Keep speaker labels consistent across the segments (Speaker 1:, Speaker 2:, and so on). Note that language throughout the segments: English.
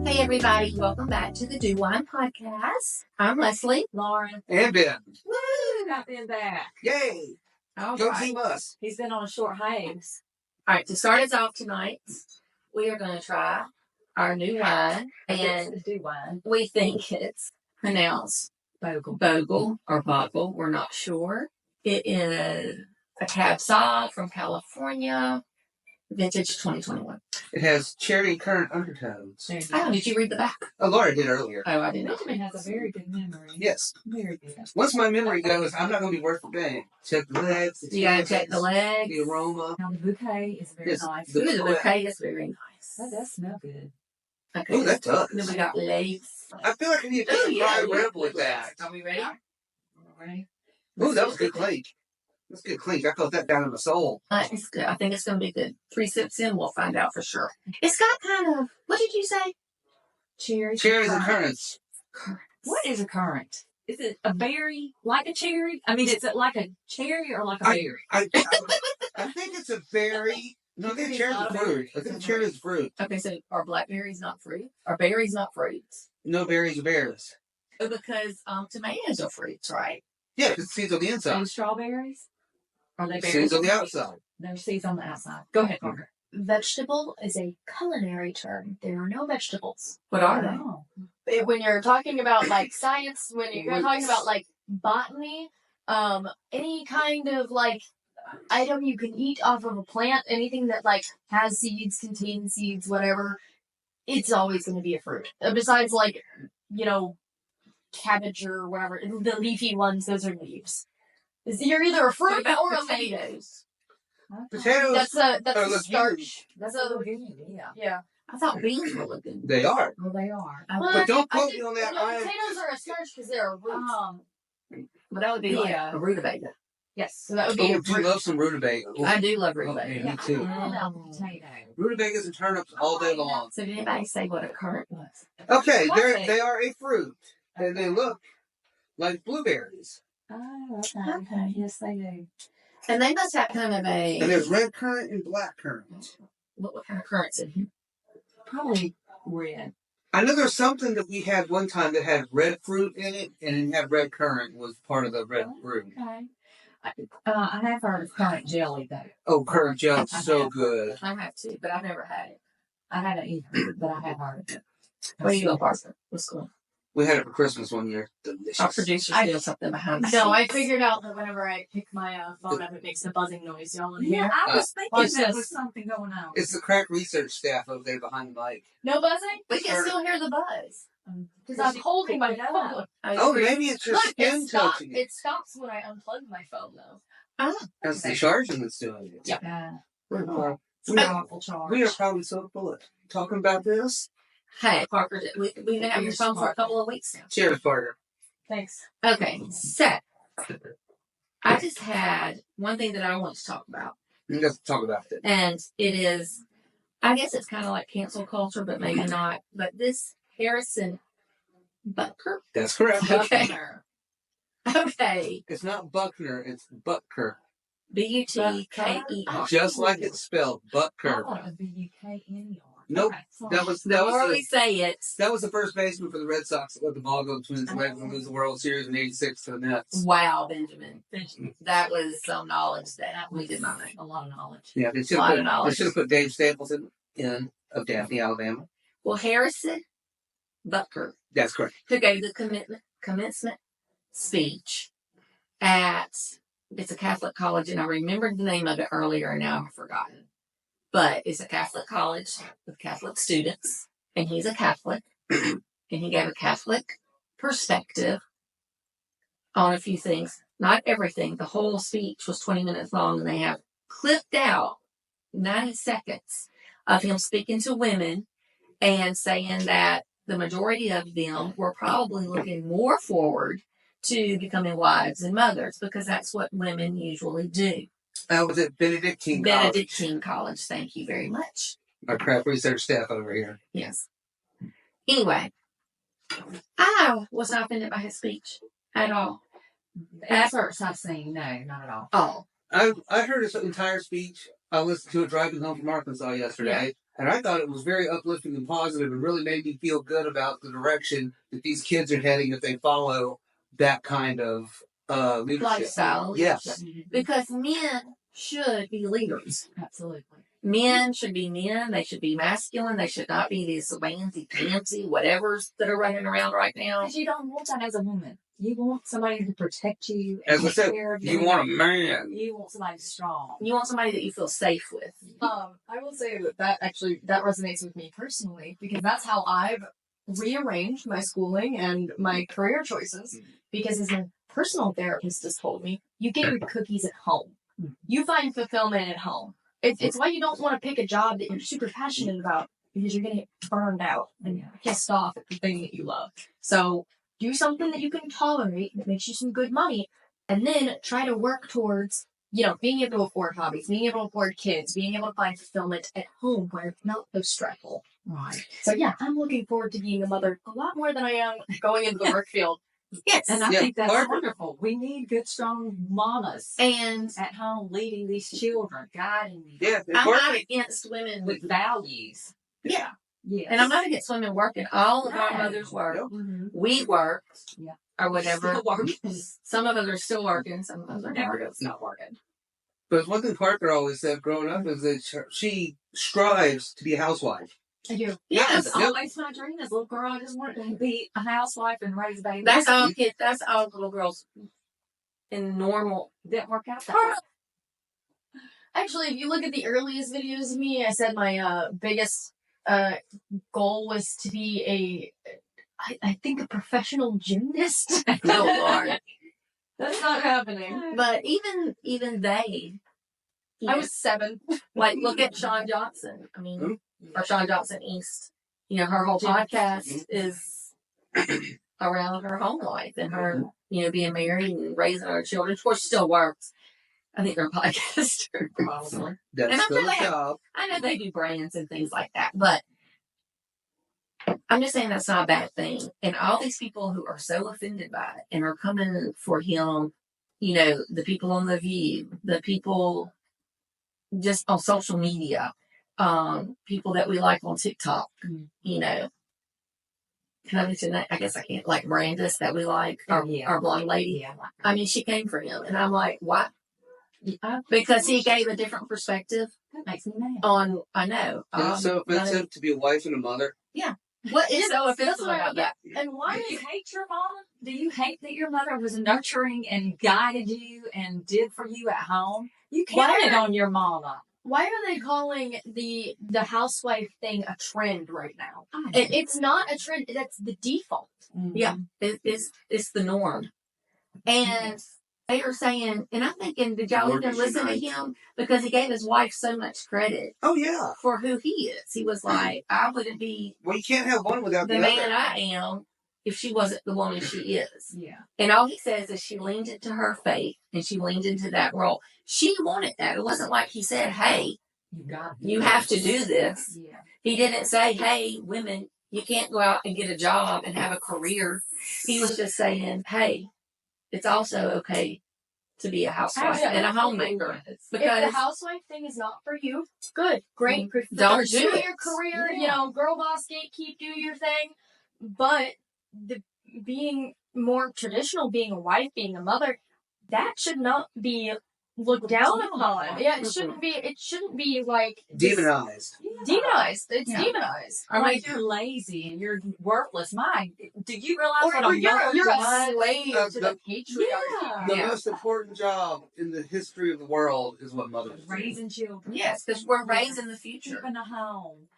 Speaker 1: Hey everybody, welcome back to the DoWine podcast. I'm Leslie.
Speaker 2: Lauren.
Speaker 3: And Ben.
Speaker 2: Woo! Got Ben back.
Speaker 3: Yay! Go Team Us.
Speaker 2: He's been on a short hiatus.
Speaker 1: All right, to start us off tonight, we are going to try our new wine, and
Speaker 2: It's the DoWine.
Speaker 1: we think it's pronounced Bogle or Boggle. We're not sure. It is a Cab Sauv from California, vintage 2021.
Speaker 3: It has cherry currant undertones.
Speaker 1: Oh, did you read the back?
Speaker 3: Oh, Laura did earlier.
Speaker 1: Oh, I didn't.
Speaker 2: Benjamin has a very good memory.
Speaker 3: Yes.
Speaker 2: Very good.
Speaker 3: Once my memory goes, I'm not going to be worth a thing. Check the legs.
Speaker 1: You got to check the legs.
Speaker 3: The aroma.
Speaker 2: Now the bouquet is very
Speaker 3: Yes,
Speaker 2: nice.
Speaker 3: the-
Speaker 1: Ooh, the bouquet is very nice.
Speaker 2: That does smell good.
Speaker 1: Okay.
Speaker 3: Ooh, that does.
Speaker 1: Then we got legs.
Speaker 3: I feel like I need to
Speaker 1: Oh,
Speaker 3: take
Speaker 1: yeah.
Speaker 3: a dry rib with that.
Speaker 1: Are we ready?
Speaker 2: Ready?
Speaker 3: Ooh, that was a good clink. That's a good clink. I felt that down in my soul.
Speaker 1: It's good. I think it's going to be good. 3 sips in, we'll find out for sure. It's got kind of, what did you say?
Speaker 2: Cherries.
Speaker 3: Cherries and currants.
Speaker 2: What is a currant? Is it a berry like a cherry? I mean, is it like a cherry or like a berry?
Speaker 3: I think it's a berry. No, I think cherry is fruit. I think cherry is fruit.
Speaker 1: Okay, so are blackberries not fruit? Are berries not fruits?
Speaker 3: No berries or berries.
Speaker 1: Oh, because tomatoes are fruits, right?
Speaker 3: Yeah, because seeds on the inside.
Speaker 2: And strawberries? Are they berries?
Speaker 3: Seeds on the outside.
Speaker 2: There's seeds on the outside. Go ahead, Parker.
Speaker 4: Vegetable is a culinary term. There are no vegetables.
Speaker 1: What are they?
Speaker 2: Oh.
Speaker 4: When you're talking about like science, when you're talking about like botany, any kind of like item you can eat off of a plant, anything that like has seeds, contains seeds, whatever, it's always going to be a fruit. Besides like, cabbage or whatever, the leafy ones, those are leaves. You're either a fruit or a leaf.
Speaker 1: potatoes?
Speaker 3: Potatoes.
Speaker 4: That's a
Speaker 3: legumes.
Speaker 4: starch.
Speaker 2: That's a legume, yeah.
Speaker 4: Yeah.
Speaker 1: I thought beans were looking.
Speaker 3: They are.
Speaker 2: Well, they are.
Speaker 3: But don't
Speaker 4: I
Speaker 3: quote
Speaker 4: think-
Speaker 3: me on that.
Speaker 4: no, potatoes are a starch because they're a root.
Speaker 1: But that would be like
Speaker 2: Yeah.
Speaker 1: a rutabaga.
Speaker 2: Yes.
Speaker 4: So that would be
Speaker 3: Oh,
Speaker 4: a
Speaker 3: do you
Speaker 4: fruit.
Speaker 3: love some rutabaga? Ooh.
Speaker 1: I do love
Speaker 3: Oh,
Speaker 1: rutabaga.
Speaker 3: yeah, me too.
Speaker 2: What about the potato?
Speaker 3: Rutabagas and turnips all day long.
Speaker 1: So did anybody say what a currant was?
Speaker 3: Okay,
Speaker 2: Perfect.
Speaker 3: they are a fruit, and they look like blueberries.
Speaker 2: Oh, okay.
Speaker 1: Okay.
Speaker 2: Yes, they do.
Speaker 1: And they must have kind of a...
Speaker 3: And there's red currant and black currant.
Speaker 1: What kind of currants in here?
Speaker 2: Probably red.
Speaker 3: I know there's something that we had one time that had red fruit in it, and it had red currant was part of the red fruit.
Speaker 2: Okay. I have heard of currant jelly, though.
Speaker 3: Oh, currant jelly, so good.
Speaker 1: I have too, but I've never had it.
Speaker 2: I haven't either, but I have heard of it.
Speaker 1: What do you go, Parker? What's going on?
Speaker 3: We had it for Christmas one year. Delicious.
Speaker 1: Our producer's doing something behind the
Speaker 4: No, I
Speaker 1: scenes.
Speaker 4: figured out that whenever I pick my phone up, it makes a buzzing noise. Y'all in here?
Speaker 2: I was thinking
Speaker 4: watch
Speaker 2: there
Speaker 4: this.
Speaker 2: was something going on.
Speaker 3: It's the crack research staff over there behind the mic.
Speaker 4: No buzzing?
Speaker 1: We can still hear the buzz.
Speaker 4: Because I'm holding my phone.
Speaker 3: Oh, maybe it's your
Speaker 4: Look,
Speaker 3: skin touching it.
Speaker 4: it stops when I unplug my phone, though.
Speaker 3: That's the charging that's doing it.
Speaker 1: Yeah.
Speaker 3: We're
Speaker 2: Awful charge.
Speaker 3: We are probably so full of talking about this.
Speaker 1: Hey, Parker, we've been having your phone for a couple of weeks now.
Speaker 3: Cheers, Parker.
Speaker 4: Thanks.
Speaker 1: Okay, so I just had one thing that I want to talk about.
Speaker 3: You guys talk about it.
Speaker 1: And it is, I guess it's kind of like cancel culture, but maybe not. But this Harrison Butker?
Speaker 3: That's correct.
Speaker 1: Okay. Okay.
Speaker 3: It's not Buckner, it's Butker.
Speaker 1: Butker.
Speaker 3: Just like it's spelled,
Speaker 2: I
Speaker 3: Butker.
Speaker 2: thought it was B-U-K-N-E-R.
Speaker 3: Nope. That was
Speaker 1: However we say it.
Speaker 3: that was the first baseman for the Red Sox that let the ball go between his legs and lose the World Series in '86 to the Mets.
Speaker 1: Wow, Benjamin. That was some knowledge that we did not know.
Speaker 2: A lot of knowledge.
Speaker 3: Yeah, they should
Speaker 1: Lot of
Speaker 3: have
Speaker 1: knowledge.
Speaker 3: put Dave Staples in of Daphne, Alabama.
Speaker 1: Well, Harrison Butker,
Speaker 3: That's correct.
Speaker 1: who gave the commencement speech at, it's a Catholic college, and I remembered the name of it earlier, and now I've forgotten. But it's a Catholic college with Catholic students, and he's a Catholic, and he gave a Catholic perspective on a few things. Not everything. The whole speech was 20 minutes long, and they have clipped out 90 seconds of him speaking to women and saying that the majority of them were probably looking more forward to becoming wives and mothers, because that's what women usually do.
Speaker 3: Was it Benedictine College?
Speaker 1: Benedictine College, thank you very much.
Speaker 3: Our crap research staff over here.
Speaker 1: Yes. Anyway, I was not offended by his speech at all.
Speaker 2: The excerpts I've seen, no, not at all.
Speaker 1: Oh,
Speaker 3: I heard his entire speech. I listened to it driving home from Arkansas yesterday. And I thought it was very uplifting and positive and really made me feel good about the direction that these kids are heading if they follow that kind of leadership.
Speaker 1: Lifestyle.
Speaker 3: Yes.
Speaker 1: Because men should be leaders.
Speaker 2: Absolutely.
Speaker 1: Men should be men. They should be masculine. They should not be these fancy whatevers that are running around right now.
Speaker 2: Because you don't want that as a woman. You want somebody to protect you.
Speaker 3: As I
Speaker 2: take
Speaker 3: said,
Speaker 2: care of
Speaker 3: you want a man.
Speaker 2: You want somebody strong.
Speaker 1: You want somebody that you feel safe with.
Speaker 4: I will say that actually that resonates with me personally because that's how I've rearranged my schooling and my career choices. Because as my personal therapist has told me, you get your cookies at home. You find fulfillment at home. It's why you don't want to pick a job that you're super passionate about because you're going to get burned out and pissed off at the thing that you love. So do something that you can tolerate that makes you some good money, and then try to work towards, being able to afford hobbies, being able to afford kids, being able to find fulfillment at home where it's not so stressful.
Speaker 2: Right.
Speaker 4: So yeah, I'm looking forward to being a mother a lot more than I am going into the work field.
Speaker 1: Yes.
Speaker 2: And I
Speaker 3: Yeah,
Speaker 2: think that's
Speaker 3: Barbara-
Speaker 2: wonderful. We need good, strong mamas
Speaker 1: And
Speaker 2: at home leading these children, guiding them
Speaker 3: Yeah.
Speaker 1: I'm not against women
Speaker 2: with values.
Speaker 1: yeah.
Speaker 2: Yes.
Speaker 1: And I'm not against women working. All of our
Speaker 2: No.
Speaker 1: mothers work.
Speaker 3: Yep.
Speaker 2: Mm-hmm.
Speaker 1: We work.
Speaker 2: Yeah.
Speaker 1: Or whatever.
Speaker 2: Still working.
Speaker 1: Some of us are still working. Some of us are
Speaker 2: Never
Speaker 1: not.
Speaker 2: not working.
Speaker 3: But one thing Parker always said growing up is that she strives to be a housewife.
Speaker 4: I do.
Speaker 1: Yes.
Speaker 2: That's always my dream as a little girl. I just wanted to be a housewife and raise babies.
Speaker 1: That's all kids. That's all little girls in normal.
Speaker 2: Didn't work out that way.
Speaker 4: Actually, if you look at the earliest videos of me, I said my biggest goal was to be I think a professional gymnast.
Speaker 1: No, Lord.
Speaker 4: That's not happening.
Speaker 1: But even they.
Speaker 4: I was 7.
Speaker 1: Like, look at Shawn Johnson. I mean, or Shawn Johnson East. Her whole podcast is around her home life and her, being married and raising her children. Of course, she still works. I think they're a podcaster.
Speaker 2: Probably.
Speaker 3: That's
Speaker 1: And I'm
Speaker 3: still
Speaker 1: sure
Speaker 3: a
Speaker 1: they have-
Speaker 3: job.
Speaker 1: I know they do brands and things like that, but I'm just saying that's not a bad thing. And all these people who are so offended by it and are coming for him, the people on The View, the people just on social media, people that we like on TikTok, Can I mention that? I guess I can't. Like Brandis that we like, our blonde lady.
Speaker 2: Yeah.
Speaker 1: I mean, she came for him. And I'm like, why? Because he gave a different perspective
Speaker 2: That makes me mad.
Speaker 1: on, I know.
Speaker 3: And it's so offensive to be a wife and a mother.
Speaker 1: What is so
Speaker 4: That's
Speaker 1: offensive
Speaker 4: what
Speaker 1: about that?
Speaker 4: And why
Speaker 2: Do you hate your mama? Do you hate that your mother was nurturing and guided you and did for you at home? You counted on your mama.
Speaker 4: Why are they calling the housewife thing a trend right now?
Speaker 2: I
Speaker 4: It's not a trend. That's the default.
Speaker 1: Yeah. It's the norm. And they are saying, and I'm thinking, did y'all
Speaker 3: Work
Speaker 1: even
Speaker 3: is
Speaker 1: listen to
Speaker 3: unite.
Speaker 1: him? Because he gave his wife so much credit
Speaker 3: Oh, yeah.
Speaker 1: for who he is. He was like, I wouldn't be
Speaker 3: Well, you can't have one without the
Speaker 1: the man
Speaker 3: other.
Speaker 1: I am if she wasn't the woman she is.
Speaker 2: Yeah.
Speaker 1: And all he says is she leaned into her faith and she leaned into that role. She wanted that. It wasn't like he said, hey,
Speaker 2: You got
Speaker 1: you have to do this.
Speaker 2: Yeah.
Speaker 1: He didn't say, hey, women, you can't go out and get a job and have a career. He was just saying, hey, it's also okay to be a housewife and a homemaker.
Speaker 4: If
Speaker 1: Because
Speaker 4: the housewife thing is not for you, good, great.
Speaker 1: Don't
Speaker 4: Pursue
Speaker 1: do it.
Speaker 4: your career.
Speaker 2: Yeah.
Speaker 4: Girl boss gatekeep, do your thing. But the being more traditional, being a wife, being a mother, that should not be looked down upon. Yeah, it shouldn't be. It shouldn't be like
Speaker 3: Demonized.
Speaker 4: demonized. It's
Speaker 2: Yeah.
Speaker 4: demonized.
Speaker 2: Or like you're lazy and you're worthless. Do you realize what
Speaker 4: Or
Speaker 2: a mother
Speaker 4: you're a
Speaker 2: does?
Speaker 4: slave to the
Speaker 3: The-
Speaker 4: patriarchy.
Speaker 3: The
Speaker 1: Yeah.
Speaker 3: most important job in the history of the world is what mothers do.
Speaker 2: Raising children.
Speaker 1: yes, because we're raising the future.
Speaker 2: Keeping a home.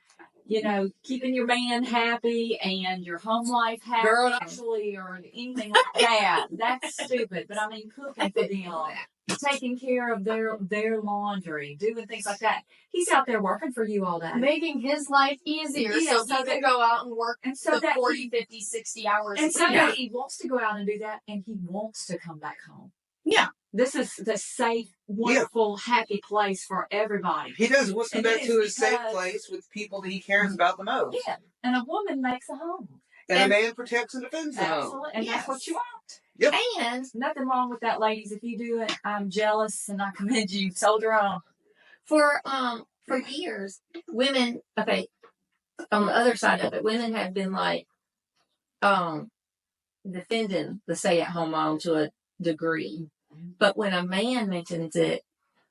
Speaker 2: Keeping your man happy and your home life happy,
Speaker 1: Girl, no.
Speaker 2: actually, or anything like that. That's stupid. But I mean, cooking for them, taking care of their laundry, doing things like that. He's out there working for you all day.
Speaker 4: Making his life easier
Speaker 2: Yeah,
Speaker 4: so
Speaker 2: so
Speaker 4: he can go out and work
Speaker 2: And so
Speaker 4: the
Speaker 2: that
Speaker 4: 40, 50, 60 hours
Speaker 2: And
Speaker 4: a
Speaker 2: so
Speaker 4: day.
Speaker 2: that he wants to go out and do that, and he wants to come back home.
Speaker 1: Yeah.
Speaker 2: This is the safe, wonderful, happy place for everybody.
Speaker 3: He does. He wants to come
Speaker 2: And
Speaker 3: back
Speaker 2: it
Speaker 3: to
Speaker 2: is
Speaker 3: his safe
Speaker 2: because-
Speaker 3: place with people that he cares about the most.
Speaker 2: Yeah. And a woman makes a home.
Speaker 3: And a
Speaker 1: And-
Speaker 3: man protects and defends the home.
Speaker 2: Absolutely. And that's what you want.
Speaker 1: And
Speaker 2: Nothing wrong with that, ladies. If you do it, I'm jealous and I commend you. Soldier on.
Speaker 1: for for years, women, okay, on the other side of it, women have been like, defending the stay-at-home mom to a degree. But when a man mentions it,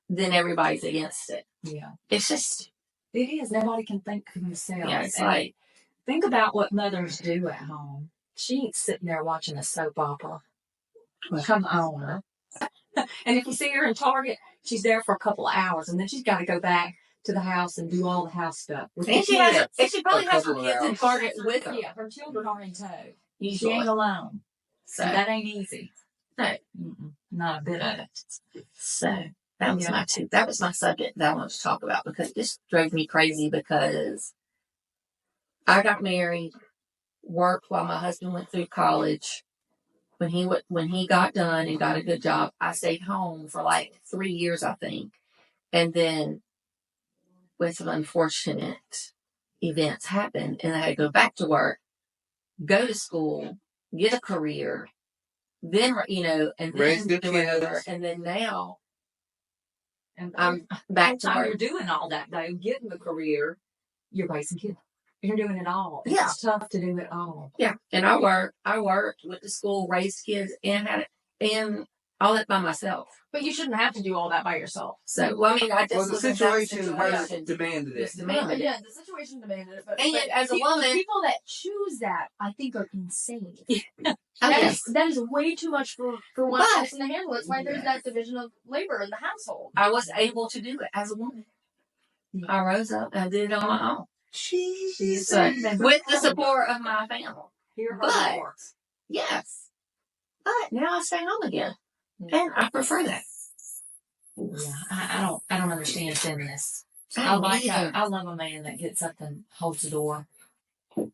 Speaker 1: then everybody's against it.
Speaker 2: Yeah.
Speaker 1: It's just,
Speaker 2: It is. Nobody can think for themselves.
Speaker 1: yeah, it's
Speaker 2: And
Speaker 1: like,
Speaker 2: think about what mothers do at home. She ain't sitting there watching a soap opera. Come on. And if you see her in Target, she's there for a couple of hours, and then she's got to go back to the house and do all the house stuff.
Speaker 1: and she probably has her kids in Target with her.
Speaker 2: Yeah, her children are in tow. She
Speaker 1: Usually.
Speaker 2: ain't alone.
Speaker 1: So,
Speaker 2: And that ain't easy.
Speaker 1: no.
Speaker 2: Not a bit of it.
Speaker 1: So that was that was my subject that I wanted to talk about, because this drove me crazy, because I got married, worked while my husband went through college. When he got done and got a good job, I stayed home for like 3 years, I think. And then when some unfortunate events happened, and I had to go back to work, go to school, get a career, then, and
Speaker 3: Raise
Speaker 1: then
Speaker 3: the
Speaker 1: do whatever.
Speaker 3: kids.
Speaker 1: And then now
Speaker 2: And
Speaker 1: I'm back to
Speaker 2: time
Speaker 1: work.
Speaker 2: you're doing all that, though, getting the career, you're raising kids. You're doing it all.
Speaker 1: Yeah.
Speaker 2: It's tough to do it all.
Speaker 1: Yeah, and I worked, went to school, raised kids, and had and all that by myself.
Speaker 4: But you shouldn't have to do all that by yourself.
Speaker 1: So, well, I mean, I just
Speaker 3: Well, the
Speaker 1: looked at that
Speaker 3: situation demanded it.
Speaker 1: Just demanded it.
Speaker 4: Yeah, the situation demanded it. But
Speaker 1: And as a woman,
Speaker 4: people that choose that, I think, are insane.
Speaker 1: I
Speaker 4: That
Speaker 1: guess
Speaker 4: is, that is way too much for one
Speaker 1: But-
Speaker 4: person to handle. That's why there's that division of labor in the household.
Speaker 1: I was able to do it as a woman. I rose up and I did it on my own. So, with the support of my family.
Speaker 2: Hear her
Speaker 1: But-
Speaker 2: words.
Speaker 1: Yes. But now I stay home again. And I prefer that.
Speaker 2: Yeah, I don't understand feminists.
Speaker 1: I
Speaker 2: I love a man that gets up and holds the door.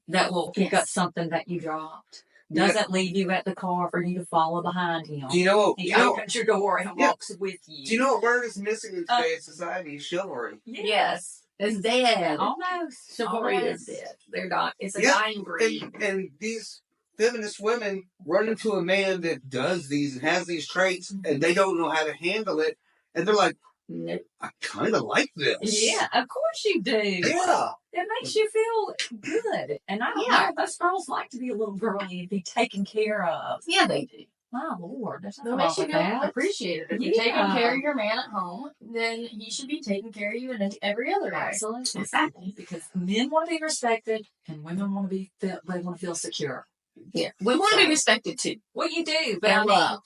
Speaker 2: That will pick up something that you dropped. Doesn't leave you at the car for you to follow behind him.
Speaker 3: Do you know what?
Speaker 2: He opens your door and walks with you.
Speaker 3: Do you know what word is missing in today's society? Chivalry.
Speaker 1: Yes. It's dead.
Speaker 2: Almost.
Speaker 1: Chivalry
Speaker 2: Almost.
Speaker 1: is dead. They're not. It's a
Speaker 3: Yeah,
Speaker 1: dying breed.
Speaker 3: And these feminist women run into a man that does these and has these traits, and they don't know how to handle it, and they're like,
Speaker 1: Nope.
Speaker 3: I kind of like this.
Speaker 2: Yeah, of course you do.
Speaker 3: Yeah.
Speaker 2: It makes you feel good. And I don't know, those girls like to be a little girly and be taken care of.
Speaker 1: Yeah, they do.
Speaker 2: My Lord, there's
Speaker 4: That
Speaker 2: nothing
Speaker 4: makes you
Speaker 2: wrong
Speaker 4: feel
Speaker 2: with that.
Speaker 4: appreciated. If you're taking care of your man at home, then he should be taking care of you in every other way.
Speaker 2: Absolutely.
Speaker 1: Exactly.
Speaker 2: Because men want to be respected and women want to feel secure.
Speaker 1: Yeah. We want to be respected too.
Speaker 2: Well, you do, but
Speaker 1: And
Speaker 2: I mean,
Speaker 1: love.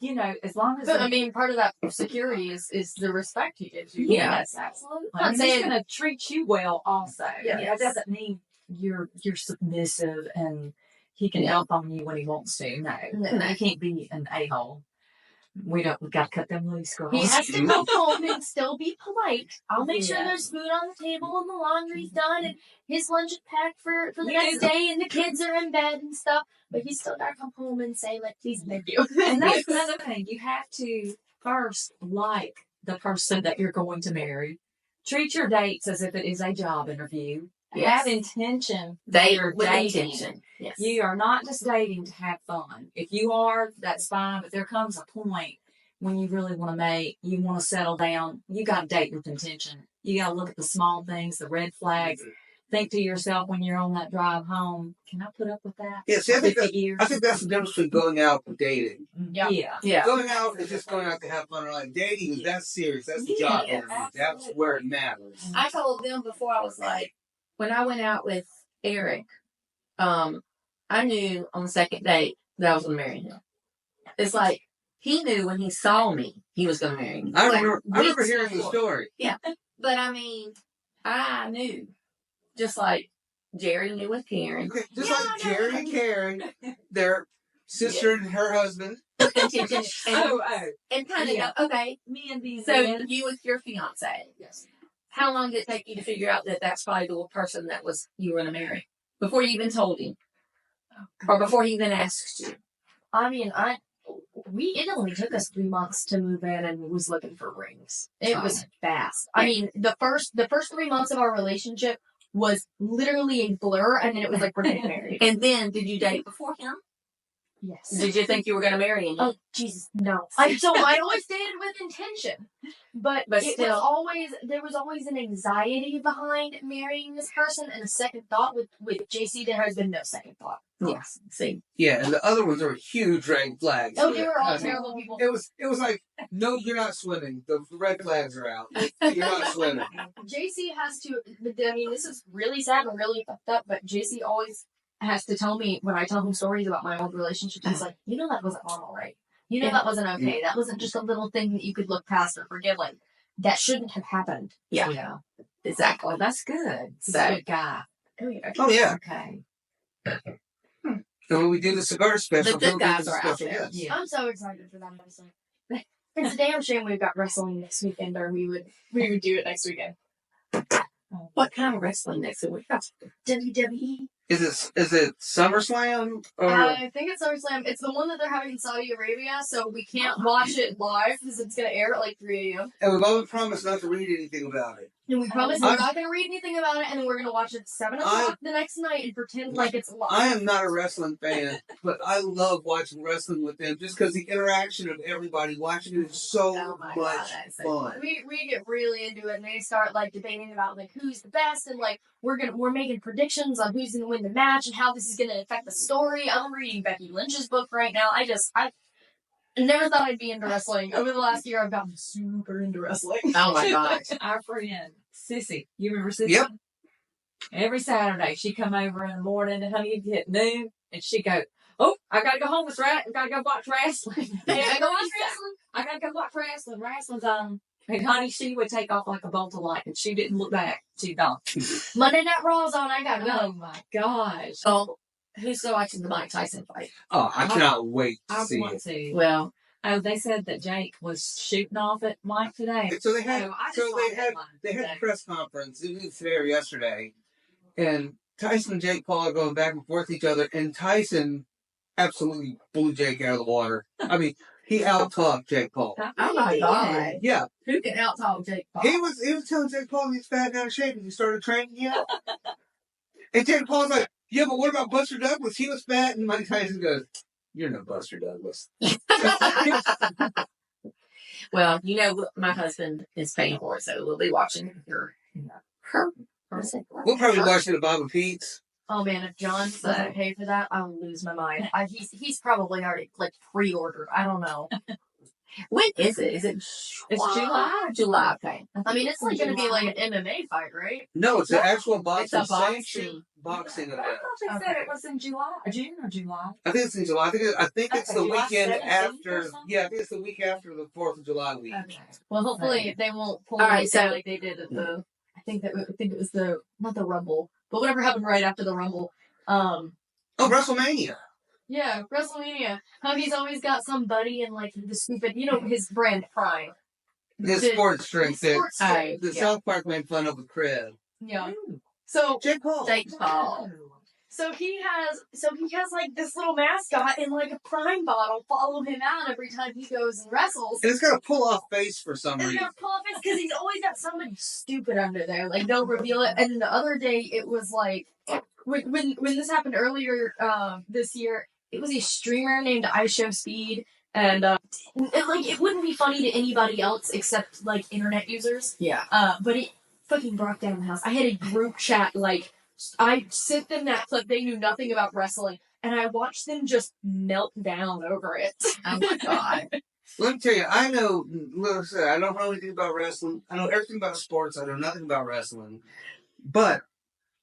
Speaker 2: you know, as long as
Speaker 4: But I mean, part of that security is the respect he gives you.
Speaker 2: yes, absolutely.
Speaker 4: I'm
Speaker 2: And
Speaker 4: saying-
Speaker 2: he's going to treat you well, also.
Speaker 4: Yeah.
Speaker 2: That doesn't mean you're submissive and he can help on you when he wants to. No, he can't be an a-hole. We got to cut them loose, girls.
Speaker 4: He has to come home and still be polite. I'll make sure
Speaker 2: Yeah.
Speaker 4: there's food on the table and the laundry's done and his lunch is packed for the
Speaker 2: Yeah.
Speaker 4: next day and the kids are in bed and stuff. But he's still got to come home and say, like, please, thank you.
Speaker 2: And that's another thing. You have to first like the person that you're going to marry. Treat your dates as if it is a job interview.
Speaker 1: Yes.
Speaker 2: Have intention.
Speaker 1: They
Speaker 2: You're
Speaker 1: with
Speaker 2: dating.
Speaker 1: intention. Yes.
Speaker 2: You are not just dating to have fun. If you are, that's fine. But there comes a point when you really want to mate, you want to settle down. You got to date with intention. You got to look at the small things, the red flags. Think to yourself when you're on that drive home, can I put up with that?
Speaker 3: Yeah, see, I think
Speaker 2: 50 years?
Speaker 3: that's the difference between going out and dating.
Speaker 4: Yeah.
Speaker 2: Yeah.
Speaker 3: Going out is just going out to have fun. Like dating is that's serious. That's the
Speaker 2: Yeah,
Speaker 3: job interview. That's
Speaker 2: absolutely.
Speaker 3: where it matters.
Speaker 1: I told them before, I was like, when I went out with Eric, I knew on the second date that I was going to marry him. It's like, he knew when he saw me, he was going to marry me.
Speaker 3: I
Speaker 1: Like,
Speaker 3: remember
Speaker 1: weeks
Speaker 3: hearing the
Speaker 1: before.
Speaker 3: story.
Speaker 1: But I mean, I knew. Just like Jerry knew with Karen.
Speaker 3: Okay, just
Speaker 1: Yeah,
Speaker 3: like
Speaker 1: I know.
Speaker 3: Jerry and Karen, their sister and her husband.
Speaker 1: Intention and, and kind of
Speaker 2: Yeah.
Speaker 1: know, okay,
Speaker 2: Men being
Speaker 1: so
Speaker 2: men.
Speaker 1: you with your fiance.
Speaker 2: Yes.
Speaker 1: How long did it take you to figure out that that's probably the person that was you were going to marry? Before you even told him? Or before he even asked you?
Speaker 4: I mean, it only took us 3 months to move in and was looking for rings. It was fast. I mean, the first 3 months of our relationship was literally a blur, and then it was like we're getting married.
Speaker 1: And then, did you date before him?
Speaker 4: Yes.
Speaker 1: Did you think you were going to marry him?
Speaker 4: Oh, Jesus, no. I always dated with intention. But there was always an anxiety behind marrying this person, and a second thought. With JC, there has been no second thought.
Speaker 1: Yes. See.
Speaker 3: Yeah, and the other ones are huge red flags.
Speaker 4: Oh, they were all terrible people.
Speaker 3: It was like, no, you're not swimming. The red flags are out. You're not swimming.
Speaker 4: JC has to, I mean, this is really sad and really fucked up, but JC always has to tell me, when I tell him stories about my old relationships, he's like, that wasn't normal, right? That wasn't okay. That wasn't just a little thing that you could look past or forgive. Like, that shouldn't have happened.
Speaker 1: Yeah. Exactly.
Speaker 2: Well, that's good. He's
Speaker 1: So-
Speaker 2: a good guy.
Speaker 3: Oh, yeah.
Speaker 2: Okay.
Speaker 3: And when we do the cigar special,
Speaker 1: The good
Speaker 3: we'll do
Speaker 1: guys
Speaker 3: the
Speaker 1: are out
Speaker 3: special
Speaker 1: there.
Speaker 3: guests.
Speaker 2: Yeah.
Speaker 4: I'm so excited for that episode. It's a damn shame we've got wrestling next weekend, or we would do it next weekend.
Speaker 1: What kind of wrestling next week?
Speaker 4: WWE.
Speaker 3: Is it SummerSlam? Or
Speaker 4: I think it's SummerSlam. It's the one that they're having in Saudi Arabia, so we can't watch it live because it's going to air at like 3 a.m.
Speaker 3: and we've all promised not to read anything about it.
Speaker 4: And we promise we're not going to read anything about it, and we're going to watch it at 7 o'clock the next night and pretend like it's live.
Speaker 3: I am not a wrestling fan, but I love watching wrestling with them just because the interaction of everybody watching it is so much fun.
Speaker 4: We get really into it, and they start like debating about like who's the best, and like we're making predictions on who's going to win the match and how this is going to affect the story. I'm reading Becky Lynch's book right now. I never thought I'd be into wrestling. Over the last year, I've gotten super into wrestling.
Speaker 1: Oh my gosh.
Speaker 2: Our friend, Sissy. You remember Sissy?
Speaker 3: Yep.
Speaker 2: Every Saturday, she'd come over in the morning, and honey, it'd hit noon, and she'd go, "Oh, I gotta go home. I gotta go watch wrestling. I gotta go watch wrestling. Wrestling's on." And honey, she would take off like a bolt of light, and she didn't look back. She gone.
Speaker 4: Monday Night Raw's on. I gotta
Speaker 2: Oh
Speaker 4: go.
Speaker 2: my gosh.
Speaker 1: So, who's still watching the Mike Tyson fight?
Speaker 3: Oh, I cannot wait to
Speaker 2: I
Speaker 3: see
Speaker 2: want
Speaker 3: it.
Speaker 2: to.
Speaker 1: Well,
Speaker 2: Oh, they said that Jake was shooting off at Mike today.
Speaker 3: So they had,
Speaker 2: Oh, I just
Speaker 3: so
Speaker 2: saw
Speaker 3: they
Speaker 2: that
Speaker 3: had,
Speaker 2: one
Speaker 3: they had
Speaker 2: today.
Speaker 3: a press conference. It was today or yesterday, and Tyson and Jake Paul are going back and forth each other, and Tyson absolutely blew Jake out of the water. I mean, he out-talked Jake Paul.
Speaker 1: oh my God.
Speaker 3: Yeah,
Speaker 1: Who can out-talk Jake Paul?
Speaker 3: he was telling Jake Paul he's fat and out of shape, and he started training yet. And Jake Paul's like, "Yeah, but what about Buster Douglas? He was fat." And Mike Tyson goes, "You're no Buster Douglas."
Speaker 1: Well, my husband is paying for it, so we'll be watching her.
Speaker 3: We'll probably watch it at Bob and Pete's.
Speaker 4: Oh man, if John doesn't pay for that, I will lose my mind. He's probably already like pre-ordered. I don't know.
Speaker 1: When is it? Is it?
Speaker 2: It's July.
Speaker 1: July. Okay.
Speaker 4: I mean, it's like going to be like an MMA fight, right?
Speaker 3: No, it's an actual
Speaker 1: It's
Speaker 3: boxing
Speaker 1: a boxing.
Speaker 3: sanctioned boxing
Speaker 2: I
Speaker 3: event.
Speaker 2: thought they said it was in July, June or July.
Speaker 3: I think it's in July. I think it's the
Speaker 2: July
Speaker 3: weekend
Speaker 2: 17th or
Speaker 3: after.
Speaker 2: something?
Speaker 3: Yeah, I think it's the week after the 4th of July week.
Speaker 2: Okay.
Speaker 4: Well, hopefully they won't pull
Speaker 1: All
Speaker 4: it
Speaker 1: right, so-
Speaker 4: like they did at the. I think it was the not the Rumble, but whatever happened right after the Rumble.
Speaker 3: Oh, WrestleMania.
Speaker 4: Yeah, WrestleMania. How he's always got somebody in like the stupid, his brand Prime.
Speaker 3: His
Speaker 4: The-
Speaker 3: sports drink that
Speaker 4: sports drink.
Speaker 3: the
Speaker 1: Yeah.
Speaker 3: South Park made fun of with Cred.
Speaker 4: Yeah. So
Speaker 3: Jake Paul.
Speaker 1: Jake Paul.
Speaker 4: So he has like this little mascot in like a Prime bottle follow him out every time he goes and wrestles.
Speaker 3: And it's got a pull-off face for some
Speaker 4: And
Speaker 3: reason.
Speaker 4: they're pull because he's always got somebody stupid under there. Like they'll reveal it. And the other day it was like when this happened earlier this year, it was a streamer named iShow Speed, and it wouldn't be funny to anybody else except like internet users.
Speaker 1: Yeah.
Speaker 4: But it fucking brought down the house. I had a group chat like. I sent them that clip. They knew nothing about wrestling, and I watched them just melt down over it.
Speaker 1: Oh my God.
Speaker 3: Let me tell you, I know. Listen, I don't know anything about wrestling. I know everything about sports. I know nothing about wrestling. But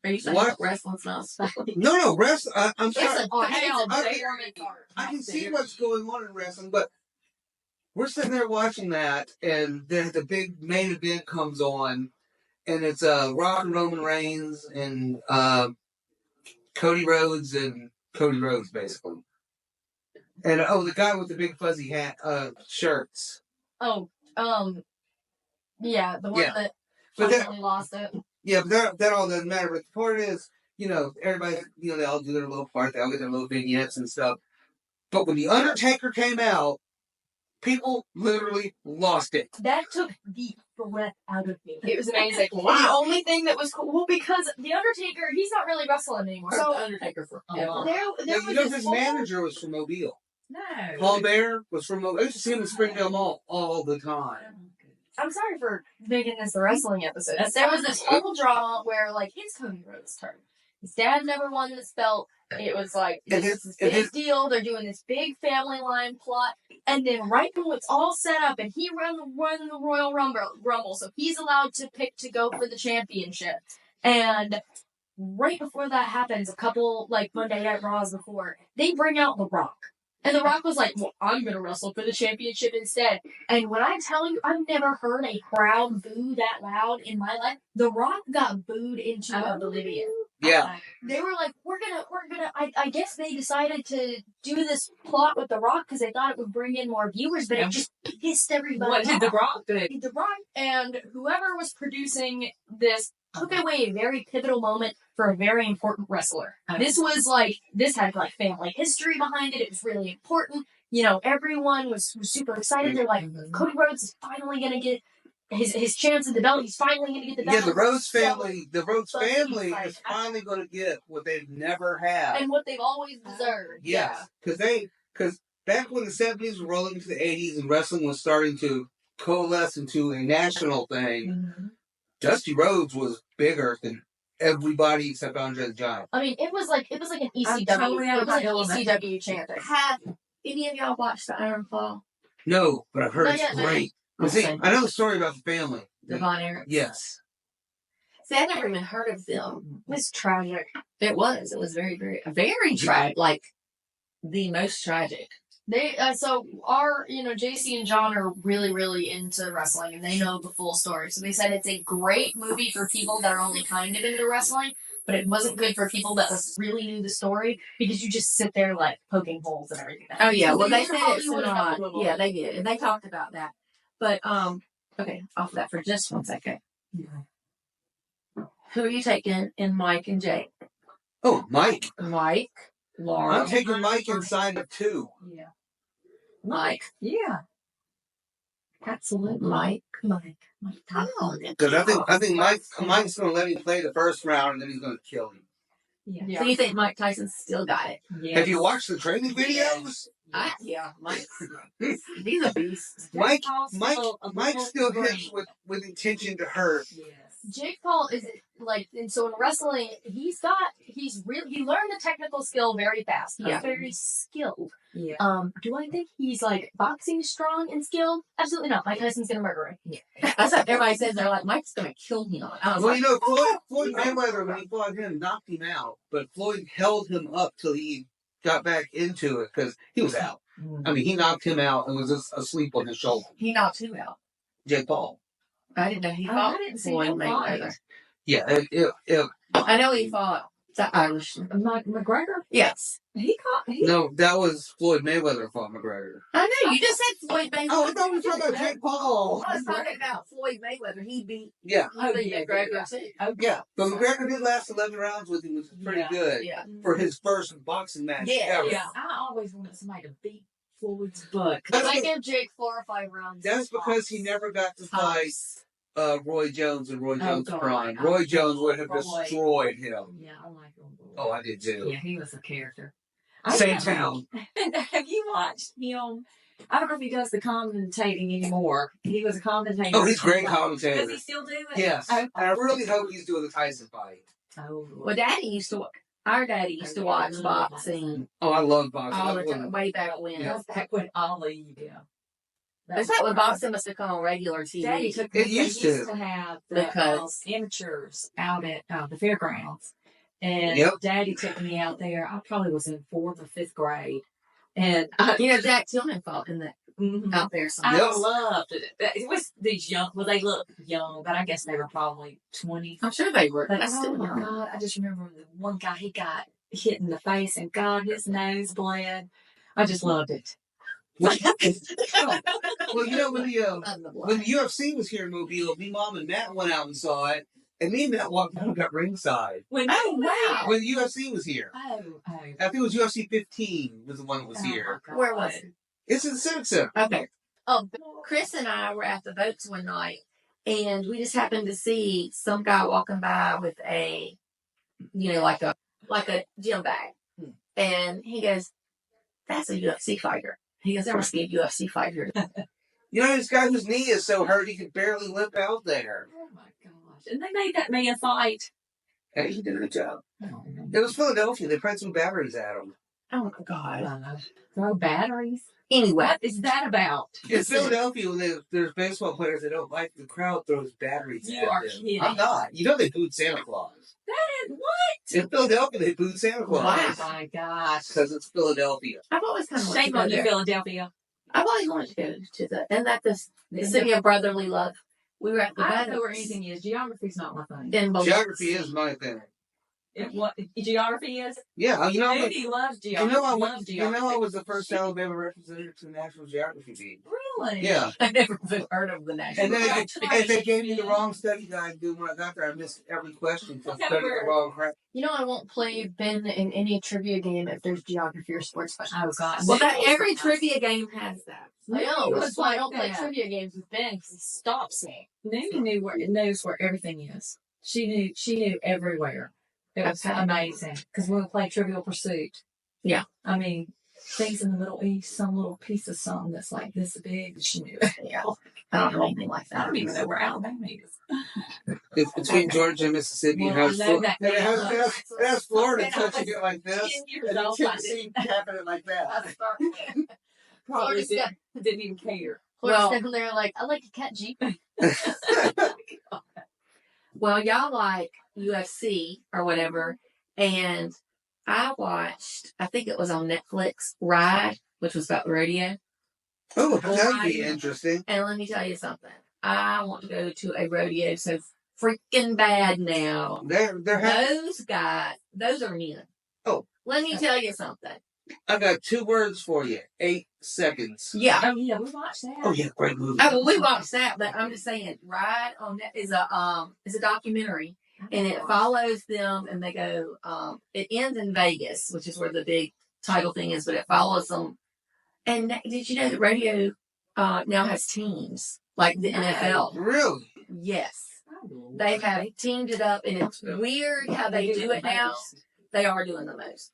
Speaker 1: Are you saying
Speaker 3: What?
Speaker 1: wrestling's not sport?
Speaker 3: no, wrestling. I'm sorry.
Speaker 1: It's a
Speaker 4: Oh, hell,
Speaker 3: I-
Speaker 4: they were in art.
Speaker 3: I can see what's going on in wrestling, but we're sitting there watching that, and then the big main event comes on, and it's Rock and Roman Reigns and Cody Rhodes, basically. And the guy with the big fuzzy hat shirts.
Speaker 4: Oh, yeah, the one
Speaker 3: Yeah.
Speaker 4: that
Speaker 3: But that,
Speaker 4: finally lost it.
Speaker 3: yeah, but that all doesn't matter. But the part is, everybody, they all do their little part. They all get their little vignettes and stuff. But when The Undertaker came out, People literally lost it.
Speaker 4: That took the breath out of me. It was
Speaker 1: amazing.
Speaker 4: And the only thing that was cool, well, because The Undertaker, he's not really wrestling anymore.
Speaker 1: So
Speaker 4: So
Speaker 1: Undertaker for
Speaker 4: there
Speaker 3: You
Speaker 4: was
Speaker 3: know,
Speaker 4: this
Speaker 3: his
Speaker 4: whole-
Speaker 3: manager was from Mobile.
Speaker 2: No.
Speaker 3: Paul Bear was from Mobile. I used to see him in Springdale Mall all the time.
Speaker 4: I'm sorry for making this the wrestling episode. There was this whole drama where, like, it's Cody Rhodes' turn. His dad never won this belt. It was like this big deal. They're doing this big family line plot, and then right when it's all set up, and he run the Royal Rumble, so he's allowed to pick to go for the championship. And right before that happens, a couple like Monday Night Raws before, they bring out The Rock. And The Rock was like, well, I'm going to wrestle for the championship instead. And when I tell you, I've never heard a crowd boo that loud in my life. The Rock got booed into oblivion.
Speaker 3: Yeah.
Speaker 4: They were like, we're gonna, I guess they decided to do this plot with The Rock because they thought it would bring in more viewers, but it just pissed everybody
Speaker 2: What did
Speaker 4: off.
Speaker 2: The Rock do?
Speaker 4: The Rock and whoever was producing this took away a very pivotal moment for a very important wrestler. This had like family history behind it. It was really important. You know, everyone was super excited. They're like, Cody Rhodes is finally gonna get his chance at the belt. He's finally gonna get the belt.
Speaker 3: Yeah, the Rhodes family is finally gonna get what they've never had.
Speaker 4: And what they've always deserved.
Speaker 3: Yes. Because back when the 70s were rolling into the 80s and wrestling was starting to coalesce into a national thing, Dusty Rhodes was bigger than everybody except Andre the Giant.
Speaker 4: I mean, it was like an ECW.
Speaker 2: totally out
Speaker 4: It
Speaker 2: of
Speaker 4: was like
Speaker 2: my
Speaker 4: an
Speaker 2: element.
Speaker 4: ECW champion.
Speaker 1: Have any of y'all watched the Iron Claw?
Speaker 3: No, but I've heard
Speaker 4: Not
Speaker 3: it's
Speaker 4: yet, no.
Speaker 3: great. See, I know the story about the family.
Speaker 1: Devon Eric?
Speaker 3: Yes.
Speaker 1: See, I never even heard of them.
Speaker 4: It's tragic.
Speaker 1: It was very, very, very tragic. Like, the most tragic.
Speaker 4: They so our JC and John are really really into wrestling and they know the full story. So they said it's a great movie for people that are only kind of into wrestling, but it wasn't good for people that really knew the story because you just sit there like poking holes and everything.
Speaker 1: Oh, yeah.
Speaker 4: So
Speaker 1: Well, they
Speaker 4: need
Speaker 1: said it's
Speaker 4: Hollywood
Speaker 1: not.
Speaker 4: enough to
Speaker 1: Yeah, they did. And they talked about that. But, okay, off that for just 1 second. Who are you taking in Mike and Jake?
Speaker 3: Oh, Mike.
Speaker 1: Mike, Laura.
Speaker 3: I'm taking Mike inside of 2.
Speaker 2: Yeah.
Speaker 1: Mike.
Speaker 2: Yeah. Absolutely.
Speaker 1: Mike.
Speaker 4: Oh,
Speaker 3: Because I think Mike's going to let him play the first round and then he's going to kill him.
Speaker 2: Yeah.
Speaker 1: So you think Mike Tyson still got it?
Speaker 2: Yeah.
Speaker 3: Have you watched the training videos?
Speaker 1: Yeah, Mike. He's a beast.
Speaker 3: Mike
Speaker 2: Mike
Speaker 3: still hits with intention to hurt.
Speaker 2: Yes.
Speaker 4: Jake Paul is like, and so in wrestling, he learned the technical skill very fast. He's
Speaker 1: Yeah.
Speaker 4: very skilled.
Speaker 2: Yeah.
Speaker 4: Do I think he's like boxing strong and skilled? Absolutely not. Mike Tyson's gonna murder him.
Speaker 1: That's what everybody says. They're like, Mike's going to kill him. I was
Speaker 3: Well,
Speaker 1: like,
Speaker 3: you know, Floyd Mayweather, when he fought him, knocked him out. But Floyd held him up till he got back into it because he was out. I mean, he knocked him out and was just asleep on his shoulder.
Speaker 1: he knocked who out?
Speaker 3: Jake Paul.
Speaker 1: I didn't know he
Speaker 2: Oh,
Speaker 1: fought
Speaker 2: I didn't see
Speaker 1: Floyd
Speaker 2: him fight.
Speaker 1: Mayweather.
Speaker 3: Yeah,
Speaker 1: I know he fought the Irishman.
Speaker 2: McGregor?
Speaker 1: Yes.
Speaker 3: no, that was Floyd Mayweather fought McGregor.
Speaker 1: I know. You just said Floyd Mayweather.
Speaker 3: Oh, I thought we were talking about Jake Paul.
Speaker 1: I was talking about Floyd Mayweather. He beat
Speaker 3: Yeah,
Speaker 1: McGregor too.
Speaker 3: yeah. But McGregor did last 11 rounds with him, which was pretty good
Speaker 1: Yeah.
Speaker 3: for his first boxing match ever.
Speaker 2: Yeah. I always wanted somebody to beat Floyd's butt.
Speaker 4: I give Jake 4 or 5 rounds.
Speaker 3: That's because he never got to fight Roy Jones and Roy Jones'
Speaker 2: God.
Speaker 3: prime. Roy Jones would have
Speaker 2: Roy.
Speaker 3: destroyed him.
Speaker 2: Yeah, I like him.
Speaker 3: Oh, I did too.
Speaker 2: Yeah, he was a character.
Speaker 3: Same town.
Speaker 2: Have you watched him? I don't know if he does the commentating anymore. He was a commentator.
Speaker 3: Oh, he's a great
Speaker 2: Does
Speaker 3: commentator.
Speaker 2: he still do it?
Speaker 3: Yes.
Speaker 2: Oh,
Speaker 3: And I really hope he's doing the Tyson fight.
Speaker 2: oh,
Speaker 1: Well, our daddy used to watch boxing
Speaker 3: Oh, I love boxing.
Speaker 1: all
Speaker 3: I
Speaker 1: the time,
Speaker 3: wouldn't-
Speaker 1: way back when.
Speaker 3: Yeah.
Speaker 2: back when Ali,
Speaker 1: Is that when boxing must have come on regular TV?
Speaker 2: Daddy took
Speaker 3: It
Speaker 2: they
Speaker 3: used
Speaker 2: used
Speaker 3: to.
Speaker 2: to have the
Speaker 1: Because-
Speaker 2: amateurs out at the fairgrounds. And
Speaker 3: Yep.
Speaker 2: Daddy took me out there. I probably was in 4th or 5th grade. And
Speaker 1: Jack Tillman fought in that out there
Speaker 2: I
Speaker 1: somewhere.
Speaker 3: Yep.
Speaker 2: loved it. It was these young, well, they look young, but I guess they were probably 20.
Speaker 1: I'm sure they were.
Speaker 2: But
Speaker 1: That's
Speaker 2: oh
Speaker 1: still
Speaker 2: my
Speaker 1: young.
Speaker 2: God, I just remember the one guy, he got hit in the face and God, his nose bled. I just loved it.
Speaker 3: Well, you know, when the
Speaker 1: When
Speaker 3: when the UFC was here in Mobile, me, Mom, and Matt went out and saw it, and me and Matt walked out and got ringside.
Speaker 2: When
Speaker 1: wow.
Speaker 3: When the UFC was here.
Speaker 2: Oh.
Speaker 3: I think it was UFC 15 was the one that was
Speaker 2: Oh,
Speaker 3: here.
Speaker 2: my God.
Speaker 1: Where was it?
Speaker 3: It's in the Civic Center.
Speaker 1: Okay. Chris and I were at the boats one night, and we just happened to see some guy walking by with a, like a gym bag, and he goes, "That's a UFC fighter." He goes, "There must be a UFC fighter."
Speaker 3: This guy whose knee is so hurt he could barely limp out there.
Speaker 2: Oh my gosh! And they made that man fight.
Speaker 3: Hey, he did a good job.
Speaker 2: Oh,
Speaker 3: It was Philadelphia. They tried some batteries at him.
Speaker 1: Oh my god!
Speaker 2: Throw batteries.
Speaker 1: Anyway,
Speaker 2: what is that about?
Speaker 3: In Philadelphia, when there's baseball players that don't like, the crowd throws batteries at them.
Speaker 2: You are kidding.
Speaker 3: I'm not. They booed Santa Claus.
Speaker 2: That is what?
Speaker 3: In Philadelphia, they booed Santa Claus.
Speaker 2: Oh my gosh!
Speaker 3: Because it's Philadelphia.
Speaker 1: I've always kind of wanted to
Speaker 2: Shame
Speaker 1: go
Speaker 2: on you,
Speaker 1: there.
Speaker 2: Philadelphia.
Speaker 1: I've always wanted to go to the city of brotherly love. We were at the
Speaker 2: I don't know
Speaker 1: boats
Speaker 2: where anything is. Geography's not my thing.
Speaker 1: in Biloxi.
Speaker 3: Geography is my thing.
Speaker 2: What geography is?
Speaker 3: Yeah,
Speaker 2: He loves geography.
Speaker 3: I was the first Alabama representative to the National Geography team.
Speaker 2: Really?
Speaker 3: Yeah.
Speaker 1: I never heard of the national.
Speaker 3: And then if they gave me the wrong study guide, when I got there, I missed every question because I studied the wrong crap.
Speaker 4: I won't play Ben in any trivia game if there's geography or sports questions.
Speaker 2: Oh God!
Speaker 1: Well, every trivia game has that.
Speaker 4: I know. That's why I don't play
Speaker 2: that.
Speaker 4: trivia games with Ben because he stops me.
Speaker 2: Nanny knows where everything is. She knew everywhere. It was amazing because we would play Trivial Pursuit.
Speaker 1: Yeah.
Speaker 2: I mean, things in the Middle East, some little piece of something that's like this big. She knew it.
Speaker 1: Yeah. I don't know anything like
Speaker 2: I
Speaker 1: that.
Speaker 2: don't even know where Alabama is.
Speaker 3: It's between Georgia and Mississippi.
Speaker 2: Well,
Speaker 3: it has Florida touching it like this.
Speaker 2: 10 years
Speaker 3: And then
Speaker 2: old,
Speaker 3: Tennessee tapping it like that.
Speaker 2: Probably
Speaker 4: Florida's got-
Speaker 2: didn't even care.
Speaker 4: Florida's sitting there like, I like to catch Jeep.
Speaker 1: Well, y'all like UFC or whatever, and I watched, I think it was on Netflix, Ride, which was about the rodeo.
Speaker 3: Oh, that'd be interesting.
Speaker 1: And let me tell you something. I want to go to a rodeo so freaking bad now. Those guys, those are men.
Speaker 3: Oh.
Speaker 1: Let me tell you something.
Speaker 3: I got 2 words for you. 8 seconds.
Speaker 1: Yeah.
Speaker 2: Oh yeah, we watched that.
Speaker 3: Oh yeah, great movie.
Speaker 1: Oh, well, we watched that, but I'm just saying, Ride on that is a documentary, and it follows them, and they go. It ends in Vegas, which is where the big title thing is, but it follows them. And did you know that rodeo now has teams like the NFL?
Speaker 3: Really?
Speaker 1: Yes, they have teamed it up, and it's weird how they do it now. They are doing the most.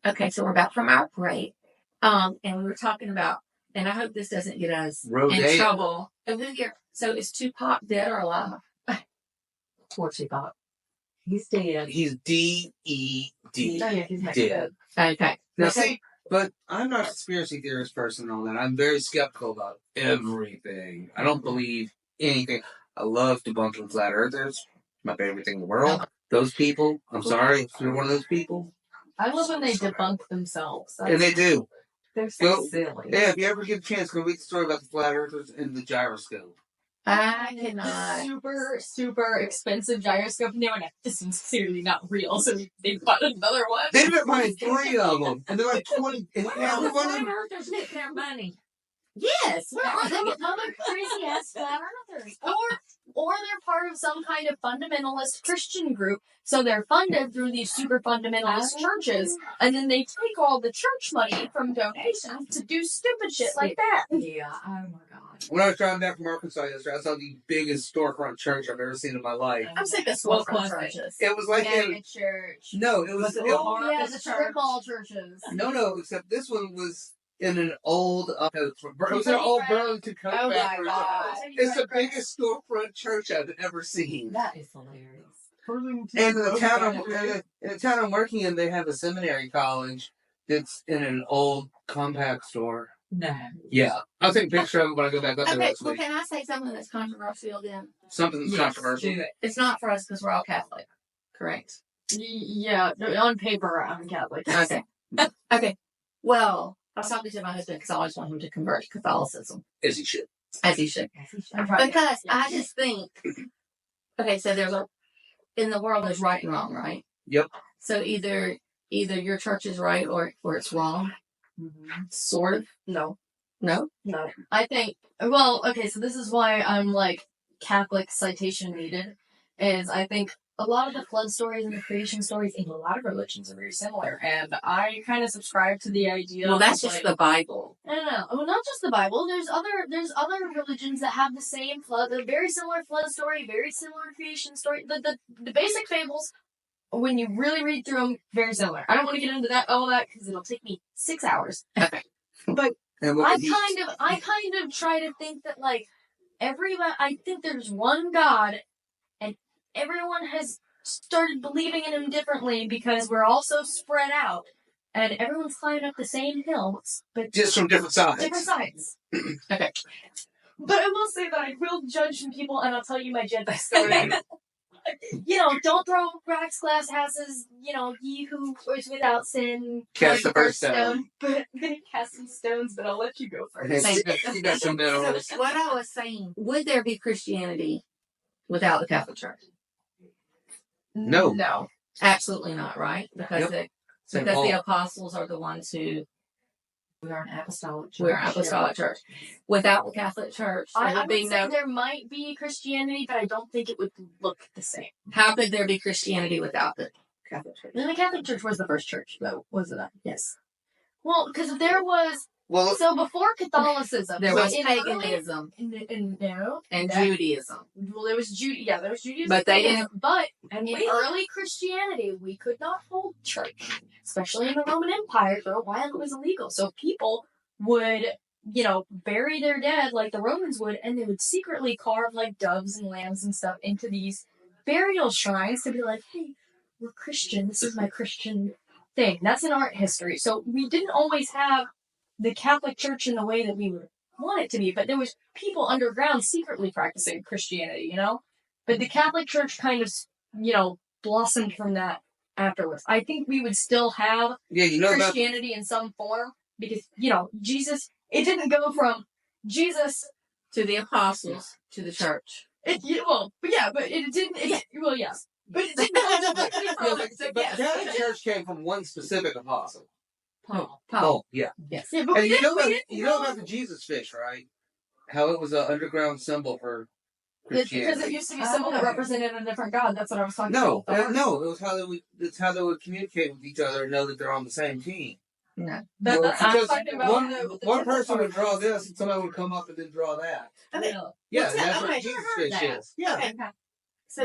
Speaker 1: Okay, so we're back from our break. And we were talking about, and I hope this doesn't get us in trouble. So is Tupac dead or alive?
Speaker 2: Poor Tupac. He's dead.
Speaker 3: He's D-E-D.
Speaker 2: Oh, yeah, he's
Speaker 3: dead.
Speaker 1: Okay.
Speaker 3: Now see, but I'm not a conspiracy theorist person on that. I'm very skeptical about everything. I don't believe anything. I love debunking flat earthers. My favorite thing in the world. Those people, I'm sorry if you're one of those people.
Speaker 4: I love when they debunk themselves.
Speaker 3: And they do.
Speaker 2: They're so silly.
Speaker 3: Yeah, if you ever get a chance, go read the story about the flat earthers and the gyroscope.
Speaker 1: I cannot.
Speaker 4: Super, super expensive gyroscope. And they were like, this one's clearly not real. So they bought another one.
Speaker 3: They ended up buying 3 of them. And they're like 20. And every one of them.
Speaker 2: Earthers get their money.
Speaker 1: Yes.
Speaker 4: Where are they getting other crazy ass flat earthers? Or they're part of some kind of fundamentalist Christian group, so they're funded through these super fundamentalist churches, and then they take all the church money from donations to do stupid shit like that.
Speaker 2: Yeah, oh my God.
Speaker 3: When I was driving back from Arkansas yesterday, I saw the biggest storefront church I've ever seen in my life.
Speaker 1: I'm sick of
Speaker 2: What
Speaker 1: storefront
Speaker 2: was it?
Speaker 1: churches.
Speaker 3: It was like
Speaker 4: Mega church.
Speaker 3: no, it was
Speaker 4: Yeah, the strip mall churches.
Speaker 3: no, except this one was in an old it was an old Burlington coat
Speaker 4: Oh my
Speaker 3: factory.
Speaker 4: God.
Speaker 3: It's the biggest storefront church I've ever seen.
Speaker 2: That is hilarious.
Speaker 3: And in the town I'm working in, they have a seminary college that's in an old compact store.
Speaker 2: No.
Speaker 3: Yeah, I'll take a picture of it when I go back up there
Speaker 1: Okay,
Speaker 3: next
Speaker 1: well,
Speaker 3: week.
Speaker 1: can I say something that's controversial then?
Speaker 3: Something that's controversial.
Speaker 2: Do it.
Speaker 1: It's not for us because we're all Catholic. Correct.
Speaker 4: Yeah, on paper, I'm Catholic.
Speaker 1: Okay. Okay. Well, I was talking to my husband because I always want him to convert to Catholicism.
Speaker 3: As he should.
Speaker 1: As he should. Because I just think, okay, so in the world there's right and wrong, right?
Speaker 3: Yep.
Speaker 1: So either your church is right or it's wrong. Sort of.
Speaker 4: No.
Speaker 1: No?
Speaker 4: No. I think, well, okay, so this is why I'm like Catholic citation needed, is I think a lot of the flood stories and the creation stories in a lot of religions are very similar, and I kind of subscribe to the idea.
Speaker 1: Well, that's
Speaker 4: of,
Speaker 1: just
Speaker 4: like,
Speaker 1: the Bible.
Speaker 4: I don't know. Well, not just the Bible. There's other religions that have the same flood, a very similar flood story, very similar creation story. The basic fables, when you really read through them, very similar. I don't want to get into all that because it'll take me 6 hours.
Speaker 1: Okay.
Speaker 4: But
Speaker 3: And
Speaker 4: I kind of try to think that like I think there's one God, and everyone has started believing in him differently because we're all so spread out, and everyone's climbing up the same hill, but
Speaker 3: just from different sides.
Speaker 4: different sides.
Speaker 1: Okay.
Speaker 4: But I will say that I will judge some people, and I'll tell you my judging story. Don't throw rocks, glass houses. Ye who is without sin
Speaker 3: Cast the first stone.
Speaker 4: But I'm gonna cast some stones, but I'll let you go first.
Speaker 3: You got some minerals.
Speaker 1: So what I was saying, would there be Christianity without the Catholic Church?
Speaker 3: No.
Speaker 4: No.
Speaker 1: Absolutely not, right? Because
Speaker 3: Yep.
Speaker 1: because the apostles are the ones who
Speaker 2: We are an apostolic church.
Speaker 1: we're an apostolic church. Without the Catholic Church, there
Speaker 4: I
Speaker 1: would be
Speaker 4: would say
Speaker 1: no.
Speaker 4: there might be Christianity, but I don't think it would look the same.
Speaker 1: How could there be Christianity without the Catholic Church?
Speaker 4: And the Catholic Church was the first church, though, wasn't it?
Speaker 1: Yes.
Speaker 4: Well, because there was
Speaker 3: Well,
Speaker 4: so before Catholicism,
Speaker 1: There
Speaker 4: so
Speaker 1: was
Speaker 4: in
Speaker 1: paganism
Speaker 4: no,
Speaker 1: and
Speaker 4: that-
Speaker 1: Judaism.
Speaker 4: Well, there was there was Judaism,
Speaker 1: But they didn't-
Speaker 4: But
Speaker 2: And
Speaker 4: in
Speaker 2: we
Speaker 4: early Christianity, we could not hold church, especially in the Roman Empire. For a while, it was illegal. So people would, bury their dead like the Romans would, and they would secretly carve like doves and lambs and stuff into these burial shrines to be like, hey, we're Christian. This is my Christian thing. That's an art history. So we didn't always have the Catholic Church in the way that we would want it to be, but there was people underground secretly practicing Christianity, But the Catholic Church kind of, blossomed from that afterwards. I think we would still have Christianity in some form because, Jesus, it didn't go from Jesus
Speaker 1: To the apostles, to the church.
Speaker 4: but it didn't, yes. But it didn't go
Speaker 3: but
Speaker 4: from,
Speaker 3: the Catholic Church came from one specific apostle.
Speaker 1: Paul.
Speaker 3: Paul, yeah.
Speaker 1: Yes.
Speaker 4: Yeah, but
Speaker 3: And you know
Speaker 4: know
Speaker 3: about the Jesus fish, right? How it was an underground symbol for Christianity.
Speaker 4: because it used to be a symbol that represented a different God. That's what I was talking
Speaker 3: No,
Speaker 4: about.
Speaker 3: no, it was it's how they would communicate with each other and know that they're on the same team.
Speaker 1: No.
Speaker 4: That's what I'm
Speaker 3: Because
Speaker 4: talking about.
Speaker 3: one person would draw this and somebody would come up and then draw that. Yeah,
Speaker 1: What's
Speaker 3: and that's
Speaker 1: that?
Speaker 3: what
Speaker 1: Okay,
Speaker 3: Jesus
Speaker 1: I heard
Speaker 3: fish
Speaker 1: that.
Speaker 3: is. Yeah.
Speaker 1: So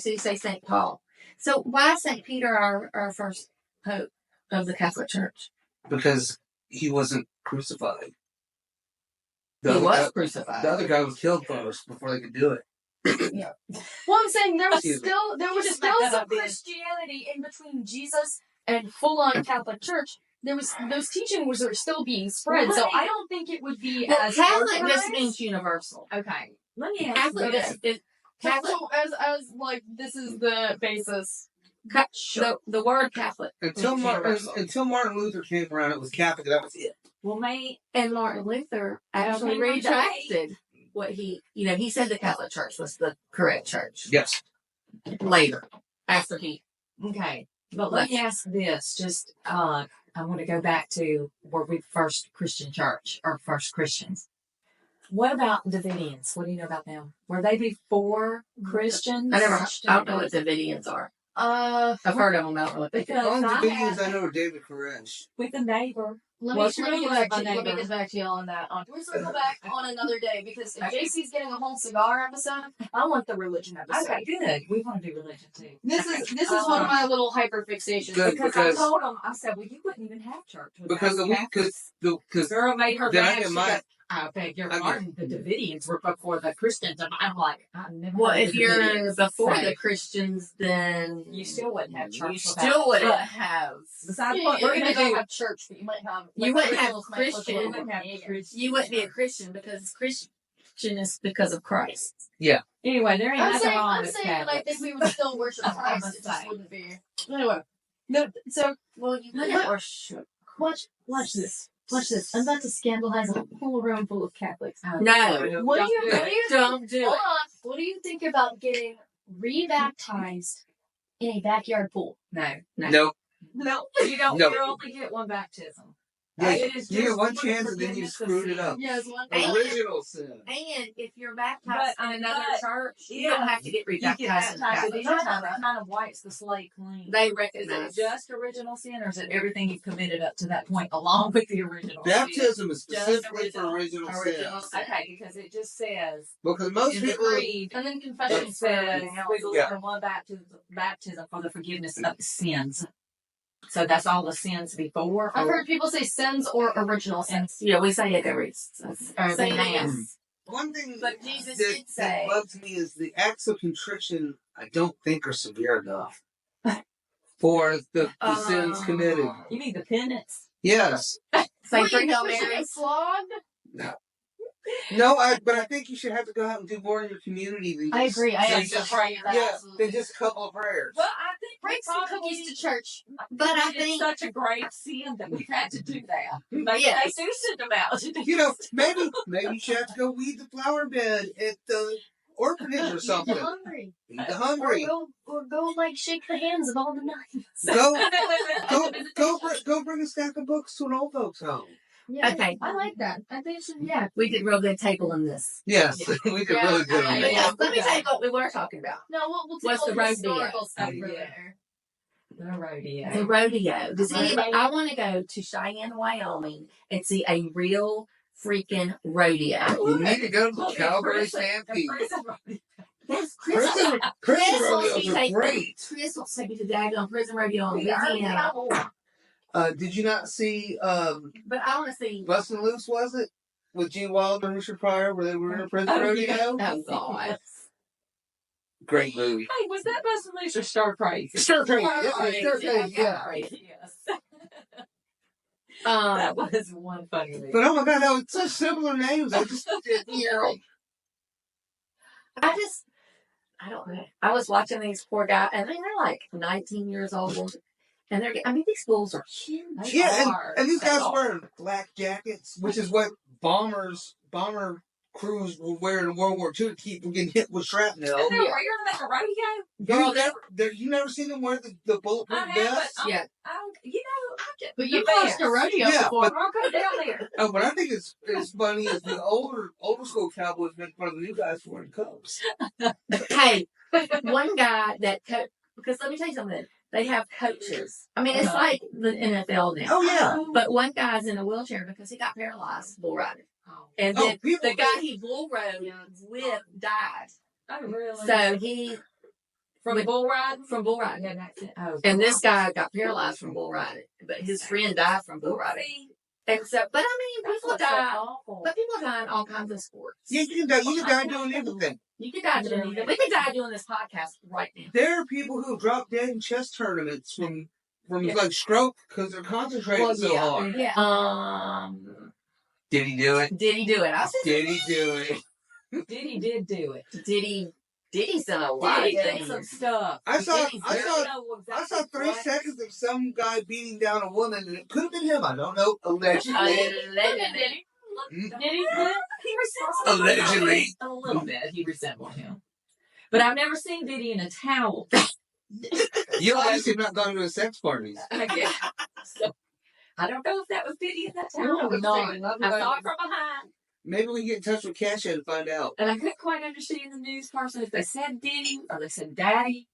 Speaker 1: you say Saint Paul. So why is Saint Peter our first pope of the Catholic Church?
Speaker 3: Because he wasn't crucified.
Speaker 1: He was crucified.
Speaker 3: The other guy was killed first before they could do it.
Speaker 4: Well, I'm saying there was
Speaker 3: Excuse me.
Speaker 4: still some Christianity in between Jesus and full-on Catholic Church. Those teachings were still being spread, so I don't think it would be
Speaker 1: Well,
Speaker 4: as
Speaker 1: Catholic just
Speaker 4: organized.
Speaker 1: means universal.
Speaker 2: Okay. Let me ask
Speaker 1: Catholic
Speaker 2: you
Speaker 1: is Catholic.
Speaker 4: So as like this is the basis.
Speaker 1: The word Catholic
Speaker 3: Until
Speaker 1: means universal.
Speaker 3: Martin Luther came around, it was Catholic. That was it.
Speaker 2: Well, may
Speaker 1: And Martin Luther actually
Speaker 2: Okay, one
Speaker 1: retracted what he said the Catholic Church was the correct church.
Speaker 3: Yes.
Speaker 1: Later, after he.
Speaker 2: okay. But let me ask this. Just I want to go back to where we first Christian church or first Christians. What about Davidians? What do you know about them? Were they before Christians?
Speaker 1: I don't know what Davidians are. I've heard of them. I don't know what they do.
Speaker 2: Because
Speaker 3: All the
Speaker 2: I
Speaker 3: videos
Speaker 2: had
Speaker 3: I know are David Koresh.
Speaker 2: with a neighbor.
Speaker 4: Let
Speaker 2: Well,
Speaker 4: me
Speaker 2: it's really
Speaker 4: get
Speaker 2: like
Speaker 4: back
Speaker 2: my neighbor.
Speaker 4: to you on that. We'll circle back on another day because if JC's getting a whole cigar episode, I want the religion episode.
Speaker 2: Okay, good. We want to do religion too.
Speaker 4: This is one of my little hyper fixations.
Speaker 3: Good.
Speaker 2: Because I told him, I said, well, you wouldn't even have church.
Speaker 3: Because
Speaker 2: the girl made her
Speaker 3: then I
Speaker 2: mad.
Speaker 3: get
Speaker 2: She
Speaker 3: my-
Speaker 2: goes, I beg your pardon, the Davidians were before the Christians. And I'm like, I never
Speaker 1: Well,
Speaker 2: heard
Speaker 1: if
Speaker 2: of
Speaker 1: you're
Speaker 2: Davidians.
Speaker 1: before
Speaker 2: So,
Speaker 1: the Christians, then
Speaker 2: you still wouldn't have church.
Speaker 1: You still wouldn't
Speaker 2: But
Speaker 1: have.
Speaker 2: besides
Speaker 4: You
Speaker 2: what we're going to do,
Speaker 4: have church, but you might have.
Speaker 1: You wouldn't have Christian.
Speaker 2: we wouldn't have Christian.
Speaker 1: You wouldn't be a Christian because Christian is because of Christ.
Speaker 2: Anyway, there ain't
Speaker 4: I'm
Speaker 2: nothing
Speaker 4: saying,
Speaker 2: wrong
Speaker 4: I'm
Speaker 2: with
Speaker 4: saying that I
Speaker 2: Catholics.
Speaker 4: think we would still worship Christ. It just wouldn't be. Anyway, no. So
Speaker 1: Well, you
Speaker 4: wouldn't
Speaker 1: wouldn't worship.
Speaker 4: watch this. Watch this. I'm about to scandalize a whole room full of Catholics.
Speaker 1: No.
Speaker 4: What do you
Speaker 1: Don't do
Speaker 4: Hold
Speaker 1: it.
Speaker 4: on. What do you think about getting rebaptized in a backyard pool?
Speaker 2: No.
Speaker 3: No.
Speaker 2: No, you don't.
Speaker 3: No.
Speaker 2: You only get one baptism.
Speaker 3: Yeah,
Speaker 2: It is
Speaker 3: you get
Speaker 2: just
Speaker 3: one
Speaker 2: for
Speaker 3: chance and then you
Speaker 2: forgiveness of
Speaker 3: screwed it
Speaker 2: sin.
Speaker 3: up.
Speaker 1: Yes, one
Speaker 3: Original sin.
Speaker 1: And if you're baptized in another church, you
Speaker 2: yeah,
Speaker 1: don't have to get
Speaker 2: You get
Speaker 1: rebaptized in the
Speaker 2: baptized at
Speaker 1: Catholic
Speaker 2: any
Speaker 1: Church.
Speaker 2: time. It kind of wipes the slate clean.
Speaker 1: They
Speaker 2: Is it
Speaker 1: recognize.
Speaker 2: just original sin, or is it everything you've committed up to that point, along with the original sin?
Speaker 3: Baptism is
Speaker 2: Just
Speaker 3: specifically for original sin.
Speaker 1: sin.
Speaker 2: Okay, because it just says
Speaker 3: Because most
Speaker 2: in the
Speaker 3: people,
Speaker 2: creed,
Speaker 4: And then confession
Speaker 2: it says we believe
Speaker 3: Yeah.
Speaker 2: in one baptism for the forgiveness of sins. So that's all the sins before.
Speaker 4: I've heard people say sins or original sins.
Speaker 1: Yeah, we say it every
Speaker 4: Say
Speaker 1: mass.
Speaker 3: one thing
Speaker 1: But Jesus
Speaker 3: that,
Speaker 1: did say.
Speaker 3: that bugs me is the acts of contrition. I don't think are severe enough for the sins committed.
Speaker 2: You mean the penance?
Speaker 3: Yes.
Speaker 1: Say for Hail
Speaker 4: Mary.
Speaker 1: Mary.
Speaker 4: Flogged?
Speaker 3: No, but I think you should have to go out and do more in your community than just,
Speaker 4: I agree. I
Speaker 3: than
Speaker 4: am
Speaker 3: just,
Speaker 4: so praying that.
Speaker 3: yeah,
Speaker 4: Absolutely.
Speaker 3: than just a couple of prayers.
Speaker 2: Well, I think
Speaker 4: Bring some cookies to church.
Speaker 1: But I
Speaker 2: it's
Speaker 1: think
Speaker 2: such a great sin that we've had to do that. Maybe
Speaker 1: Yes.
Speaker 2: they do send them out.
Speaker 3: You know, maybe you should have to go weed the flower bed at the orphanage or something.
Speaker 4: Feed the hungry.
Speaker 3: Feed the hungry.
Speaker 4: Or go like shake the hands of all the nuns.
Speaker 3: Go bring a stack of books to an old folks home.
Speaker 4: Yeah,
Speaker 1: Okay.
Speaker 4: I like that. I think so. Yeah.
Speaker 1: we did real good table in this.
Speaker 3: Yes, we did really good on
Speaker 1: But yeah,
Speaker 3: that.
Speaker 1: let me tell you what we were talking about.
Speaker 4: No, we'll
Speaker 1: What's
Speaker 4: take
Speaker 1: the
Speaker 4: all the
Speaker 1: rodeo?
Speaker 4: historical stuff
Speaker 2: Oh,
Speaker 4: for
Speaker 2: yeah.
Speaker 4: later.
Speaker 2: The rodeo.
Speaker 1: The rodeo. Does
Speaker 4: Okay.
Speaker 1: anybody? I want to go to Cheyenne, Wyoming, and see a real freaking rodeo.
Speaker 3: You need to go to the Calgary Stampede.
Speaker 1: That's
Speaker 3: Prison rodeos are great.
Speaker 1: Chris will take you to daggone prison rodeo in Louisiana.
Speaker 3: Did you not see
Speaker 1: But I want to see.
Speaker 3: Bustin' Loose, was it? With Gene Wilder and Richard Pryor, where they were in a prison rodeo?
Speaker 1: Oh God.
Speaker 3: Great movie.
Speaker 2: Hey, was that Bustin' Loose or Stir Crazy?
Speaker 3: Stir Crazy.
Speaker 2: Stir
Speaker 3: Yeah.
Speaker 2: Crazy, yes.
Speaker 1: Um,
Speaker 2: That was one funny movie.
Speaker 3: But oh my God, no, it's such similar names. I just, you know.
Speaker 1: I don't know. I was watching these poor guys, and they're like 19 years old. And these bulls are huge.
Speaker 3: Yeah, and these guys wearing black jackets, which is what bomber crews were wearing in World War II to keep from getting hit with shrapnel.
Speaker 2: And they're wearing them at the rodeo?
Speaker 3: You never seen them wear the bulletproof
Speaker 2: I have,
Speaker 3: vest?
Speaker 2: but
Speaker 1: Yeah.
Speaker 2: I just,
Speaker 4: But you've watched a rodeo
Speaker 3: Yeah,
Speaker 4: before.
Speaker 2: I'll go down there.
Speaker 3: Oh, but I think it's funny is the older school cowboys make fun of the new guys for wearing cups.
Speaker 1: Hey, one guy because let me tell you something. They have coaches. I mean, it's like the NFL now.
Speaker 3: Oh yeah.
Speaker 1: But one guy's in a wheelchair because he got paralyzed bull riding. And then
Speaker 3: people
Speaker 1: the guy he bull rode with died.
Speaker 2: Oh, really?
Speaker 1: So he
Speaker 2: From bull riding?
Speaker 1: from bull riding.
Speaker 2: Yeah, that's it. Oh,
Speaker 1: And this guy got paralyzed from bull riding. But his friend died from bull riding. And so, but I mean, people die. But people die in all kinds of sports.
Speaker 3: Yeah, you can die doing anything.
Speaker 1: You could die doing anything. We could die doing this podcast right now.
Speaker 3: There are people who drop dead in chess tournaments from like stroke because they're concentrating so hard.
Speaker 4: Yeah.
Speaker 3: Did he do it?
Speaker 1: Did he do it? I said,
Speaker 3: Did he do it?
Speaker 2: Diddy did do it.
Speaker 1: Diddy's done a lot of
Speaker 2: Diddy did
Speaker 1: things.
Speaker 2: some stuff.
Speaker 3: I saw
Speaker 2: I
Speaker 3: 3 seconds of some guy beating down a woman, and it could have been him. I don't know. Allegedly.
Speaker 1: Allegedly.
Speaker 2: He resembles
Speaker 3: Allegedly.
Speaker 2: a little bit. He resembled him. But I've never seen Diddy in a towel.
Speaker 3: You obviously have not gone to a sex parties.
Speaker 2: So, I don't know if that was Diddy in that towel or not. I saw it from behind.
Speaker 3: Maybe we can get in touch with Kesha and find out.
Speaker 2: And I couldn't quite understand the news person if they said Diddy or they said Daddy.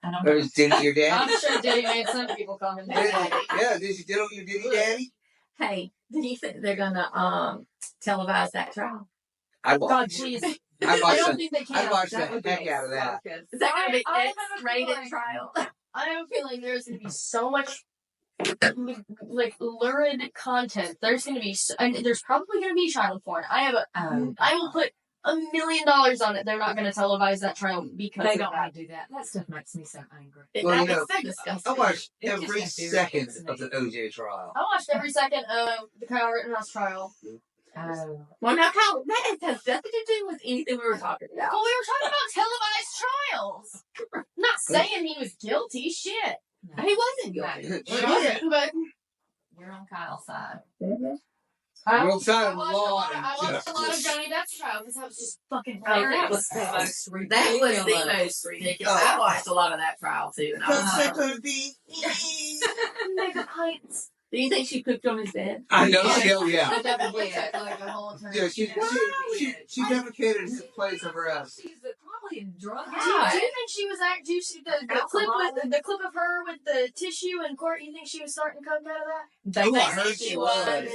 Speaker 2: I don't
Speaker 3: Or
Speaker 2: know.
Speaker 3: is Diddy your daddy?
Speaker 4: I'm sure Diddy made some people call him daddy.
Speaker 3: Yeah, did you diddle your Diddy daddy?
Speaker 1: Hey, do you think they're gonna televise that trial?
Speaker 3: I'd
Speaker 4: God,
Speaker 3: watch
Speaker 4: jeez.
Speaker 3: I'd
Speaker 4: I
Speaker 3: watch
Speaker 4: don't
Speaker 3: that.
Speaker 4: think they can.
Speaker 3: I'd watch
Speaker 2: That
Speaker 3: the
Speaker 2: would be
Speaker 3: heck out of that.
Speaker 1: Is that gonna be
Speaker 4: I have a
Speaker 1: X-rated
Speaker 4: feeling.
Speaker 1: trial?
Speaker 4: I have a feeling there's going to be so much like lurid content. There's going to be, and there's probably going to be child porn. I will put $1 million on it. They're not going to televise that trial because
Speaker 2: They
Speaker 4: of
Speaker 2: don't
Speaker 4: that.
Speaker 2: want to do that. That stuff makes me so angry.
Speaker 3: Well, you know,
Speaker 1: It's so disgusting.
Speaker 3: I watched
Speaker 2: It just
Speaker 3: every
Speaker 2: infuriates
Speaker 3: second
Speaker 2: me.
Speaker 3: of the OJ trial.
Speaker 4: I watched every second of the Kyle Rittenhouse trial.
Speaker 2: Oh.
Speaker 1: Well, now, Kyle, that has nothing to do with anything we were talking about.
Speaker 4: Well, we were talking about televised trials. Not saying he was guilty. Shit.
Speaker 1: He wasn't guilty.
Speaker 3: Shit.
Speaker 4: But
Speaker 2: You're on Kyle's side.
Speaker 4: I
Speaker 3: You're
Speaker 4: watched
Speaker 3: outside
Speaker 4: a
Speaker 3: of
Speaker 4: lot
Speaker 3: law
Speaker 4: of
Speaker 3: justice.
Speaker 4: Johnny Depp's trial because that was just fucking
Speaker 1: Oh, that
Speaker 4: hilarious.
Speaker 1: was
Speaker 2: the most ridiculous.
Speaker 1: That was the most ridiculous. I watched a lot of that trial too. And I was like,
Speaker 3: Could be.
Speaker 4: Mega pints.
Speaker 1: Do you think she pooped on his bed?
Speaker 3: I know. Yeah.
Speaker 4: I definitely took like a whole turn.
Speaker 3: Yeah, she defecated his place of rest.
Speaker 2: She's probably drunk.
Speaker 4: Do you think she was do you see the clip of her with the tissue and Court? You think she was starting to come out of that?
Speaker 3: I heard she was.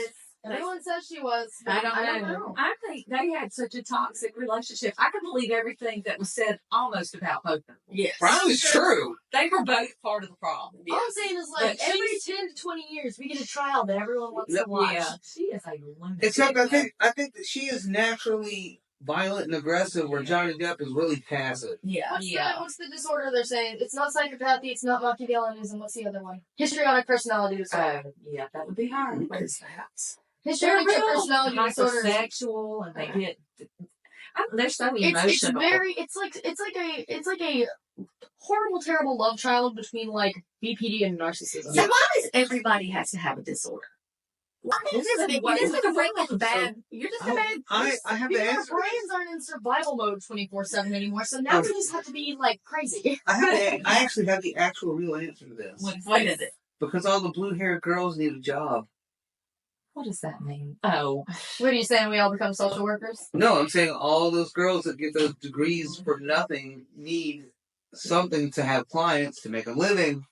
Speaker 4: Everyone says she was.
Speaker 1: I don't know.
Speaker 2: I think they had such a toxic relationship. I can believe everything that was said almost about both of them.
Speaker 1: Yes.
Speaker 3: Probably true.
Speaker 2: They were both part of the problem.
Speaker 4: All I'm saying is, like,
Speaker 2: But
Speaker 4: every 10 to 20 years, we get a trial that everyone wants to watch.
Speaker 2: Yeah, she is a lunatic.
Speaker 3: Except I think that she is naturally violent and aggressive, where Johnny Depp is really passive.
Speaker 1: Yeah.
Speaker 4: What's the disorder they're saying? It's not psychopathy, it's not Machiavellianism. What's the other one? Histrionic personality disorder.
Speaker 2: Yeah, that would be her.
Speaker 1: What is that?
Speaker 4: Histrionic personality disorder.
Speaker 2: Sexual, and they get. They're so emotional.
Speaker 4: It's very. It's like a horrible, terrible love child between like BPD and narcissism.
Speaker 1: So why does everybody has to have a disorder? Why is this a brain with bad? You're just a bad.
Speaker 3: I have the
Speaker 4: Because our
Speaker 3: answer.
Speaker 4: brains aren't in survival mode 24/7 anymore, so now we just have to be like crazy.
Speaker 3: I actually have the actual real answer to this.
Speaker 1: What is it?
Speaker 3: Because all the blue-haired girls need a job.
Speaker 2: What does that mean? Oh,
Speaker 4: What are you saying? We all become social workers?
Speaker 3: No, I'm saying all those girls that get those degrees for nothing need something to have clients to make a living.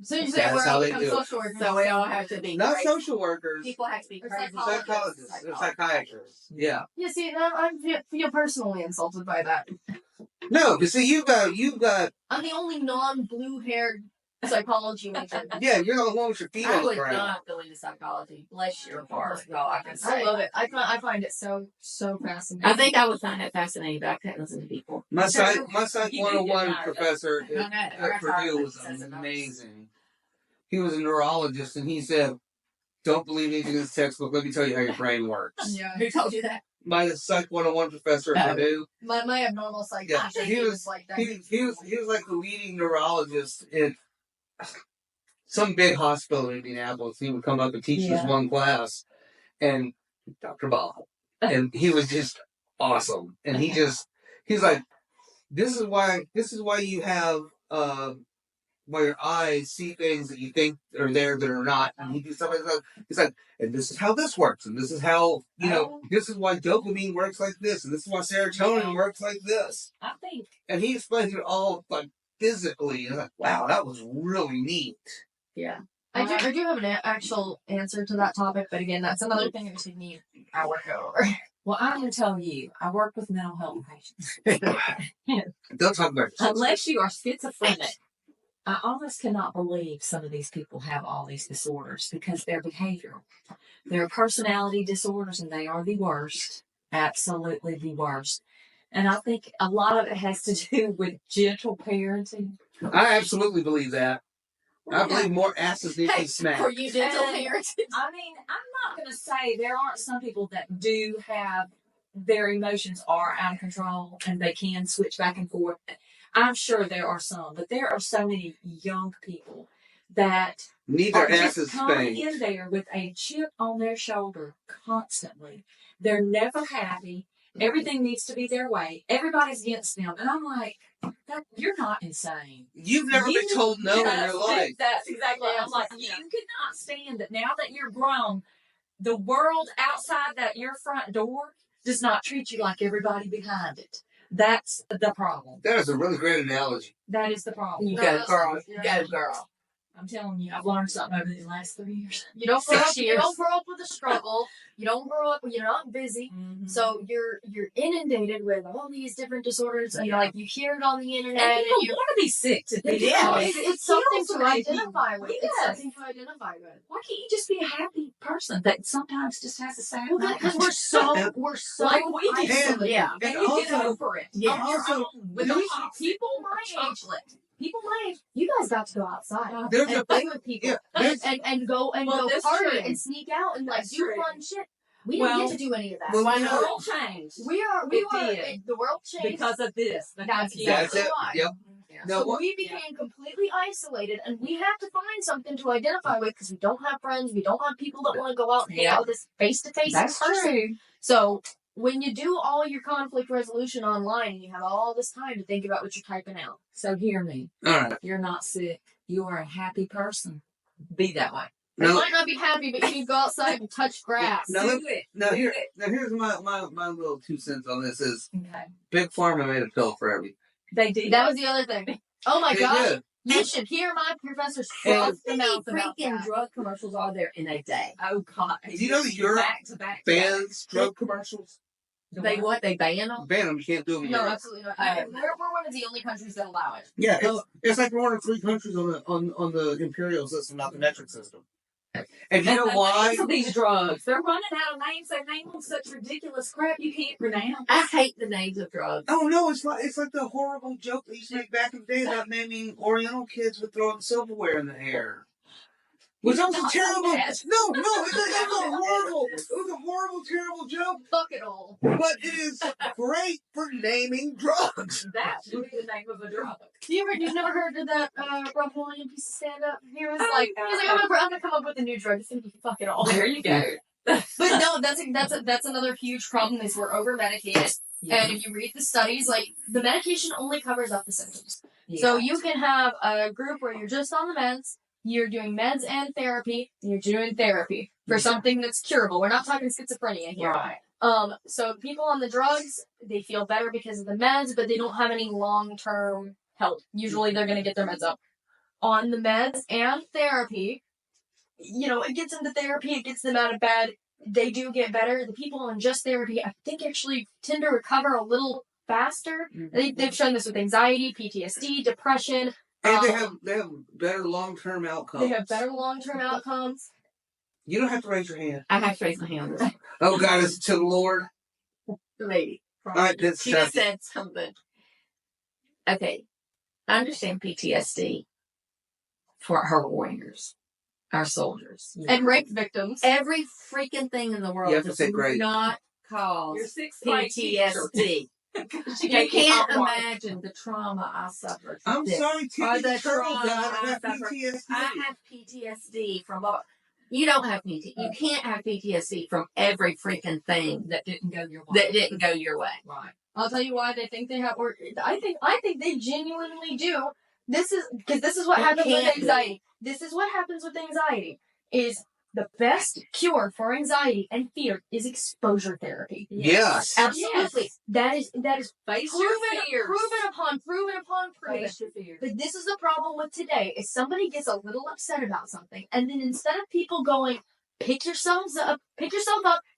Speaker 4: So you're saying
Speaker 3: That's
Speaker 4: we're
Speaker 3: how
Speaker 4: all
Speaker 3: they
Speaker 4: become
Speaker 3: do it.
Speaker 4: social workers?
Speaker 1: So we all have to be
Speaker 3: Not
Speaker 1: crazy.
Speaker 3: social workers,
Speaker 1: People have to be
Speaker 4: Or
Speaker 1: crazy.
Speaker 3: psychologists, or psychiatrists. Yeah.
Speaker 4: Yeah, see, I feel personally insulted by that.
Speaker 3: No, but see, you've got.
Speaker 4: I'm the only non-blue-haired psychology major.
Speaker 3: Yeah, you're the one with your feet
Speaker 1: I
Speaker 3: on the
Speaker 1: would
Speaker 3: ground.
Speaker 1: not go into psychology. Bless your heart. That's all I can say.
Speaker 4: I love it. I find it so fascinating.
Speaker 1: I think I would find it fascinating, but I can't listen to people.
Speaker 3: My Psych
Speaker 2: You
Speaker 3: 101
Speaker 2: did it.
Speaker 3: professor
Speaker 1: I know.
Speaker 3: at Purdue was amazing. He was a neurologist, and he said, "Don't believe anything in this textbook. Let me tell you how your brain works."
Speaker 4: Yeah.
Speaker 1: Who told you that?
Speaker 3: My Psych 101 professor at Purdue.
Speaker 4: My abnormal psych.
Speaker 3: Yeah, he was
Speaker 4: like that.
Speaker 3: he was like the leading neurologist in some big hospital in Indianapolis. He would come up and teach this one class, and Dr. Bob, and he was just awesome. And he's like, this is why you have where your eyes see things that you think are there that are not. And he do stuff like that. He's like, and this is how this works, and this is how this is why dopamine works like this, and this is why serotonin works like this.
Speaker 2: I think.
Speaker 3: And he explains it all like physically. And I'm like, wow, that was really neat.
Speaker 4: Yeah. I do have an actual answer to that topic, but again, that's another thing that we need our work over.
Speaker 2: Well, I'm going to tell you, I work with mental health patients.
Speaker 3: Don't talk about it.
Speaker 2: Unless you are schizophrenic, I almost cannot believe some of these people have all these disorders because they're behavioral. They're personality disorders, and they are the worst. Absolutely the worst. And I think a lot of it has to do with gentle parenting.
Speaker 3: I absolutely believe that. I believe more asses need to be
Speaker 4: For
Speaker 3: smacked.
Speaker 4: you dental parents.
Speaker 2: I mean, I'm not going to say there aren't some people that do have their emotions are out of control and they can switch back and forth. I'm sure there are some, but there are so many young people that
Speaker 3: Need
Speaker 2: are
Speaker 3: their
Speaker 2: just
Speaker 3: asses
Speaker 2: coming
Speaker 3: spanked.
Speaker 2: in there with a chip on their shoulder constantly. They're never happy. Everything needs to be their way. Everybody's against them. And I'm like, you're not insane.
Speaker 3: You've never been told no in your life.
Speaker 2: That's exactly what I'm like. You cannot stand that now that you're grown, the world outside that your front door does not treat you like everybody behind it. That's the problem.
Speaker 3: That is a really great analogy.
Speaker 2: That is the problem.
Speaker 1: You go, girl. You go, girl.
Speaker 2: I'm telling you, I've learned something over the last 3 years.
Speaker 4: You don't grow
Speaker 2: 6
Speaker 4: up. You
Speaker 2: years.
Speaker 4: don't grow up with a struggle. You don't grow up. You're not busy.
Speaker 2: Mm-hmm.
Speaker 4: So you're inundated with all these different disorders, and you hear it on the internet,
Speaker 2: And people
Speaker 4: and you
Speaker 2: want to be sick to be
Speaker 1: Yeah,
Speaker 4: it's something to
Speaker 2: feels
Speaker 4: identify with.
Speaker 2: Yes.
Speaker 4: It's something to identify with.
Speaker 2: Why can't you just be a happy person that sometimes just has a sad
Speaker 4: Well,
Speaker 2: night?
Speaker 4: because we're so
Speaker 2: Like we do.
Speaker 4: isolated.
Speaker 1: Yeah.
Speaker 2: And
Speaker 3: And
Speaker 2: you
Speaker 3: also-
Speaker 2: get over it.
Speaker 1: Yeah.
Speaker 2: On your
Speaker 3: also-
Speaker 2: own, with
Speaker 4: We-
Speaker 2: the
Speaker 4: people my age, people my age, you guys got to go outside
Speaker 3: There's
Speaker 4: and
Speaker 3: a
Speaker 4: play with people
Speaker 3: Yeah, there's-
Speaker 4: and go
Speaker 2: Well, that's
Speaker 4: party
Speaker 2: true.
Speaker 4: and sneak out and
Speaker 2: That's
Speaker 4: do
Speaker 2: true.
Speaker 4: fun shit. We didn't
Speaker 2: Well-
Speaker 4: get to do any of that.
Speaker 3: Well,
Speaker 2: Why
Speaker 3: we
Speaker 2: the
Speaker 3: are-
Speaker 2: world changed
Speaker 4: we
Speaker 2: It
Speaker 4: were
Speaker 2: did.
Speaker 4: the world changed
Speaker 2: because of this.
Speaker 4: That's
Speaker 3: That's
Speaker 4: exactly
Speaker 3: it.
Speaker 4: why.
Speaker 3: Yep.
Speaker 1: Yeah.
Speaker 3: No,
Speaker 4: So
Speaker 3: what,
Speaker 4: we became completely isolated, and we have to find something to identify with because we don't have friends, we don't have people that want to go out and hang out with us face to face in person.
Speaker 2: true.
Speaker 4: So when you do all your conflict resolution online, you have all this time to think about what you're typing out.
Speaker 2: So hear me.
Speaker 3: all right.
Speaker 2: You're not sick. You are a happy person. Be that way.
Speaker 4: They
Speaker 3: Now,
Speaker 4: might not be happy, but you can go outside and touch grass.
Speaker 3: here's my little 2 cents on this is
Speaker 2: Okay.
Speaker 3: Big Pharma made a pill for everything.
Speaker 2: They did.
Speaker 4: That was the other thing. Oh my
Speaker 3: They
Speaker 4: gosh.
Speaker 3: did.
Speaker 4: You should hear my professor
Speaker 1: How
Speaker 4: froth the
Speaker 1: many
Speaker 4: mouth about
Speaker 1: freaking
Speaker 4: that.
Speaker 1: drug commercials are there in a day?
Speaker 2: Oh God.
Speaker 3: Do you know that Europe
Speaker 2: back to back
Speaker 3: bans drug commercials?
Speaker 1: They what? They ban them?
Speaker 3: Ban them. You can't do them.
Speaker 4: No, absolutely not. We're one of the only countries that allow it.
Speaker 3: Yeah, it's like we're one of 3 countries on the imperial system, not the metric system. And you know why?
Speaker 2: These drugs, they're running out of names. They name them such ridiculous crap you can't pronounce.
Speaker 1: I hate the names of drugs.
Speaker 3: Oh no, it's like the horrible joke they used to make back in the day about naming Oriental kids with throwing silverware in the air. Which was a terrible. No, it was a horrible, terrible joke.
Speaker 4: Fuck it all.
Speaker 3: But it is great for naming drugs.
Speaker 2: That should be the name of a drug.
Speaker 4: You've never heard of that Rob Williams piece of stand up? He was like, I'm gonna come up with a new drug. It's gonna be fuck it all.
Speaker 1: There you go.
Speaker 4: But no, that's another huge problem is we're over medicated.
Speaker 2: Yeah.
Speaker 4: And if you read the studies, like the medication only covers up the symptoms.
Speaker 2: Yeah.
Speaker 4: So you can have a group where you're just on the meds, you're doing meds and therapy, and you're doing therapy for something that's curable. We're not talking schizophrenia here.
Speaker 2: Right.
Speaker 4: So people on the drugs, they feel better because of the meds, but they don't have any long-term help. Usually they're going to get their meds up. On the meds and therapy, it gets into therapy, it gets them out of bed. They do get better. The people on just therapy, I think, actually tend to recover a little faster.
Speaker 2: Mm-hmm.
Speaker 4: They've shown this with anxiety, PTSD, depression.
Speaker 3: And they have better long-term outcomes.
Speaker 4: They have better long-term outcomes.
Speaker 3: You don't have to raise your hand.
Speaker 1: I have to raise my hand.
Speaker 3: Oh God, it's to the Lord.
Speaker 1: The lady.
Speaker 3: All right, that's
Speaker 1: She just said something. Okay. I understand PTSD for our warriors, our soldiers.
Speaker 4: And rape victims.
Speaker 1: Every freaking thing in the world
Speaker 3: You have to
Speaker 1: does
Speaker 3: say great.
Speaker 1: not cause
Speaker 2: Your sixth grade
Speaker 1: PTSD. You can't imagine the trauma I suffered.
Speaker 3: I'm sorry,
Speaker 1: Or
Speaker 3: Timmy
Speaker 1: the
Speaker 3: Turtle
Speaker 1: trauma
Speaker 3: God, I
Speaker 1: I
Speaker 3: have
Speaker 1: suffered.
Speaker 3: PTSD.
Speaker 1: I have PTSD from all. You don't have PTSD. You can't have PTSD from every freaking thing
Speaker 2: that didn't go your way.
Speaker 1: that didn't go your way.
Speaker 2: Right.
Speaker 4: I'll tell you why they think they have, or I think they genuinely do. This is what
Speaker 1: It
Speaker 4: happens with
Speaker 1: can't be.
Speaker 4: anxiety. This is what happens with anxiety. Is the best cure for anxiety and fear is exposure therapy.
Speaker 3: Yes.
Speaker 4: Absolutely.
Speaker 2: Yes.
Speaker 4: That is
Speaker 2: Face
Speaker 4: proven
Speaker 2: your fears.
Speaker 4: proven upon.
Speaker 2: Face your fears.
Speaker 4: But this is the problem with today: is somebody gets a little upset about something, and then instead of people going, pick yourself up,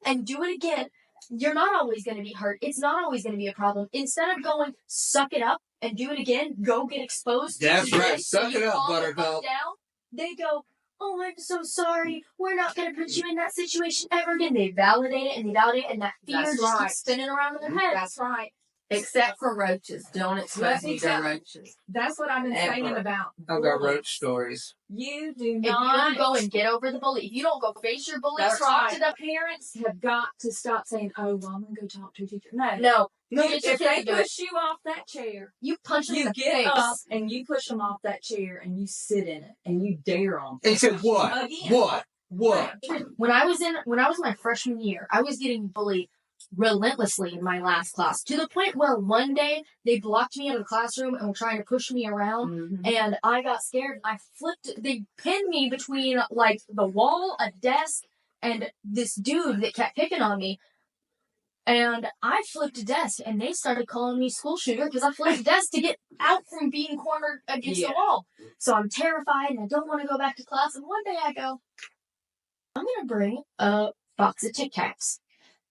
Speaker 4: and do it again. You're not always going to be hurt. It's not always going to be a problem. Instead of going, suck it up and do it again, go get exposed.
Speaker 3: That's
Speaker 4: to
Speaker 3: right.
Speaker 4: this so
Speaker 3: Suck
Speaker 4: you
Speaker 3: it up,
Speaker 4: calm the fuck
Speaker 3: Buttercup.
Speaker 4: down. They go, oh, I'm so sorry. We're not going to put you in that situation ever again. They validate it, and that fear
Speaker 2: That's
Speaker 4: just
Speaker 2: right.
Speaker 4: keeps spinning around in their head.
Speaker 2: That's right.
Speaker 1: Except for roaches. Don't expose
Speaker 2: Let
Speaker 1: me
Speaker 2: me
Speaker 1: to
Speaker 2: tell-
Speaker 1: roaches.
Speaker 2: That's what I've been saying
Speaker 1: Ever.
Speaker 2: about.
Speaker 3: I've got
Speaker 2: bullies.
Speaker 3: roach stories.
Speaker 2: You do
Speaker 4: If you
Speaker 2: not
Speaker 4: don't go and get over the bully, if you don't go face your bully,
Speaker 2: That's
Speaker 4: talk
Speaker 2: right.
Speaker 4: to the parents.
Speaker 2: have got to stop saying, "Oh, well, I'm gonna go talk to a teacher." No,
Speaker 4: No,
Speaker 3: No,
Speaker 4: you get your
Speaker 2: if
Speaker 4: kid
Speaker 2: they
Speaker 4: to do it.
Speaker 2: push you off that chair,
Speaker 4: You punch them in
Speaker 2: you
Speaker 4: the
Speaker 2: get
Speaker 4: face.
Speaker 2: up and you push them off that chair and you sit in it and you dare them.
Speaker 3: And he said, what?
Speaker 2: Again.
Speaker 3: What?
Speaker 4: When I was in my freshman year, I was getting bullied relentlessly in my last class to the point where one day they blocked me out of the classroom and were trying to push me around.
Speaker 1: Mm-hmm.
Speaker 4: And I got scared. They pinned me between like the wall, a desk, and this dude that kept picking on me. And I flipped a desk, and they started calling me school shooter because I flipped a desk to get out from being cornered against the wall. So I'm terrified, and I don't want to go back to class. And one day I go, I'm going to bring a box of Tic Tacs.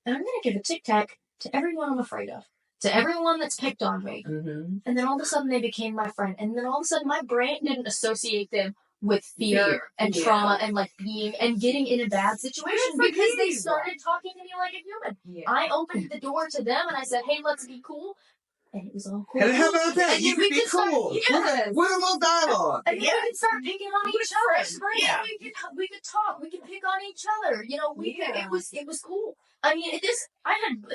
Speaker 4: And I'm going to give a Tic Tac to everyone I'm afraid of, to everyone that's picked on me.
Speaker 1: Mm-hmm.
Speaker 4: And then all of a sudden they became my friend. And then all of a sudden my brain didn't associate them with fear and trauma and like being and getting in a bad situation
Speaker 2: Good for
Speaker 4: because they
Speaker 2: you.
Speaker 4: started talking to me like a human.
Speaker 2: Yeah.
Speaker 4: I opened the door to them and I said, hey, let's be cool. And it was all cool.
Speaker 3: And how about that?
Speaker 4: And
Speaker 3: You
Speaker 4: then we
Speaker 3: can be
Speaker 4: could start-
Speaker 3: cool.
Speaker 4: Yes.
Speaker 3: With a little dialogue.
Speaker 4: And then we could start picking on each other.
Speaker 1: Yeah.
Speaker 4: We could talk. We could pick on each other. We could.
Speaker 2: Yeah.
Speaker 4: It was cool. I mean,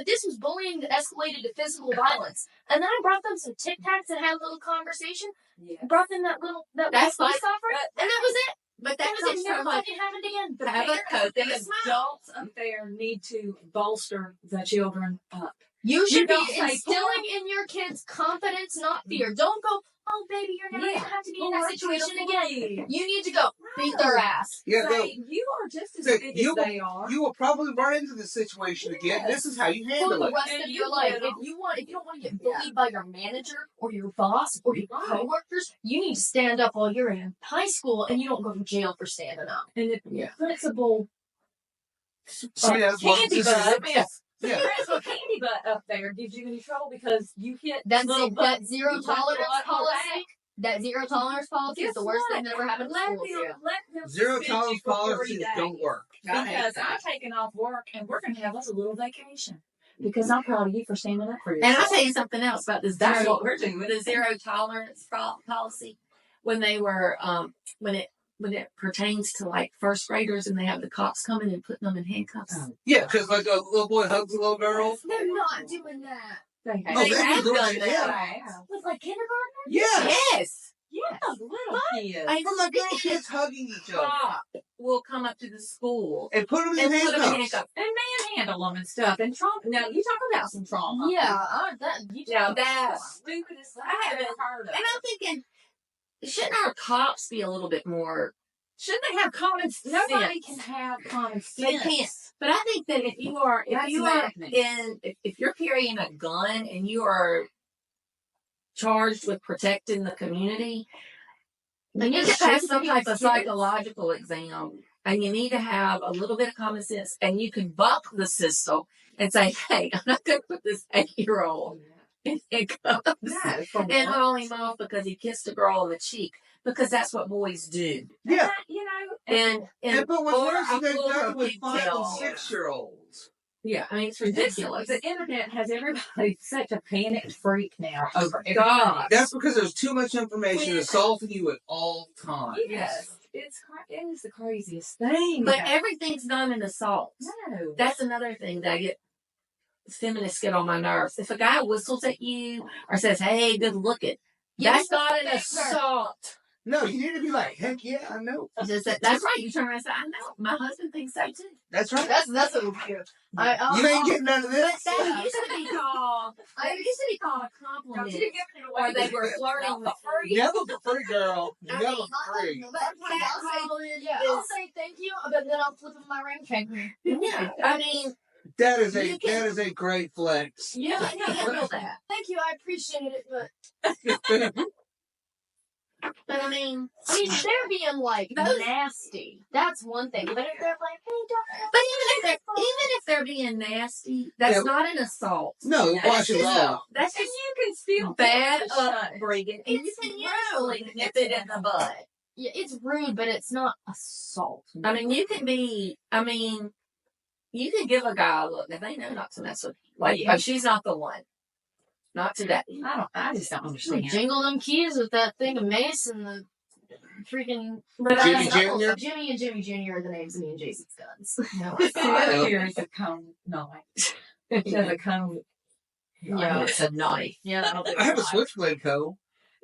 Speaker 4: this was bullying that escalated to physical violence. And then I brought them some Tic Tacs and had a little conversation.
Speaker 2: Yeah.
Speaker 4: Brought them that little
Speaker 1: That's
Speaker 4: police
Speaker 1: like-
Speaker 4: officer, and that was it.
Speaker 1: But
Speaker 4: That
Speaker 1: that
Speaker 4: was
Speaker 1: comes
Speaker 4: it. Never
Speaker 1: from like
Speaker 4: fucking happened again.
Speaker 1: have a coat.
Speaker 2: The adults up there need to bolster the children up.
Speaker 4: You should be
Speaker 2: don't say
Speaker 4: instilling in your kids confidence, not fear. Don't go, oh, baby, you're never going to have to be in that situation again. You need to go beat their ass.
Speaker 3: Yeah,
Speaker 2: Say, you are just as
Speaker 3: Say,
Speaker 2: big
Speaker 3: you
Speaker 2: as
Speaker 3: will-
Speaker 2: they are.
Speaker 3: You will probably run into this situation again. This is how you
Speaker 4: For
Speaker 3: handle
Speaker 4: the
Speaker 3: it.
Speaker 4: rest
Speaker 2: And
Speaker 4: of
Speaker 2: you
Speaker 4: your life,
Speaker 2: will.
Speaker 4: if you don't want to get bullied by your manager or your boss or your coworkers, you need to stand up while you're in high school, and you don't go to jail for standing up.
Speaker 2: And if the principal
Speaker 3: So yeah, that's what
Speaker 2: Candy
Speaker 3: this is.
Speaker 2: Butt,
Speaker 3: Yeah.
Speaker 2: principal Candy Butt up there gives you any trouble because you hit
Speaker 4: That
Speaker 2: little
Speaker 4: that zero
Speaker 2: buttons
Speaker 4: tolerance
Speaker 2: left or
Speaker 4: policy.
Speaker 2: right.
Speaker 4: That zero tolerance policy is
Speaker 2: Guess
Speaker 4: the worst
Speaker 2: what?
Speaker 4: thing that ever happened to
Speaker 2: Let
Speaker 4: schools.
Speaker 2: them
Speaker 3: Zero
Speaker 2: suspend you
Speaker 3: tolerance
Speaker 2: for 30
Speaker 3: policies
Speaker 2: days.
Speaker 3: don't work.
Speaker 2: Because I'm taking off work and we're going to have us a little vacation. Because I'm proud of you for standing up for
Speaker 1: And
Speaker 2: yourself.
Speaker 1: I'll tell you something else about this
Speaker 2: That's
Speaker 1: zero,
Speaker 2: what we're doing.
Speaker 1: the zero tolerance policy. When they were, when it pertains to like first graders and they have the cops coming and putting them in handcuffs.
Speaker 3: Yeah, because like a little boy hugs a little girl.
Speaker 4: They're not doing that.
Speaker 2: They
Speaker 3: Oh,
Speaker 1: They
Speaker 3: they
Speaker 1: have
Speaker 3: do
Speaker 1: done
Speaker 3: it,
Speaker 1: that.
Speaker 3: yeah.
Speaker 4: With like kindergartners?
Speaker 3: Yeah.
Speaker 1: Yes.
Speaker 2: Yes, little kids.
Speaker 1: I
Speaker 3: From like little kids hugging each other.
Speaker 1: cop will come up to the school
Speaker 3: And put them in
Speaker 1: and put them in
Speaker 3: handcuffs.
Speaker 1: handcuffs.
Speaker 2: And manhandle them and stuff. And trauma. Now, you talk about some trauma.
Speaker 4: Yeah, you
Speaker 1: Now that's,
Speaker 2: Stupidest thing
Speaker 1: I
Speaker 2: I've
Speaker 1: haven't-
Speaker 2: ever heard of.
Speaker 1: and I'm thinking, shouldn't our cops be a little bit more?
Speaker 2: Shouldn't they have common sense? Nobody can have common sense.
Speaker 1: They can't. But I think that if you are if you're carrying a gun and you are charged with protecting the community, and you get past some type of psychological exam, and you need to have a little bit of common sense, and you can buck the system and say, "Hey, I'm not going to put this 8-year-old in handcuffs
Speaker 2: No, for
Speaker 1: and
Speaker 2: what?
Speaker 1: haul him off because he kissed a girl on the cheek," because that's what boys do.
Speaker 3: Yeah.
Speaker 2: You know,
Speaker 1: And
Speaker 3: But what's
Speaker 1: or
Speaker 3: worse
Speaker 1: a
Speaker 3: is they've
Speaker 1: full
Speaker 3: done it with 5 and
Speaker 1: detail.
Speaker 3: 6-year-olds.
Speaker 1: Yeah, I mean it's
Speaker 2: this,
Speaker 1: ridiculous.
Speaker 2: the internet has everybody such a panicked freak now over
Speaker 1: God.
Speaker 3: That's because there's too much information assaulting you at all times.
Speaker 2: Yes, it is the craziest thing.
Speaker 1: But everything's not an assault.
Speaker 2: no,
Speaker 1: That's another thing that I get. Feminists get on my nerves. If a guy whistles at you or says, "Hey, good looking," that's not an assault.
Speaker 3: No, you need to be like, heck yeah, I know.
Speaker 1: Just that's right. You turn around and say, "I know." My husband thinks so too.
Speaker 3: That's right.
Speaker 4: That's what we do.
Speaker 3: You ain't getting none of
Speaker 1: But
Speaker 3: this.
Speaker 1: that used to be called. It used to be called a compliment, or they were flirting with you.
Speaker 3: Never for free, girl. Never for free.
Speaker 4: I'll say thank you, but then I'll flip my ring finger.
Speaker 1: Yeah, I mean,
Speaker 3: That is
Speaker 1: You can-
Speaker 3: that is a great flex.
Speaker 1: you can handle that.
Speaker 4: Thank you, I appreciate it, but
Speaker 1: But I mean,
Speaker 4: they're being like nasty. That's one thing. But if they're like, hey, don't.
Speaker 1: but even if they're being nasty, that's
Speaker 3: Yeah.
Speaker 1: not an assault.
Speaker 3: No,
Speaker 1: That's
Speaker 3: watch it
Speaker 1: just,
Speaker 3: all.
Speaker 1: that's
Speaker 2: and
Speaker 1: just
Speaker 2: you can still
Speaker 1: bad
Speaker 2: push it.
Speaker 1: upbringing, and you
Speaker 4: It's
Speaker 1: can
Speaker 4: rude.
Speaker 1: usually nip it in the bud.
Speaker 4: Yeah, it's rude, but it's not assault.
Speaker 1: I mean, you can be. I mean, you can give a guy a look if they know not to mess with you. Like,
Speaker 2: Yeah.
Speaker 1: but she's not the one. Not today.
Speaker 2: I just don't understand.
Speaker 4: Jingle them keys with that thing of mace and the freaking
Speaker 3: Jimmy Jr.?
Speaker 4: Jimmy and Jimmy Jr. are the names of me and Jason's guns.
Speaker 2: Here is a cone knife. It has a cone.
Speaker 4: Yeah.
Speaker 1: It's a knife.
Speaker 4: Yeah, that'll do.
Speaker 3: I have a switchblade co.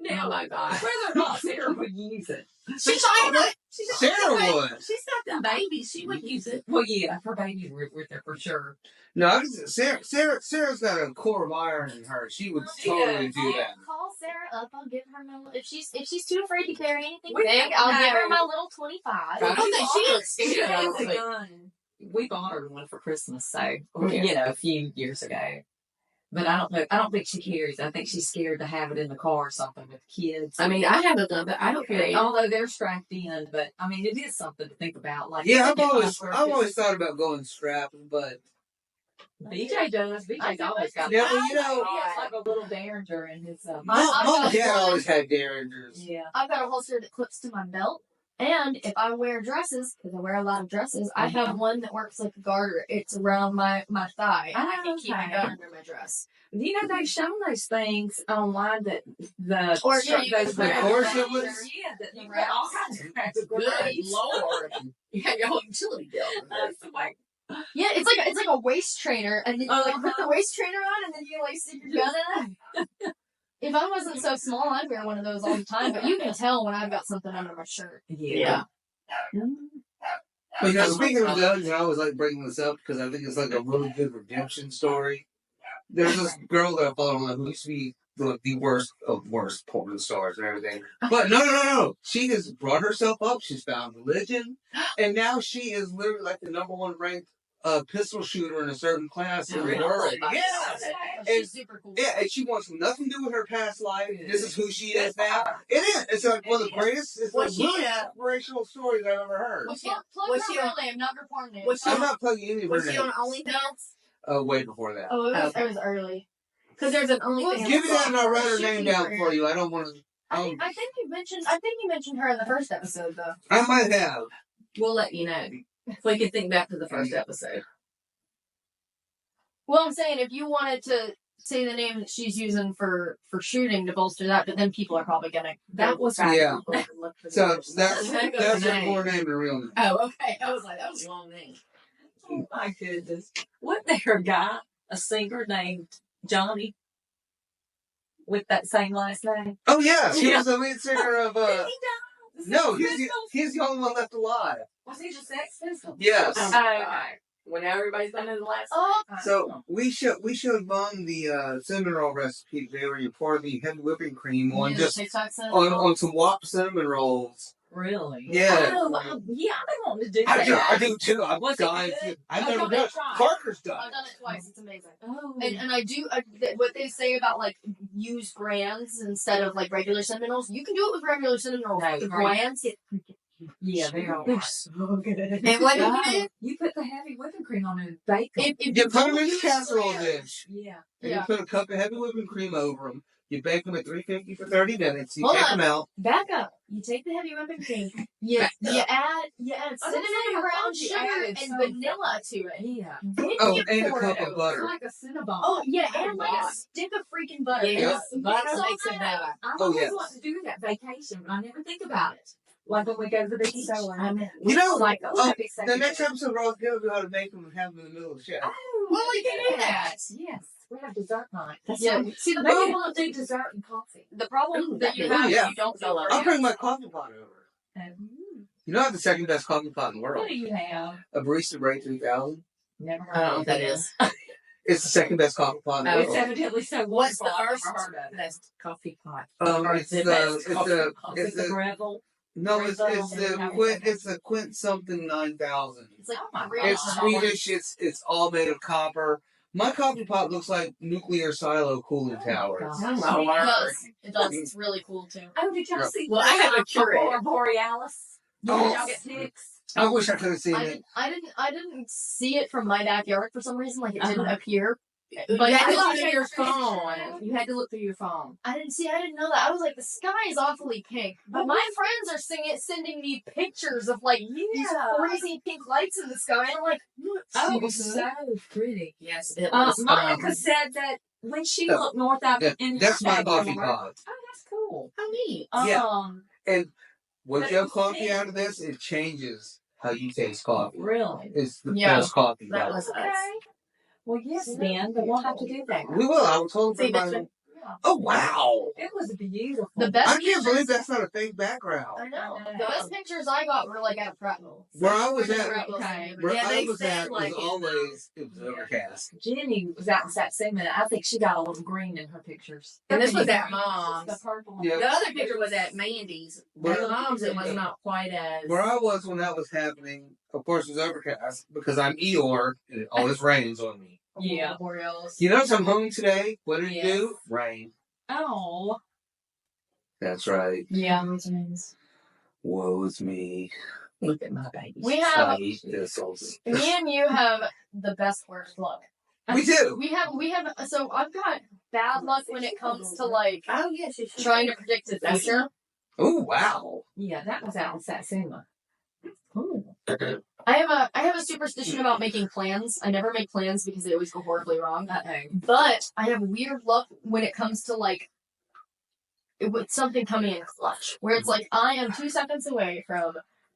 Speaker 1: Oh my God.
Speaker 2: Whether or not Sarah would use it.
Speaker 1: She's like,
Speaker 3: Sarah would.
Speaker 1: She's got the babies. She would use it.
Speaker 2: Well, yeah, her babies were with her for sure.
Speaker 3: No, Sarah's got a core of iron in her. She would totally do that.
Speaker 4: Call Sarah up. I'll give her my. If she's too afraid to carry anything
Speaker 2: We
Speaker 4: big,
Speaker 2: can
Speaker 4: I'll give
Speaker 2: have-
Speaker 4: her my little 25.
Speaker 2: She
Speaker 1: Yeah.
Speaker 2: has a gun. We bought her one for Christmas, so
Speaker 1: Yeah.
Speaker 2: a few years ago. But I don't know. I don't think she carries. I think she's scared to have it in the car or something with kids.
Speaker 1: I mean, I have a gun, but I don't carry it.
Speaker 2: Although they're strapped in, but I mean, it is something to think about. Like,
Speaker 3: Yeah, I've always thought about going strapped, but
Speaker 2: BJ does. BJ's always got.
Speaker 3: yeah, well, you know,
Speaker 2: He has like a little Derringer in his.
Speaker 3: mom and dad always had derringers.
Speaker 2: Yeah.
Speaker 4: I've got a holster that clips to my belt. And if I wear dresses, because I wear a lot of dresses, I have one that works like a garter. It's around my thigh. And I can keep my gun under my dress.
Speaker 2: You know, they've shown those things online that the
Speaker 4: Or, yeah, you
Speaker 2: those
Speaker 4: can
Speaker 3: The
Speaker 4: wear
Speaker 3: corset
Speaker 4: it.
Speaker 3: was.
Speaker 2: yeah, that you wear all kinds of crap.
Speaker 1: Good Lord. You have your whole utility belt.
Speaker 2: That's like,
Speaker 4: Yeah, it's like a waist trainer, and then you like put the waist trainer on, and then you like stick your gun in it. If I wasn't so small, I'd wear one of those all the time. But you can tell when I've got something under my shirt.
Speaker 1: Yeah.
Speaker 3: But you know, speaking of guns, I always like bringing this up because I think it's like a really good redemption story. There's this girl that I follow online who used to be the worst of worst porn stars and everything. But no. She has brought herself up. She's found religion. And now she is literally like the #1 ranked pistol shooter in a certain class in the world. Yes!
Speaker 4: She's super cool.
Speaker 3: Yeah, and she wants nothing to do with her past life. This is who she is now. It is. It's like one of the greatest, it's like really inspirational stories I've ever heard.
Speaker 4: Plug her real name, not her porn name.
Speaker 3: I'm not plugging any of her
Speaker 1: Was she on
Speaker 3: names.
Speaker 1: OnlyFans?
Speaker 3: Way before that.
Speaker 4: Oh, it was early.
Speaker 1: Because there's an OnlyFans.
Speaker 3: Give me that and I'll write her name down for you. I don't want to.
Speaker 4: I think you mentioned her in the first episode though.
Speaker 3: I might have.
Speaker 1: We'll let you know. If we can think back to the first episode.
Speaker 4: Well, I'm saying if you wanted to say the name that she's using for shooting to bolster that, but then people are probably gonna.
Speaker 2: That was
Speaker 3: Yeah. So that's
Speaker 1: That's
Speaker 3: her
Speaker 1: name.
Speaker 3: poor name and real name.
Speaker 1: Oh, okay. I was like, that was the wrong name.
Speaker 2: Oh my goodness. Wasn't there a guy, a singer named Johnny, with that same last name?
Speaker 3: Oh yeah, he was the lead singer of.
Speaker 2: He died.
Speaker 3: No, he's the only one left alive.
Speaker 2: Was he just Sex Pistols?
Speaker 3: Yes.
Speaker 1: Oh, okay. Well, now everybody's done it the last time.
Speaker 3: So we showed Mom the cinnamon roll recipe today, where you pour the heavy whipping cream on just on some Whop cinnamon rolls.
Speaker 2: Really?
Speaker 3: Yeah.
Speaker 2: Oh, I've been wanting to do
Speaker 3: I
Speaker 2: that.
Speaker 3: do too. I've
Speaker 2: Was it
Speaker 3: done.
Speaker 2: good?
Speaker 3: I've
Speaker 2: Okay,
Speaker 3: never done.
Speaker 2: try.
Speaker 3: Parker's done.
Speaker 4: I've done it twice. It's amazing.
Speaker 2: Oh.
Speaker 4: And I do what they say about like use brands instead of like regular cinnamon rolls. You can do it with regular cinnamon rolls.
Speaker 2: No,
Speaker 4: The
Speaker 2: right.
Speaker 4: brands,
Speaker 2: Yeah, they're so good.
Speaker 1: And what did you do?
Speaker 2: You put the heavy whipping cream on and bake them.
Speaker 4: if
Speaker 3: You
Speaker 4: you
Speaker 3: put them
Speaker 4: don't
Speaker 3: in a
Speaker 4: use
Speaker 3: casserole
Speaker 4: brands-
Speaker 3: dish,
Speaker 2: Yeah.
Speaker 3: and
Speaker 4: Yeah.
Speaker 3: you put a cup of heavy whipping cream over them. You bake them at 350 for 30 minutes. You
Speaker 4: Hold
Speaker 3: take
Speaker 4: on.
Speaker 3: them out.
Speaker 4: Back up. You take the heavy whipping cream. You add cinnamon, brown
Speaker 2: she
Speaker 4: sugar,
Speaker 2: added
Speaker 4: and
Speaker 2: so
Speaker 4: vanilla to it.
Speaker 2: Yeah.
Speaker 4: Then
Speaker 3: Oh,
Speaker 4: you
Speaker 3: and a
Speaker 4: pour
Speaker 3: cup
Speaker 4: it
Speaker 3: of
Speaker 4: over.
Speaker 3: butter.
Speaker 2: It's like a Cinnabon.
Speaker 4: Oh yeah, and like
Speaker 2: God.
Speaker 4: a stick of freaking butter.
Speaker 1: Yeah,
Speaker 4: It's
Speaker 1: butter
Speaker 4: so
Speaker 1: makes it
Speaker 4: good.
Speaker 1: better.
Speaker 2: I
Speaker 3: Oh,
Speaker 2: always
Speaker 3: yes.
Speaker 2: want to do that vacation, but I never think about it. Like when we go to the beach.
Speaker 3: You know,
Speaker 2: like, that'd be
Speaker 3: the next episode, we're all going to how to make them and have them in the middle of the show.
Speaker 2: Oh,
Speaker 1: Well, we can do that.
Speaker 2: Yes. We have dessert night.
Speaker 4: Yeah. See the
Speaker 2: Maybe
Speaker 4: problem.
Speaker 2: we'll do dessert and coffee.
Speaker 4: The problem
Speaker 1: Ooh,
Speaker 4: that you
Speaker 1: that'd
Speaker 4: have
Speaker 3: be-
Speaker 4: if you don't
Speaker 1: I'll
Speaker 4: know
Speaker 3: I'll bring my coffee pot over. You know I have the second best coffee pot in the
Speaker 2: What
Speaker 3: world.
Speaker 2: do you have?
Speaker 3: A Barista Break 3000.
Speaker 2: Never heard
Speaker 1: I don't know
Speaker 2: of
Speaker 1: what that
Speaker 2: it.
Speaker 1: is.
Speaker 3: It's the second best coffee pot in the
Speaker 1: Oh,
Speaker 2: It's
Speaker 3: world.
Speaker 2: evidently so
Speaker 1: What's the
Speaker 2: wonderful, I've
Speaker 1: first
Speaker 2: never heard of it.
Speaker 1: best coffee pot?
Speaker 3: It's
Speaker 1: Is it
Speaker 3: the
Speaker 1: best coffee pot?
Speaker 2: Is it the Breville?
Speaker 3: no, it's
Speaker 2: Breville?
Speaker 3: the Quint something 9000.
Speaker 4: It's like
Speaker 2: Oh my
Speaker 4: real
Speaker 2: God.
Speaker 3: It's Swedish. It's all made of copper. My coffee pot looks like nuclear silo cooling towers.
Speaker 2: God.
Speaker 1: Oh, my
Speaker 4: It
Speaker 1: word.
Speaker 4: does. It does. It's really cool too.
Speaker 2: Oh, did y'all see
Speaker 1: Well, I have a Keurig.
Speaker 2: Aurora Borealis?
Speaker 3: Oh.
Speaker 2: Did y'all get pics?
Speaker 3: I wish I could have seen it.
Speaker 4: I didn't see it from my backyard for some reason. Like it didn't appear.
Speaker 1: But
Speaker 4: But
Speaker 1: you had to
Speaker 4: I
Speaker 1: look
Speaker 4: was
Speaker 1: through your
Speaker 2: like-
Speaker 1: phone. You had to look through your phone.
Speaker 4: I didn't know that. I was like, the sky is awfully pink. But my friends are sending me pictures of like these crazy pink lights in the sky. And I'm like,
Speaker 2: Oh, it was so pretty.
Speaker 1: Yes, it was
Speaker 2: Monica
Speaker 1: fun.
Speaker 2: said that when she
Speaker 3: Yeah.
Speaker 2: looked north out
Speaker 3: Yeah,
Speaker 2: in
Speaker 3: that's my coffee
Speaker 2: backyard-
Speaker 3: pot.
Speaker 2: Oh, that's cool.
Speaker 1: How neat.
Speaker 3: Yeah. And once
Speaker 2: But
Speaker 3: you have
Speaker 2: it's
Speaker 3: coffee
Speaker 2: pink.
Speaker 3: out of this, it changes how you taste coffee.
Speaker 2: Really?
Speaker 3: It's the
Speaker 4: Yeah.
Speaker 3: best coffee.
Speaker 1: That
Speaker 3: by
Speaker 1: was
Speaker 3: the way.
Speaker 1: us.
Speaker 2: Well, yes, Ben, but we'll have to do that.
Speaker 3: We will. I will totally
Speaker 1: See,
Speaker 3: bring
Speaker 1: that's
Speaker 3: my. Oh wow!
Speaker 2: It was beautiful.
Speaker 4: the best.
Speaker 3: I can't believe
Speaker 4: pictures-
Speaker 3: that's not a fake background.
Speaker 4: I know. The best pictures I got were like at a Prattville.
Speaker 3: Where I was at,
Speaker 1: Okay.
Speaker 3: where
Speaker 1: Yeah,
Speaker 3: I
Speaker 1: they
Speaker 3: was
Speaker 1: said
Speaker 3: at
Speaker 1: like
Speaker 3: was always it was overcast.
Speaker 2: Jenny was out in Satsuma. I think she got a little green in her pictures.
Speaker 1: And this was at
Speaker 2: The
Speaker 1: Mom's.
Speaker 2: purple.
Speaker 3: Yeah.
Speaker 1: The other picture was at Mandy's.
Speaker 3: Where-
Speaker 1: At Mom's, it was not quite as.
Speaker 3: Where I was when that was happening, of course, it was overcast because I'm Eeyore and it always rains on me.
Speaker 2: Yeah.
Speaker 4: Borealis.
Speaker 3: You notice I'm home today. What did it
Speaker 1: Yes.
Speaker 3: do? Rain.
Speaker 2: Oh.
Speaker 3: That's right.
Speaker 4: Yeah.
Speaker 3: Woe's me.
Speaker 1: Look at my baby.
Speaker 4: We
Speaker 3: I
Speaker 4: have
Speaker 3: eat thistles.
Speaker 4: me and you have the best worst luck.
Speaker 3: We do.
Speaker 4: We have so I've got bad luck when it comes to like
Speaker 1: Oh yes, you
Speaker 4: trying to predict the future.
Speaker 3: Oh wow.
Speaker 2: Yeah, that was out in Satsuma. Ooh.
Speaker 4: I have a superstition about making plans. I never make plans because they always go horribly wrong.
Speaker 2: Uh-oh.
Speaker 4: But I have weird luck when it comes to like with something coming in clutch, where it's like I am 2 seconds away from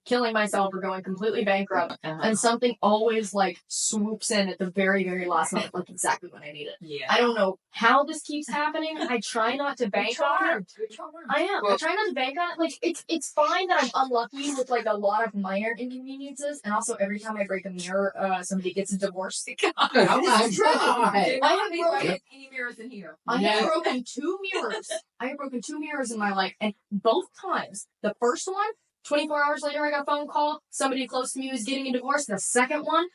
Speaker 4: killing myself or going completely bankrupt, and something always like swoops in at the very, very last moment, like exactly when I need it.
Speaker 2: Yeah.
Speaker 4: I don't know how this keeps happening. I try not to bank on it. I am. I try not to bank on it. Like it's fine that I'm unlucky with like a lot of minor inconveniences, and also every time I break a mirror, somebody gets a divorce.
Speaker 1: Oh my God.
Speaker 4: I have broken
Speaker 2: any mirrors in here.
Speaker 4: I have broken 2 mirrors. I have broken 2 mirrors in my life, and both times, the first one, 24 hours later, I got a phone call. Somebody close to me was getting a divorce. The second one,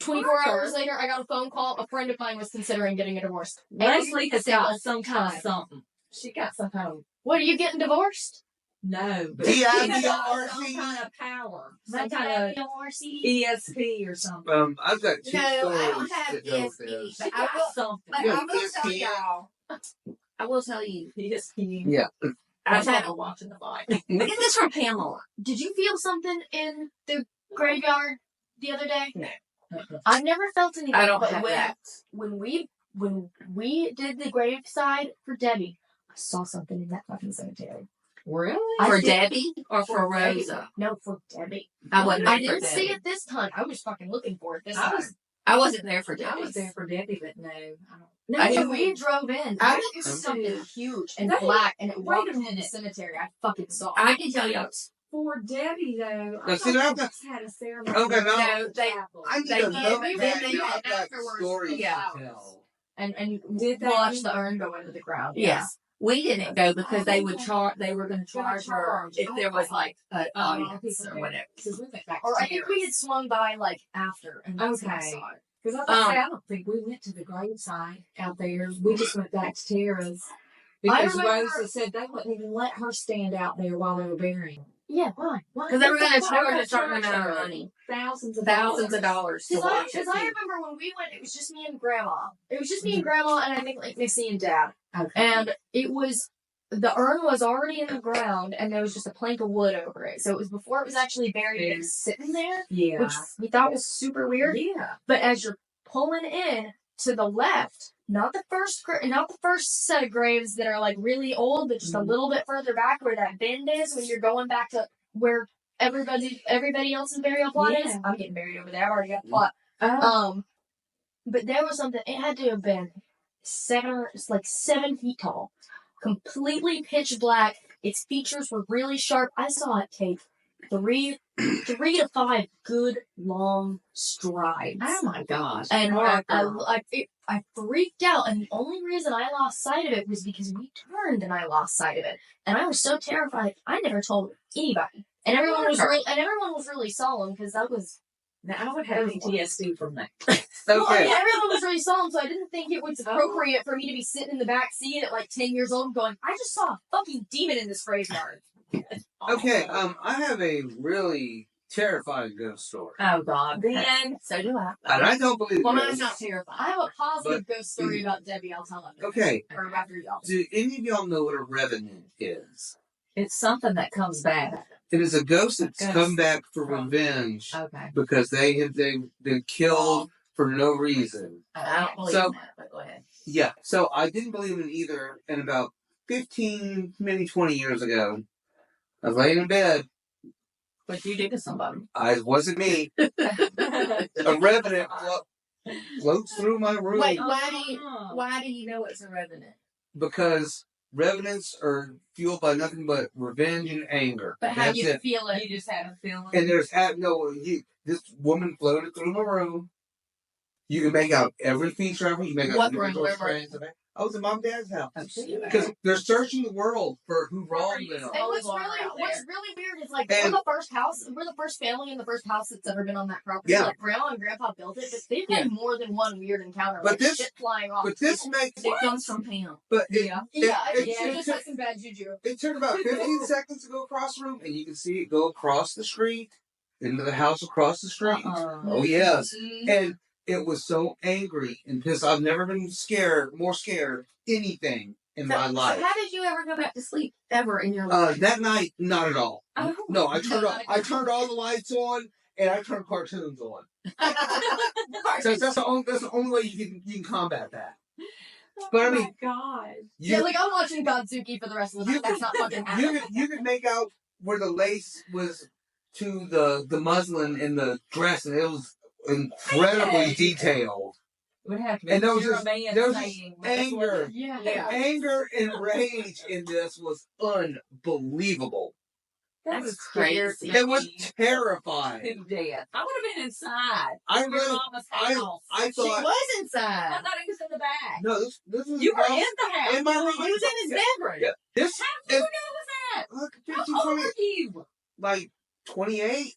Speaker 4: 24 hours later, I got a phone call. A friend of mine was considering getting a divorce.
Speaker 2: Leslie has got some kind of something. She got some kind of.
Speaker 4: What, are you getting divorced?
Speaker 2: No, but
Speaker 3: D-I-V-O-R-C?
Speaker 2: some kind of power. Some
Speaker 4: Some
Speaker 2: kind of ESP or something.
Speaker 3: I've got 2
Speaker 1: No, I
Speaker 3: stories
Speaker 1: don't have
Speaker 3: that go with
Speaker 1: ESP,
Speaker 3: this.
Speaker 1: but
Speaker 2: She got something.
Speaker 1: but
Speaker 3: Yeah,
Speaker 1: I will tell
Speaker 3: ESPN.
Speaker 1: y'all. I will tell you.
Speaker 2: ESP.
Speaker 3: Yeah.
Speaker 2: I was watching the fight.
Speaker 1: We get this from Pamela.
Speaker 4: Did you feel something in the graveyard the other day?
Speaker 2: No.
Speaker 4: I've never felt anything.
Speaker 1: I don't
Speaker 4: but
Speaker 1: have
Speaker 4: when,
Speaker 1: that.
Speaker 4: When we did the graveside for Debbie, I saw something in that fucking cemetery.
Speaker 2: Really?
Speaker 1: For Debbie or for
Speaker 4: Debbie.
Speaker 1: Rosa?
Speaker 4: No, for Debbie.
Speaker 1: I wasn't
Speaker 4: I
Speaker 1: there for
Speaker 4: didn't see
Speaker 1: Debbie.
Speaker 4: it this time. I was fucking looking for it this
Speaker 2: I
Speaker 4: time.
Speaker 2: was-
Speaker 1: I wasn't there for
Speaker 2: I
Speaker 1: Debbie.
Speaker 2: was there for Debbie, but no, I don't.
Speaker 4: No,
Speaker 1: I
Speaker 4: when
Speaker 1: didn't-
Speaker 4: we drove in,
Speaker 1: I-
Speaker 4: it was something huge and
Speaker 2: Wait,
Speaker 4: black, and it
Speaker 2: wait a
Speaker 4: walked in the
Speaker 2: minute.
Speaker 4: cemetery. I fucking saw it.
Speaker 1: I can tell y'all.
Speaker 2: For Debbie though, I
Speaker 3: Now, see,
Speaker 2: thought
Speaker 3: I've
Speaker 2: they
Speaker 3: got-
Speaker 2: just had a ceremony.
Speaker 3: Okay, no.
Speaker 1: No, they.
Speaker 3: I need
Speaker 1: They
Speaker 3: to
Speaker 1: did.
Speaker 3: know
Speaker 1: Then
Speaker 3: that.
Speaker 1: they
Speaker 3: I've
Speaker 1: had
Speaker 3: got
Speaker 4: afterwards
Speaker 3: stories
Speaker 1: Yeah.
Speaker 3: to tell.
Speaker 4: and
Speaker 2: Did they?
Speaker 4: watch the urn go into the ground.
Speaker 1: Yeah.
Speaker 4: Yes.
Speaker 1: We didn't go because they would charge. They were going to
Speaker 2: Gonna
Speaker 1: charge her
Speaker 2: charge.
Speaker 1: if there was like an audience
Speaker 2: people
Speaker 1: or
Speaker 2: there.
Speaker 1: whatever.
Speaker 2: Because we went back.
Speaker 4: Or I think we had swung by like after, and that's when I
Speaker 2: Okay.
Speaker 4: saw it.
Speaker 2: Because I don't think we went to the graveside out there. We just went back to Tara's. Because
Speaker 4: remember-
Speaker 2: Rosa said they wouldn't even let her stand out there while they were burying her.
Speaker 4: Yeah, why?
Speaker 1: Because they were going to charge
Speaker 2: Why
Speaker 1: a certain
Speaker 2: charge
Speaker 1: amount of
Speaker 2: her?
Speaker 1: money,
Speaker 2: Thousands of
Speaker 1: dollars to
Speaker 4: Because
Speaker 1: watch it.
Speaker 4: I remember when we went, it was just me and Grandma. It was just me and Grandma, and I think like Missy and Dad.
Speaker 2: Okay.
Speaker 4: And it was, the urn was already in the ground, and there was just a plank of wood over it. So it was before it was actually buried, it was sitting there,
Speaker 2: Yeah.
Speaker 4: which we thought was super weird.
Speaker 2: Yeah.
Speaker 4: But as you're pulling in to the left, not the first set of graves that are like really old, but just a little bit further back where that bend is when you're going back to where everybody else's burial plot is.
Speaker 2: Yeah.
Speaker 4: I'm getting buried over there. I've already got the plot.
Speaker 2: Oh.
Speaker 4: But there was something. It had to have been 7 feet tall, completely pitch black. Its features were really sharp. I saw it take 3 to 5 good long strides.
Speaker 1: Oh my gosh!
Speaker 4: And
Speaker 1: Poor
Speaker 4: I
Speaker 1: girl.
Speaker 4: freaked out, and the only reason I lost sight of it was because we turned and I lost sight of it, and I was so terrified I never told anybody, and everyone was really solemn because that was.
Speaker 2: Now I would have PTSD from that.
Speaker 4: Well,
Speaker 3: Okay.
Speaker 4: everyone was really solemn, so I didn't think it was appropriate for me to be sitting in the back seat at like 10 years old going, I just saw a fucking demon in this graveyard.
Speaker 3: Okay, I have a really terrifying ghost story.
Speaker 2: Oh God. Then
Speaker 1: So do I.
Speaker 3: And I don't believe
Speaker 1: Well,
Speaker 3: this.
Speaker 1: mine's not terrifying.
Speaker 4: I have a positive ghost story about Debbie. I'll tell it.
Speaker 3: Okay,
Speaker 4: Or after y'all.
Speaker 3: do any of y'all know what a revenant is?
Speaker 2: it's something that comes back.
Speaker 3: It is a ghost that's
Speaker 2: Ghost.
Speaker 3: come back for revenge
Speaker 2: Okay.
Speaker 3: because they've been killed for no reason.
Speaker 1: I don't believe
Speaker 3: So-
Speaker 1: in that, but go ahead.
Speaker 3: Yeah, so I didn't believe in either, and about 15, maybe 20 years ago, I was laying in bed.
Speaker 1: What you did to somebody?
Speaker 3: It wasn't me. A revenant floats through my room
Speaker 1: Wait, why do you know it's a revenant?
Speaker 3: because revenants are fueled by nothing but revenge and anger.
Speaker 4: But how
Speaker 3: That's
Speaker 4: you
Speaker 3: it.
Speaker 4: feel it?
Speaker 2: You just had a feeling.
Speaker 3: And this woman floated through my room. You can make out every feature of it. You make out
Speaker 1: What
Speaker 3: the
Speaker 1: room?
Speaker 3: door
Speaker 1: Where were
Speaker 3: frames. I was in Mom and Dad's house.
Speaker 1: Oh,
Speaker 3: Because they're searching the world for who wronged them.
Speaker 4: And
Speaker 1: Holy
Speaker 4: what's
Speaker 1: water
Speaker 4: really,
Speaker 1: out
Speaker 4: what's
Speaker 1: there.
Speaker 4: really weird is like
Speaker 3: And-
Speaker 4: we're the first family in the first house that's ever been on that property.
Speaker 3: Yeah.
Speaker 4: Like Grandma and Grandpa built it, but they've
Speaker 1: Yeah.
Speaker 4: had more than one weird encounter.
Speaker 3: But
Speaker 4: like
Speaker 3: this-
Speaker 4: shit flying off.
Speaker 3: But this makes...
Speaker 1: It comes from Pam.
Speaker 3: But it,
Speaker 2: Yeah.
Speaker 4: yeah, I think
Speaker 3: it-
Speaker 4: she
Speaker 3: it
Speaker 4: just
Speaker 3: took-
Speaker 4: had some bad juju.
Speaker 3: It took about 15 seconds to go across the room, and you can see it go across the street, into the house across the street. Oh, yes. And it was so angry and pissed. I've never been more scared anything in my
Speaker 1: So
Speaker 3: life.
Speaker 1: how did you ever go back to sleep ever in your life?
Speaker 3: That night, not at all.
Speaker 1: Oh.
Speaker 3: No, I turned all the lights on, and I turned cartoons on. So that's the only way you can combat that. But I mean,
Speaker 2: God.
Speaker 4: Yeah, like I'm watching Godzuki for the rest of the night. That's not fucking happening.
Speaker 3: you could make out where the lace was to the muslin in the dress, and it was incredibly detailed.
Speaker 2: It would have to be.
Speaker 3: And there was
Speaker 2: You're
Speaker 3: just-
Speaker 2: a man
Speaker 3: there was
Speaker 2: saying,
Speaker 3: just anger.
Speaker 4: Yeah.
Speaker 3: The anger and rage in this was unbelievable.
Speaker 1: That's crazy.
Speaker 3: It was terrifying.
Speaker 2: To death. I would have been inside.
Speaker 3: I
Speaker 2: Your
Speaker 3: really,
Speaker 2: mama's house.
Speaker 3: I
Speaker 1: She
Speaker 3: thought,
Speaker 1: was
Speaker 2: I
Speaker 1: inside.
Speaker 2: thought he was in the back.
Speaker 3: no, this was
Speaker 2: You were
Speaker 3: house
Speaker 2: in the house.
Speaker 3: in my room.
Speaker 1: He was in his bedroom.
Speaker 3: Yeah, this
Speaker 2: How
Speaker 3: is
Speaker 2: long ago was that?
Speaker 3: look,
Speaker 2: How
Speaker 3: 15,
Speaker 2: old
Speaker 3: 20,
Speaker 2: are you?
Speaker 3: like 28.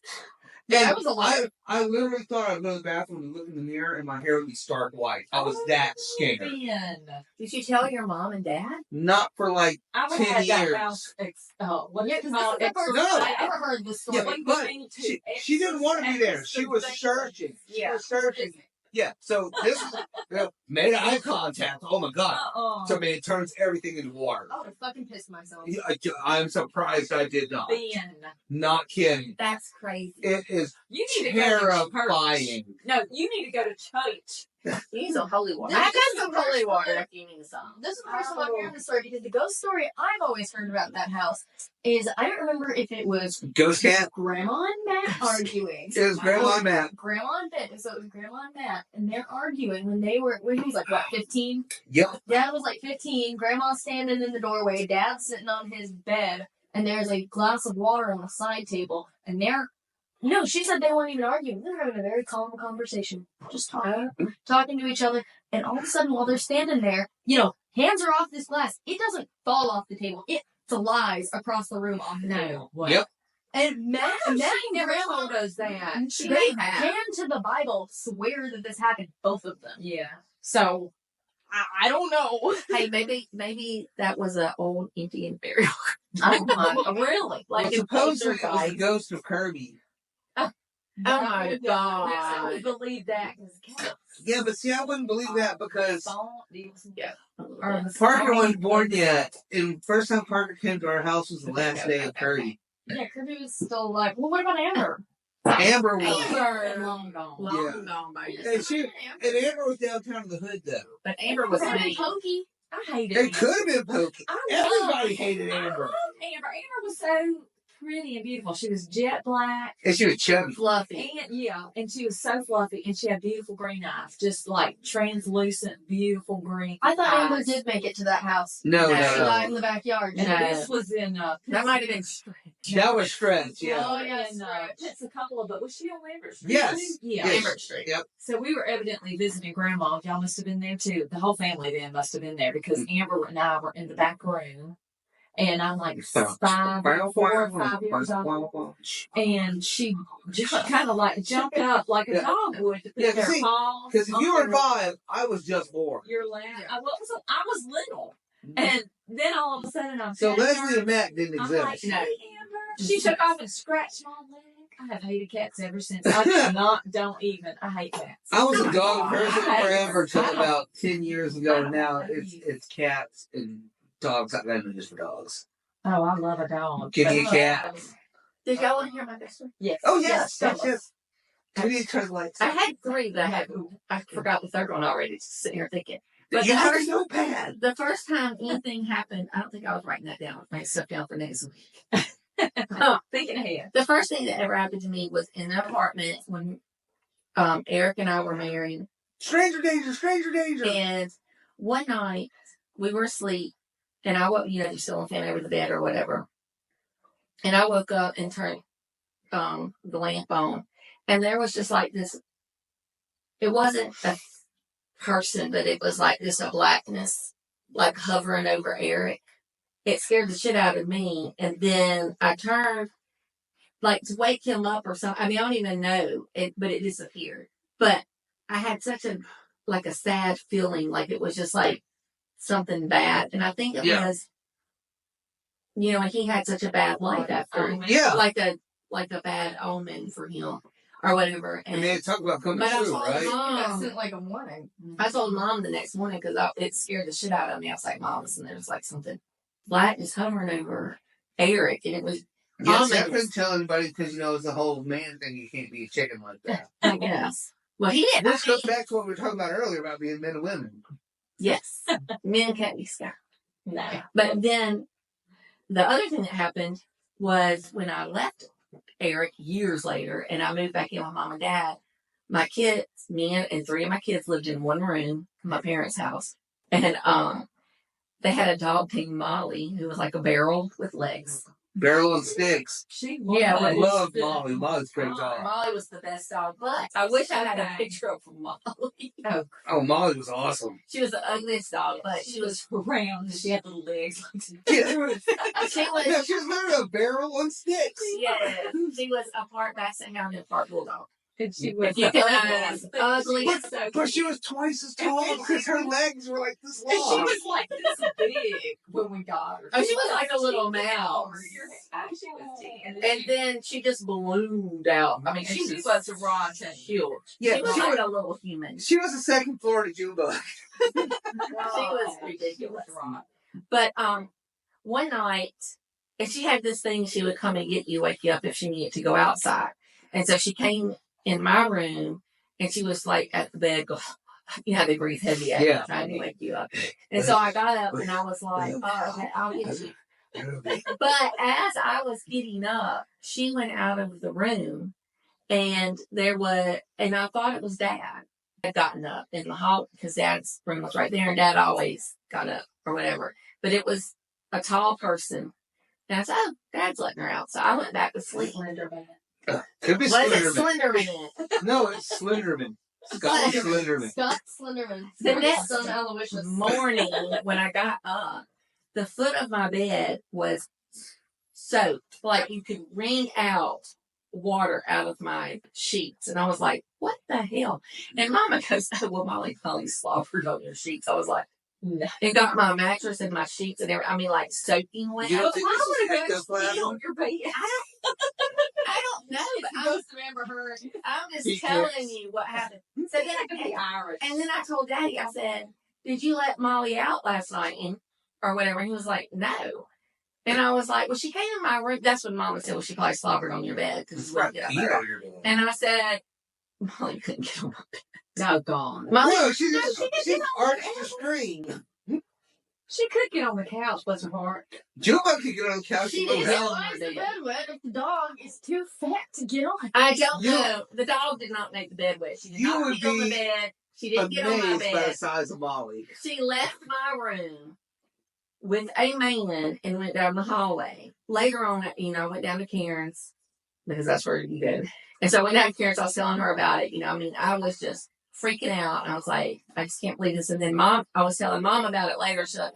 Speaker 1: Yeah,
Speaker 3: And
Speaker 1: that was a lot.
Speaker 3: I literally thought I'd go to the bathroom and look in the mirror and my hair would be stark white. I was that scared.
Speaker 2: Man.
Speaker 1: Did you tell your mom and dad?
Speaker 3: Not for like
Speaker 2: I would
Speaker 3: 10
Speaker 2: have that
Speaker 3: years.
Speaker 2: house. What
Speaker 4: Yeah,
Speaker 2: is it
Speaker 4: because
Speaker 2: called?
Speaker 4: this is the first
Speaker 3: No.
Speaker 4: time I ever heard the story.
Speaker 3: Yeah, but she didn't want to be there. She was searching. She was searching. Yeah, so this made eye contact. Oh my god. So man, it turns everything into water.
Speaker 4: I would have fucking pissed myself.
Speaker 3: Yeah, I'm surprised I did not.
Speaker 2: Ben.
Speaker 3: Not kidding.
Speaker 1: That's crazy.
Speaker 3: It is
Speaker 2: You need to go to church.
Speaker 3: terrifying.
Speaker 2: No, you need to go to church.
Speaker 1: You need some holy water.
Speaker 4: This
Speaker 1: I
Speaker 4: is
Speaker 1: got some
Speaker 4: the
Speaker 1: holy
Speaker 4: first
Speaker 1: water
Speaker 4: one.
Speaker 1: if you need some.
Speaker 4: This is the first time I'm hearing the story because the ghost story I've always heard about that house is I don't remember if it was
Speaker 3: Ghost cat?
Speaker 4: Grandma and Matt arguing.
Speaker 3: It was Grandma and Matt.
Speaker 4: Grandma and Matt. So it was Grandma and Matt, and they're arguing when he was like what 15.
Speaker 3: Yep.
Speaker 4: Dad was like 15. Grandma's standing in the doorway. Dad's sitting on his bed, and there's a glass of water on the side table, and they're. No, she said they weren't even arguing. They're having a very calm conversation. Just talking to each other. And all of a sudden, while they're standing there, hands are off this glass. It doesn't fall off the table. It flies across the room off the table.
Speaker 3: Yep.
Speaker 4: And Matt and
Speaker 2: She
Speaker 4: Grandma,
Speaker 2: never told us that.
Speaker 4: they can to the Bible swear that this happened, both of them.
Speaker 2: Yeah.
Speaker 4: So, I don't know.
Speaker 1: Hey, maybe that was an old Indian burial.
Speaker 4: Really?
Speaker 3: Well,
Speaker 4: Like,
Speaker 3: supposedly it was the ghost of Kirby.
Speaker 1: Oh my God.
Speaker 2: I would believe that.
Speaker 3: Yeah, but see, I wouldn't believe that because
Speaker 1: Yeah.
Speaker 3: Parker wasn't born yet. And first time Parker came to our house was the last day of Kirby.
Speaker 4: Yeah, Kirby was still alive. Well, what about Amber?
Speaker 3: Amber was.
Speaker 4: Amber. Long gone.
Speaker 1: Long gone by your
Speaker 3: And, and Amber was downtown in the hood, though.
Speaker 1: But Amber was
Speaker 4: Amber
Speaker 1: mean.
Speaker 4: Pokey.
Speaker 2: I hated
Speaker 3: It could have been Pokey.
Speaker 2: I
Speaker 3: Everybody hated
Speaker 2: I
Speaker 3: Amber.
Speaker 2: love Amber. Amber was so pretty and beautiful. She was jet black.
Speaker 3: And she was chubby.
Speaker 1: Fluffy.
Speaker 2: And she was so fluffy, and she had beautiful green eyes, just like translucent, beautiful green.
Speaker 4: I thought Amber
Speaker 2: eyes.
Speaker 4: did make it to that house.
Speaker 3: No,
Speaker 1: No.
Speaker 3: no,
Speaker 4: She died in
Speaker 3: no.
Speaker 4: the backyard.
Speaker 2: And
Speaker 1: No.
Speaker 2: this was in
Speaker 1: That might have been straight.
Speaker 3: That was Stretch, yeah.
Speaker 4: Oh, yeah,
Speaker 2: in
Speaker 4: Stretch.
Speaker 2: Pensacola, but was she on Amber Street?
Speaker 3: Yes.
Speaker 2: too? Yeah.
Speaker 3: Yes.
Speaker 1: Amber Street.
Speaker 3: Yep.
Speaker 2: So we were evidently visiting Grandma. Y'all must have been there too. The whole family then must have been there because Amber and I were in the back room. And I'm like 4 or 5 years old. And she kind of like jumped up like a dog would to put
Speaker 3: Yeah,
Speaker 2: their
Speaker 3: see,
Speaker 2: paws.
Speaker 3: Because if you were 5, I was just born.
Speaker 2: Your lap. I was little. And then all of a sudden I'm
Speaker 3: So
Speaker 2: standing
Speaker 3: Leslie
Speaker 2: there,
Speaker 3: and Matt didn't
Speaker 2: I'm like,
Speaker 3: exist.
Speaker 2: hey, Amber. She took off and scratched my leg. I have hated cats ever since. Don't even. I hate cats.
Speaker 3: I was a dog person
Speaker 2: I hate
Speaker 3: forever till
Speaker 2: cats.
Speaker 3: about 10 years ago. Now
Speaker 2: I
Speaker 3: it's cats and dogs. I've got just for dogs.
Speaker 2: Oh, I love a dog.
Speaker 3: Give me a cat.
Speaker 1: Did y'all want to hear my best one?
Speaker 2: Yes.
Speaker 3: Oh, yes.
Speaker 1: tell
Speaker 3: Yes, yes. Do we need to turn the lights
Speaker 1: I
Speaker 3: on?
Speaker 1: had 3, but I forgot the third one already. Just sitting here thinking. But
Speaker 3: You
Speaker 1: the
Speaker 3: have a
Speaker 1: first,
Speaker 3: notepad.
Speaker 1: the first time anything happened, I don't think I was writing that down. Write stuff down for next week.
Speaker 2: Thinking ahead.
Speaker 1: The first thing that ever happened to me was in an apartment when Eric and I were married.
Speaker 3: Stranger danger, stranger danger.
Speaker 1: And one night we were asleep, and I woke, you're still in fan over the bed or whatever. And I woke up and turned the lamp on, and there was just like this. It wasn't a person, but it was like this a blackness, like hovering over Eric. It scared the shit out of me, and then I turned, like to wake him up or something. I mean, I don't even know it, but it disappeared. But I had such a sad feeling, like it was just like something bad, and I think it was, and he had such a bad life after,
Speaker 3: Yeah.
Speaker 1: like a bad omen for him or whatever.
Speaker 3: And they talk about coming
Speaker 1: But I
Speaker 3: true,
Speaker 1: told
Speaker 3: right?
Speaker 1: Mom,
Speaker 4: sent like a warning.
Speaker 1: I told Mom the next morning because it scared the shit out of me. I was like, Mom, listen, there's like something black just hovering over Eric, and it was
Speaker 3: Yes, I
Speaker 1: ominous,
Speaker 3: couldn't tell anybody because, it's the whole man thing. You can't be a chicken like that.
Speaker 1: I guess. Well, he did.
Speaker 3: This goes back to what we were talking about earlier about being men and women.
Speaker 1: Yes, men can't be scared.
Speaker 2: No.
Speaker 1: But then the other thing that happened was when I left Eric years later, and I moved back in with mom and dad. My kids, me and 3 of my kids lived in one room in my parents' house. And they had a dog named Molly who was like a barrel with legs.
Speaker 3: Barrel and sticks. I love Molly. Molly's a great dog.
Speaker 1: Molly was the best dog, but I wish I had a picture of Molly.
Speaker 3: Oh, Molly was awesome.
Speaker 1: She was the ugliest dog, but she was
Speaker 2: round. She had little legs.
Speaker 3: Yeah.
Speaker 1: she was
Speaker 3: She was literally a barrel on sticks.
Speaker 1: yes, she was a part basset hound and part bulldog.
Speaker 2: And she was
Speaker 1: ugly.
Speaker 3: But she was twice as tall because her legs were like this long.
Speaker 2: And she was like this big when we got her.
Speaker 1: Oh, she was like a little mouse.
Speaker 2: She was
Speaker 1: And then she just ballooned out. I mean, she was huge.
Speaker 3: Yeah,
Speaker 1: she was like a little human.
Speaker 3: She was a second Florida June-bug.
Speaker 1: She was ridiculous. But one night, and she had this thing, she would come and get you, wake you up if she needed to go outside. And so she came in my room, and she was like at the bed, go, you know how they breathe heavy at you, trying to wake you up. And so I got up, and I was like, oh, okay, I'll get you. But as I was getting up, she went out of the room, and I thought it was Dad had gotten up in the hall because Dad's room was right there, and Dad always got up or whatever. But it was a tall person, and I said, "Oh, Dad's letting her out." So I went back to sleep.
Speaker 3: Could be
Speaker 1: Was it
Speaker 3: Slenderman.
Speaker 1: Slenderman?
Speaker 3: No, it's Slenderman. Scott Slenderman.
Speaker 4: Scott Slenderman.
Speaker 1: The next
Speaker 4: son Aloysius.
Speaker 1: morning when I got up, the foot of my bed was soaked. Like you could wring out water out of my sheets. And I was like, what the hell? And Mama goes, oh, well, Molly slobbered on your sheets. I was like, no. And got my mattress and my sheets and everything. I mean, like soaking wet.
Speaker 3: You don't think
Speaker 1: Why
Speaker 3: this
Speaker 1: would
Speaker 3: is
Speaker 1: I
Speaker 3: hectoplasm?
Speaker 1: on your bed? I don't know, but I just remember her. I'm just
Speaker 3: He
Speaker 1: telling
Speaker 3: cares.
Speaker 1: you what happened. So then I
Speaker 2: Be Irish.
Speaker 1: and then I told Daddy, I said, did you let Molly out last night or whatever? And he was like, no. And I was like, well, she came in my room. That's when Mama said, well, she probably slobbered on your bed because you wouldn't get up there. And I said, Molly couldn't get on my bed.
Speaker 2: Doggone.
Speaker 1: Molly,
Speaker 3: No, she
Speaker 1: no,
Speaker 3: just
Speaker 1: she didn't
Speaker 3: she
Speaker 1: get on
Speaker 3: arched
Speaker 1: the
Speaker 3: the string.
Speaker 2: She could get on the couch, bless her heart.
Speaker 3: June-bug could get on the couch.
Speaker 1: She
Speaker 3: and go
Speaker 1: did.
Speaker 3: down.
Speaker 4: Why is the bed wet if the dog is too fat to get on?
Speaker 1: I don't
Speaker 3: You-
Speaker 1: know. The dog did not make the bed wet. She did
Speaker 3: You
Speaker 1: not
Speaker 3: would
Speaker 1: get on the
Speaker 3: be
Speaker 1: bed. She didn't get on my
Speaker 3: Amazed by the
Speaker 1: bed.
Speaker 3: size of Molly.
Speaker 1: She left my room with a man and went down the hallway. Later on, I went down to Karen's because that's where you go. And so I went down to Karen's. I was telling her about it. I was just freaking out. And I was like, I just can't believe this. And then I was telling Mom about it later. She's like,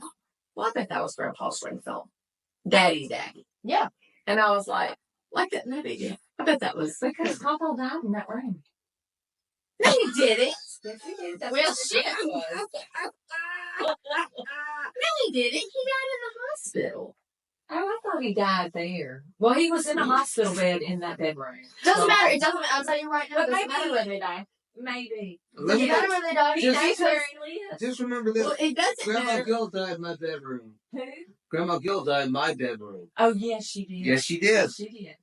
Speaker 1: well, I bet that was Grandpa Springfield. Daddy's daddy.
Speaker 4: Yeah.
Speaker 1: And I was like that, no big deal. I bet that was.
Speaker 2: Because Papa died in that room.
Speaker 1: No, you didn't.
Speaker 2: Yes, he did. That's
Speaker 4: Well,
Speaker 2: what
Speaker 4: shit.
Speaker 2: it was.
Speaker 1: No, he didn't. He died in the hospital.
Speaker 2: Oh, I thought he died there. Well, he was in a hospital bed in that bedroom.
Speaker 4: Doesn't matter. It doesn't matter. I'm telling you right now. It
Speaker 2: But
Speaker 4: doesn't
Speaker 2: maybe-
Speaker 4: matter where they die.
Speaker 2: Maybe.
Speaker 3: Let
Speaker 4: It
Speaker 3: me-
Speaker 4: doesn't matter where they die.
Speaker 2: He
Speaker 3: Just-
Speaker 2: knows where he lives.
Speaker 3: Just remember this.
Speaker 1: Well, it doesn't
Speaker 3: Grandma
Speaker 1: matter.
Speaker 3: Gill died in my bedroom.
Speaker 2: Who?
Speaker 3: Grandma Gill died in my bedroom.
Speaker 2: Oh, yes, she did.
Speaker 3: Yes, she did.
Speaker 2: Yes, she did.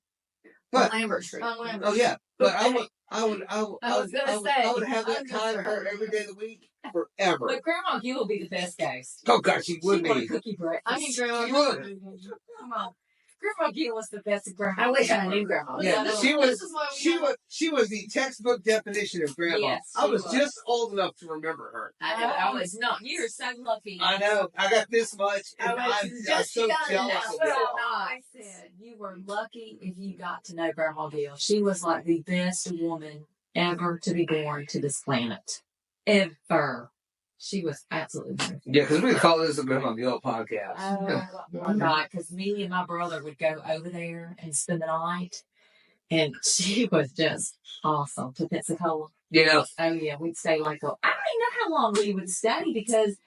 Speaker 3: But
Speaker 1: Lambert Street.
Speaker 3: oh yeah, but I would
Speaker 1: I was gonna say,
Speaker 3: I would have that time with her every day of the week forever.
Speaker 2: But Grandma Gill will be the best case.
Speaker 3: Oh God, she would
Speaker 2: She want a
Speaker 3: be.
Speaker 2: cookie breakfast.
Speaker 4: I need Grandma.
Speaker 3: She would.
Speaker 2: Come on. Grandma Gill was the best grandma.
Speaker 1: I wish I knew Grandma.
Speaker 3: Yeah,
Speaker 4: This
Speaker 3: she
Speaker 4: is
Speaker 3: was.
Speaker 4: why we
Speaker 3: She
Speaker 4: have-
Speaker 3: was. She was the textbook definition of grandma.
Speaker 2: Yes,
Speaker 3: I
Speaker 2: she
Speaker 3: was
Speaker 2: was.
Speaker 3: just old enough to remember her.
Speaker 1: I was not.
Speaker 2: You're so lucky.
Speaker 3: I know. I got this much, and
Speaker 1: I was
Speaker 3: I'm
Speaker 1: just
Speaker 3: so
Speaker 1: young
Speaker 3: jealous
Speaker 1: enough.
Speaker 3: of
Speaker 1: Well,
Speaker 3: it.
Speaker 2: I said you were lucky if you got to know Grandma Gill. She was like the best woman ever to be born to this planet. Ever. She was absolutely wonderful.
Speaker 3: Yeah, because we call this a Grandma Gill podcast.
Speaker 2: Oh my God, because me and my brother would go over there and spend the night, and she was just awesome to Pensacola.
Speaker 3: Yeah.
Speaker 2: Oh yeah, we'd stay like, well, I don't even know how long we would stay because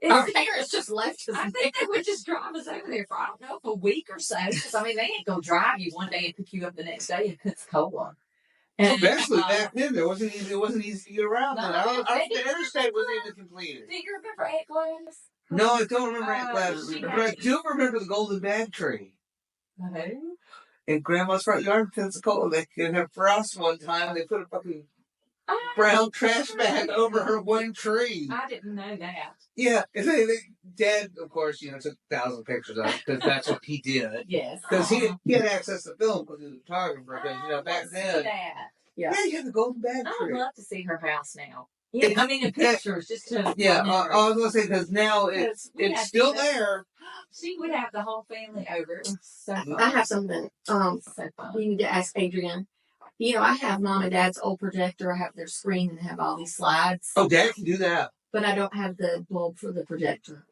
Speaker 1: Our
Speaker 2: it's,
Speaker 1: parents just left us.
Speaker 2: I think they would just drive us over there for, I don't know, for a week or so. Because, I mean, they ain't going to drive you one day and pick you up the next day in Pensacola. And,
Speaker 3: Especially back then, it wasn't easy to get around.
Speaker 2: No,
Speaker 3: then. I don't think
Speaker 2: they
Speaker 3: the interstate wasn't even completed.
Speaker 2: do you remember Aunt Gladys?
Speaker 3: No, I don't remember Aunt Gladys,
Speaker 2: she
Speaker 3: but
Speaker 2: had-
Speaker 3: I do remember the golden bag tree
Speaker 2: Who?
Speaker 3: in Grandma's front yard in Pensacola. They in her house one time. They put a fucking brown trash bag over her one tree.
Speaker 2: I didn't know that.
Speaker 3: Yeah, and Dad, of course, took 1,000 pictures of it because that's what he did.
Speaker 1: Yes.
Speaker 3: Because he had access to film because he was a photographer. Because back then,
Speaker 1: Yeah.
Speaker 3: you had the golden bag
Speaker 2: I would
Speaker 3: tree.
Speaker 2: love to see her house now. Yeah, I mean in pictures, just to.
Speaker 3: Yeah, I was gonna say because now it's still there.
Speaker 2: She would have the whole family over. It was so fun.
Speaker 1: I have something.
Speaker 2: So fun.
Speaker 1: We need to ask Adrian. I have Mom and Dad's old projector. I have their screen and have all these slides.
Speaker 3: Oh, Dad can do that.
Speaker 1: But I don't have the bulb for the projector.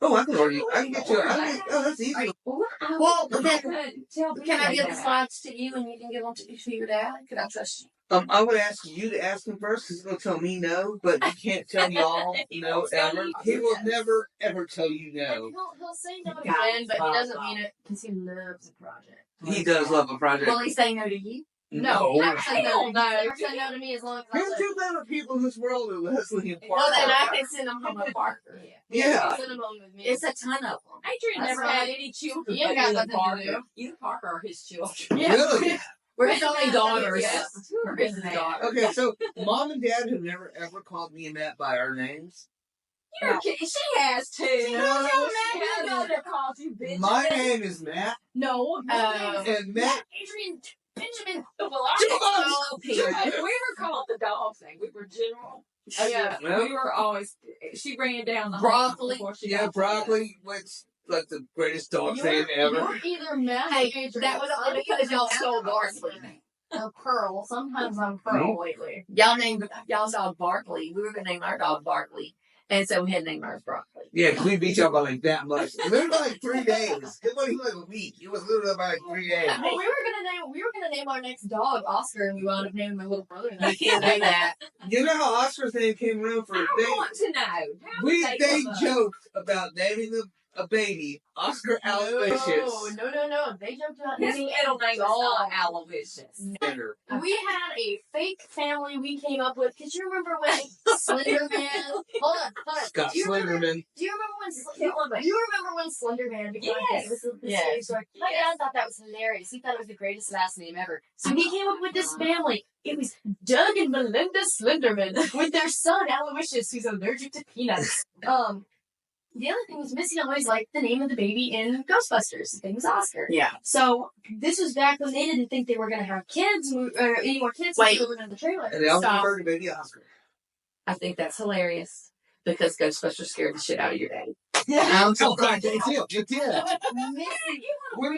Speaker 3: Oh, I can order. I can get you. Oh, that's easy.
Speaker 1: Well, but then can I give the
Speaker 2: that?
Speaker 1: slides to you and you can give them to your dad? Could I trust you?
Speaker 3: I would ask you to ask him first because he's gonna tell me no, but he can't tell y'all no ever. He will never ever tell you no.
Speaker 4: He'll say no again, but he doesn't mean it because he loves the project.
Speaker 3: He does love a project.
Speaker 1: Will he say no to you?
Speaker 3: No.
Speaker 4: He never said no to me. Never said no to me as long as I
Speaker 3: There's
Speaker 4: live.
Speaker 3: two better people in this world than Leslie and
Speaker 1: Well, then
Speaker 3: Parker.
Speaker 1: I can send them home with Parker.
Speaker 3: Yeah.
Speaker 4: Send him home with me.
Speaker 1: It's a ton of them.
Speaker 2: Adrian
Speaker 4: That's
Speaker 2: never
Speaker 4: right.
Speaker 2: had any children.
Speaker 4: You ain't
Speaker 2: but
Speaker 4: got
Speaker 2: you
Speaker 4: nothing
Speaker 2: and
Speaker 4: to
Speaker 2: Parker.
Speaker 4: do.
Speaker 2: You and Parker are his children.
Speaker 1: Yeah.
Speaker 3: Really?
Speaker 1: We're his only daughters.
Speaker 2: Yes. Two are his daughters.
Speaker 3: Okay, so Mom and Dad have never ever called me and Matt by our names.
Speaker 2: You're kidding. She has too.
Speaker 3: No,
Speaker 2: She has called you bitch.
Speaker 3: My name is Matt,
Speaker 4: No.
Speaker 3: and Matt.
Speaker 4: Adrian Benjamin.
Speaker 2: Well,
Speaker 1: Peter.
Speaker 2: we were called the dog thing. We were general.
Speaker 4: Yeah.
Speaker 3: Well,
Speaker 2: We were always. She ran down the
Speaker 1: Broccoli.
Speaker 2: before she
Speaker 3: yeah,
Speaker 2: got
Speaker 3: broccoli was like the greatest dog name ever.
Speaker 4: You're either Matt or
Speaker 1: Hey,
Speaker 4: Adrian.
Speaker 1: that was only because y'all stole Barkley.
Speaker 4: Or Pearl. Sometimes I'm Pearl lately.
Speaker 1: Y'all named y'all's dog Barkley. We were gonna name our dog Barkley, and so we had to name ours Broccoli.
Speaker 3: Yeah, because we beat y'all by like that much. Literally like 3 days. It wasn't even like a week. It was literally about like 3 days.
Speaker 4: Well, we were gonna name our next dog Oscar, and we wound up naming my little brother.
Speaker 1: We can't do that.
Speaker 3: You know how Oscar's name came around for
Speaker 2: I
Speaker 3: a day?
Speaker 2: want to know. How
Speaker 3: They
Speaker 2: did come up?
Speaker 3: joked about naming a baby Oscar Aloysius.
Speaker 4: No. They jumped out.
Speaker 2: His middle name is all Aloysius.
Speaker 3: Better.
Speaker 4: We had a fake family we came up with. Cause you remember when Slenderman? Hold on.
Speaker 3: Scott
Speaker 4: Do you remember
Speaker 3: Slenderman.
Speaker 4: when Slenderman became
Speaker 2: Yes.
Speaker 4: famous?
Speaker 1: Yes.
Speaker 4: My dad thought that was hilarious. He thought it was the greatest last name ever. So he came up with this family. It was Doug and Melinda Slenderman with their son Aloysius, who's allergic to peanuts. The other thing was Missy always liked the name of the baby in Ghostbusters. His name was Oscar.
Speaker 1: Yeah.
Speaker 4: So this was back when they didn't think they were going to have kids or any more kids.
Speaker 1: Wait.
Speaker 4: So they were in the trailer.
Speaker 3: And they also
Speaker 1: Stop.
Speaker 3: referred to baby Oscar.
Speaker 1: I think that's hilarious because Ghostbusters scared the shit out of your daddy.
Speaker 3: I'm so glad they did. You did.
Speaker 4: Missy,
Speaker 3: We're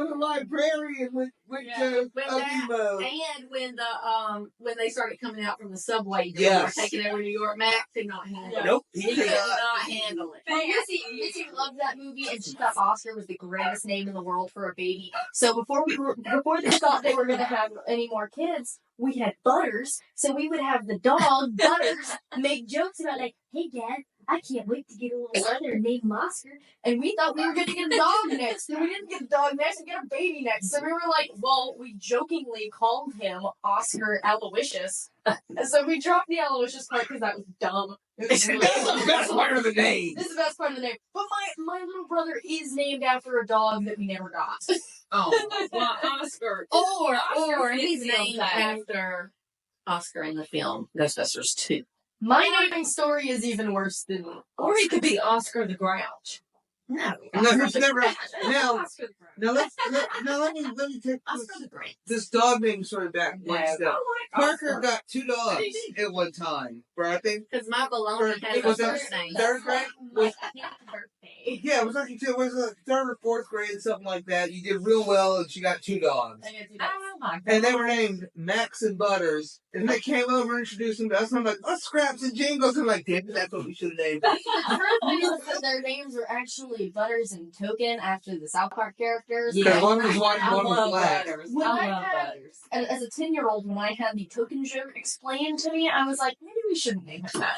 Speaker 3: the librarian with
Speaker 1: Yeah. When
Speaker 3: Amiibo.
Speaker 1: And when they started coming out from the subway door,
Speaker 3: Yes.
Speaker 1: taking over New York, Mac could not handle it.
Speaker 3: Nope.
Speaker 1: He could not handle it.
Speaker 4: Well, Missy loved that movie, and she thought Oscar was the greatest name in the world for a baby. So before they thought they were going to have any more kids, we had Butters. So we would have the dog Butters make jokes about like, "Hey, Dad, I can't wait to get a little brother named Oscar." And we thought we were going to get a dog next, and we didn't get a dog next and get a baby next. So we were like, well, we jokingly called him Oscar Aloysius. And so we dropped the Aloysius part because that was dumb.
Speaker 3: That's the best part of the name.
Speaker 4: This is the best part of the name. But my little brother is named after a dog that we never got.
Speaker 2: Oh, well, Oscar.
Speaker 1: Or
Speaker 2: fits
Speaker 1: he's
Speaker 2: him
Speaker 1: named
Speaker 2: better.
Speaker 1: after Oscar in the film Ghostbusters 2.
Speaker 4: My naming story is even worse than.
Speaker 2: Or he could be Oscar the Grouch.
Speaker 1: No.
Speaker 3: No, he's never. Now,
Speaker 2: Oscar the Grouch.
Speaker 3: let me take
Speaker 1: Oscar the Great.
Speaker 3: this dog name sort of back one
Speaker 2: No,
Speaker 3: step.
Speaker 2: I like
Speaker 3: Parker
Speaker 2: Oscar.
Speaker 3: got 2 dogs at one time. For I think
Speaker 1: Because my baloney has a
Speaker 3: was
Speaker 1: first name.
Speaker 3: third grade.
Speaker 4: My birthday.
Speaker 3: Yeah, it was like it was a 3rd or 4th grade, something like that. You did real well, and she got 2 dogs.
Speaker 2: Oh my God.
Speaker 3: And they were named Max and Butters. And they came over and introduced them to us. And I'm like, oh, Scraps and Jingles. I'm like, damn, that's what we should have named.
Speaker 4: Their names were actually Butters and Token after the South Park characters.
Speaker 3: Because
Speaker 1: Yeah.
Speaker 3: one was white
Speaker 2: I
Speaker 3: and one was
Speaker 2: love
Speaker 3: black.
Speaker 2: Butters.
Speaker 4: When
Speaker 2: I
Speaker 4: I
Speaker 2: love
Speaker 4: had-
Speaker 2: Butters.
Speaker 4: And as a 10-year-old, when I had the Token joke explained to me, I was like, maybe we shouldn't name him that.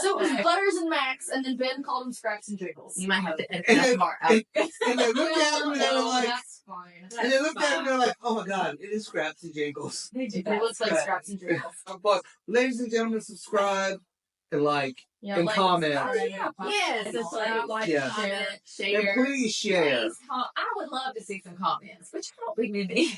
Speaker 4: So it was Butters and Max, and then Ben called him Scraps and Jiggles.
Speaker 1: You might have to edit
Speaker 3: And
Speaker 1: that
Speaker 3: then-
Speaker 1: part out.
Speaker 3: And they looked at him and they were
Speaker 4: No,
Speaker 3: like,
Speaker 4: that's fine.
Speaker 3: and they looked at him and they're like, oh my God, it is Scraps and Jingles.
Speaker 2: They do
Speaker 4: It
Speaker 2: that.
Speaker 4: looks like Scraps and Jiggles.
Speaker 3: But ladies and gentlemen, subscribe and like
Speaker 4: Yeah,
Speaker 3: and
Speaker 4: like,
Speaker 3: comment.
Speaker 1: Yes, it's like
Speaker 3: Yeah.
Speaker 1: comment,
Speaker 3: And
Speaker 1: share.
Speaker 3: please share.
Speaker 2: Please, I would love to see some comments, but you don't be mean.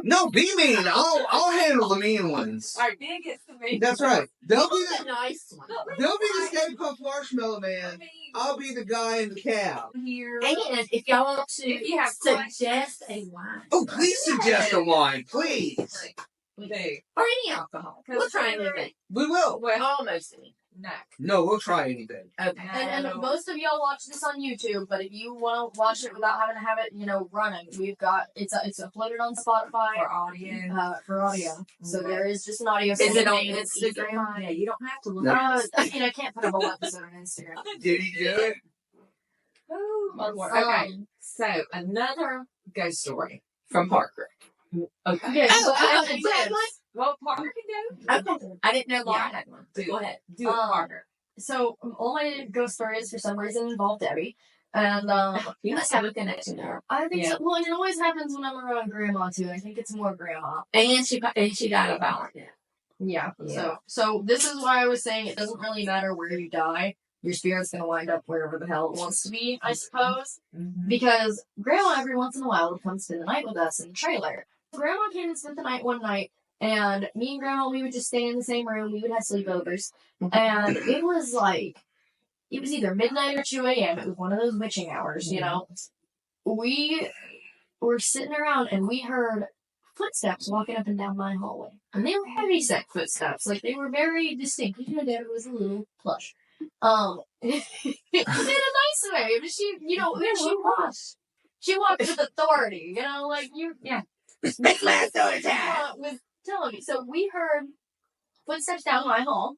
Speaker 3: No, be mean. I'll handle the mean ones.
Speaker 2: All right, then gets to me.
Speaker 3: That's right. They'll be
Speaker 1: The nice one.
Speaker 3: they'll be the Stay Puft Marshmallow Man. I'll be the guy in the cab.
Speaker 2: Here.
Speaker 1: And if y'all want to
Speaker 2: If you have
Speaker 1: suggest a wine.
Speaker 3: Oh, please suggest a wine, please.
Speaker 2: We do.
Speaker 1: Or any alcohol. We'll try anything.
Speaker 3: We will.
Speaker 2: Well,
Speaker 1: Almost anything.
Speaker 3: No, we'll try anything.
Speaker 1: Okay.
Speaker 4: And most of y'all watch this on YouTube, but if you want to watch it without having to have it, running, we've got it's uploaded on Spotify
Speaker 2: for audio.
Speaker 4: for audio. So there is just an audio.
Speaker 1: Is it on
Speaker 4: thing.
Speaker 1: Instagram?
Speaker 2: Yeah, you don't have to look.
Speaker 3: No.
Speaker 4: I can't put a whole episode on Instagram.
Speaker 3: Did he do it?
Speaker 2: Oh, my Lord.
Speaker 4: Um,
Speaker 2: Okay, so another ghost story.
Speaker 1: From Parker.
Speaker 2: Okay.
Speaker 4: Yeah,
Speaker 1: Oh,
Speaker 4: so
Speaker 1: you had one?
Speaker 2: Well, Parker can go.
Speaker 1: Okay. I didn't know Laura
Speaker 2: Yeah.
Speaker 1: had one.
Speaker 2: Do
Speaker 1: Go
Speaker 2: it.
Speaker 1: ahead.
Speaker 2: Do it, Parker.
Speaker 4: So all my ghost stories for some reason involve Debbie, and
Speaker 1: You must have a connection to her.
Speaker 4: I think
Speaker 2: Yeah.
Speaker 4: so. Well, it always happens when I'm around Grandma too. I think it's more Grandma.
Speaker 1: And she got a violent death.
Speaker 4: Yeah.
Speaker 2: Yeah.
Speaker 4: So this is why I was saying it doesn't really matter where you die. Your spirit's gonna wind up wherever the hell it wants to be, I suppose.
Speaker 2: Mm-hmm.
Speaker 4: Because Grandma every once in a while would come spend the night with us in the trailer. Grandma came and spent the night one night, and me and Grandma, we would just stay in the same room. We would have sleepovers, and it was either midnight or 2 a.m. It was one of those witching hours, you know. We were sitting around, and we heard footsteps walking up and down my hallway, and they were heavy set footsteps, like they were very distinct. You know, Dad was a little plush. In a nice way, but she walked with authority,
Speaker 1: Make my story time.
Speaker 4: was telling me. So we heard footsteps down my hall,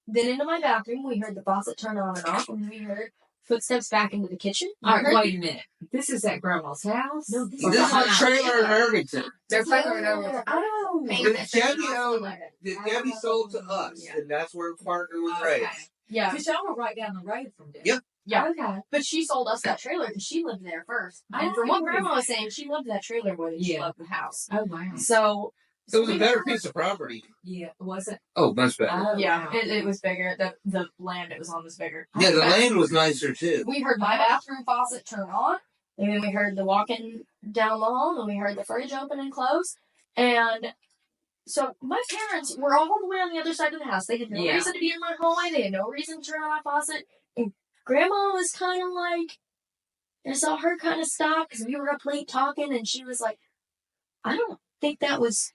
Speaker 4: then into my bathroom. We heard the faucet turn on and off, and we heard footsteps back into the kitchen.
Speaker 2: All right, wait a minute. This is at Grandma's house?
Speaker 4: No,
Speaker 3: This is a trailer in Irvington.
Speaker 1: They're fighting over.
Speaker 2: Oh.
Speaker 3: That Debbie sold to us, and that's where Parker was raised.
Speaker 4: Yeah,
Speaker 2: Because y'all were right down the road from there.
Speaker 3: Yep.
Speaker 4: yeah.
Speaker 2: Okay.
Speaker 4: But she sold us that trailer because she lived there first. And from what Grandma was saying, she loved that trailer more than she
Speaker 2: Yeah.
Speaker 4: loved the house.
Speaker 2: Oh, wow.
Speaker 4: So
Speaker 3: It was a
Speaker 4: we
Speaker 3: better
Speaker 4: heard-
Speaker 3: piece of property.
Speaker 2: Yeah, was it?
Speaker 3: Oh, much better.
Speaker 2: Oh,
Speaker 4: Yeah,
Speaker 2: wow.
Speaker 4: it was bigger. The land it was on was bigger.
Speaker 3: Yeah, the land was nicer too.
Speaker 4: We heard my bathroom faucet turn on, and then we heard the walking down the hall, and we heard the fridge open and close. And so my parents were all the way on the other side of the house. They had no
Speaker 2: Yeah.
Speaker 4: reason to be in my hallway. They had no reason to turn on my faucet. And Grandma was kind of like, I saw her kind of stop because we were up late talking, and she was like, I don't think that was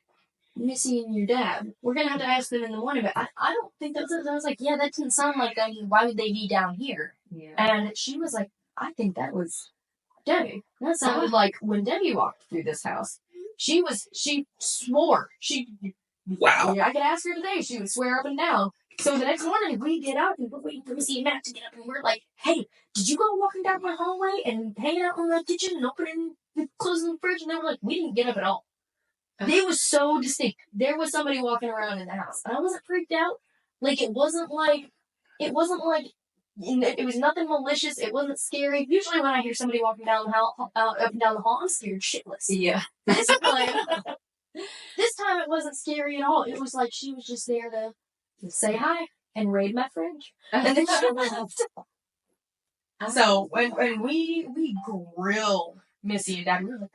Speaker 4: Missy and your dad. We're going to have to ask them in the morning, but I don't think that was it. I was like, yeah, that didn't sound like that. Why would they be down here?
Speaker 2: Yeah.
Speaker 4: And she was like, I think that was Debbie. That sounded like when Debbie walked through this house. She swore.
Speaker 3: Wow.
Speaker 4: I could ask her today. She would swear up and down. So the next morning, we get up and we're waiting for Missy and Matt to get up, and we're like, hey, did you go walking down my hallway and hanging out in the kitchen and opening the closing the fridge? And they were like, we didn't get up at all. They was so distinct. There was somebody walking around in the house. And I wasn't freaked out. Like, it was nothing malicious. It wasn't scary. Usually when I hear somebody walking down the hall, up and down the hall, I'm scared shitless.
Speaker 2: Yeah.
Speaker 4: This time it wasn't scary at all. It was like she was just there to say hi and raid my fridge. And then she left. So when we grilled Missy and Dad, we were like,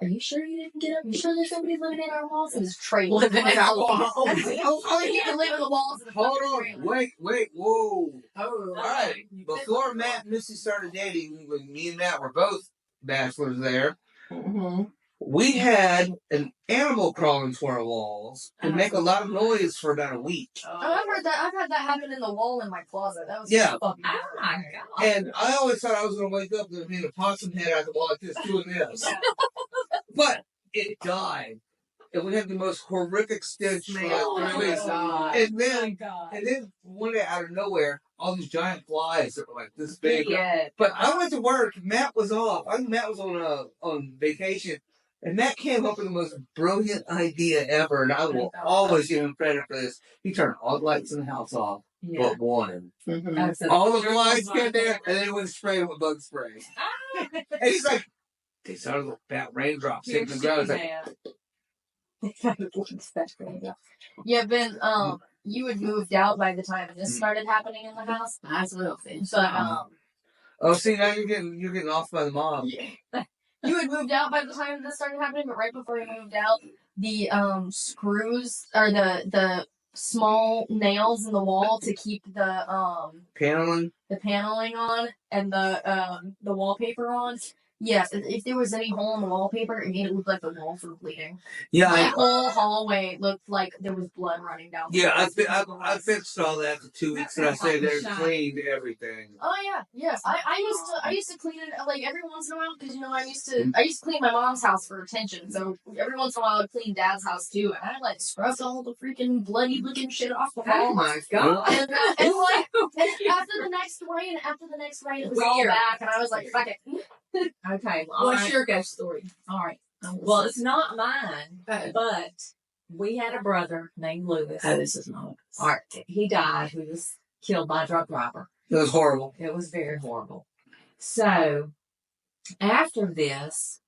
Speaker 4: Are you sure you didn't get up? Are you sure there's somebody living in our walls? It was trade.
Speaker 1: Living in our walls.
Speaker 4: Oh, you can live in the walls. Of the
Speaker 3: Hold
Speaker 4: fucking
Speaker 3: on.
Speaker 4: trailer.
Speaker 3: Wait, whoa.
Speaker 4: Oh,
Speaker 3: All right. Before Matt and Missy started dating, when me and Matt were both bachelors there,
Speaker 1: Mm-hmm.
Speaker 3: we had an animal crawl into our walls and make a lot of noise for about a week.
Speaker 4: Oh, I've had that happen in the wall in my closet. That was
Speaker 3: Yeah.
Speaker 4: fucking
Speaker 2: Oh, my God.
Speaker 3: And I always thought I was going to wake up and be a possum head out the wall like this doing this. But it died. And we had the most horrific stench for like 3 weeks.
Speaker 2: God.
Speaker 3: And then,
Speaker 2: Oh, my God.
Speaker 3: and then one day out of nowhere, all these giant flies that were like this big.
Speaker 2: Yeah.
Speaker 3: But I went to work. Matt was off. I think Matt was on vacation. And Matt came up with the most brilliant idea ever. And I will always give him credit for this. He turned all the lights in the house off
Speaker 2: Yeah.
Speaker 3: but one.
Speaker 1: Mm-hmm.
Speaker 2: Oh, so
Speaker 3: All the flies get there, and then he went spraying with bug spray.
Speaker 2: Ah.
Speaker 3: And he's like, they started about raindrops hitting the ground. It's like,
Speaker 4: Yeah, Ben, you had moved out by the time this started happening in the house.
Speaker 1: Might as well finish.
Speaker 4: But
Speaker 3: Oh, see, now you're getting off by the mob.
Speaker 4: yeah. You had moved out by the time this started happening, but right before you moved out, the screws or the small nails in the wall to keep the paneling on and the wallpaper on. Yes, if there was any hole in the wallpaper, it made it look like the walls were bleeding.
Speaker 3: Yeah,
Speaker 4: The whole hallway looked like there was blood running down.
Speaker 3: Yeah, I fixed all that for 2 weeks, and I say they cleaned everything.
Speaker 4: Oh yeah. I used to clean it like every once in a while because I used to clean my mom's house for attention. So every once in a while I would clean Dad's house too, and I like scrubbed all the freaking bloody looking shit off the wall.
Speaker 2: Oh my god!
Speaker 4: And after the next rain, it was all back, and I was like, fuck it.
Speaker 2: Okay, well,
Speaker 1: What's your ghost story?
Speaker 2: all right. Well, it's not mine, but we had a brother named Lewis.
Speaker 1: Oh, this is not.
Speaker 2: All right, he died. He was killed by a drunk driver.
Speaker 3: It was horrible.
Speaker 2: It was very horrible. So, after this,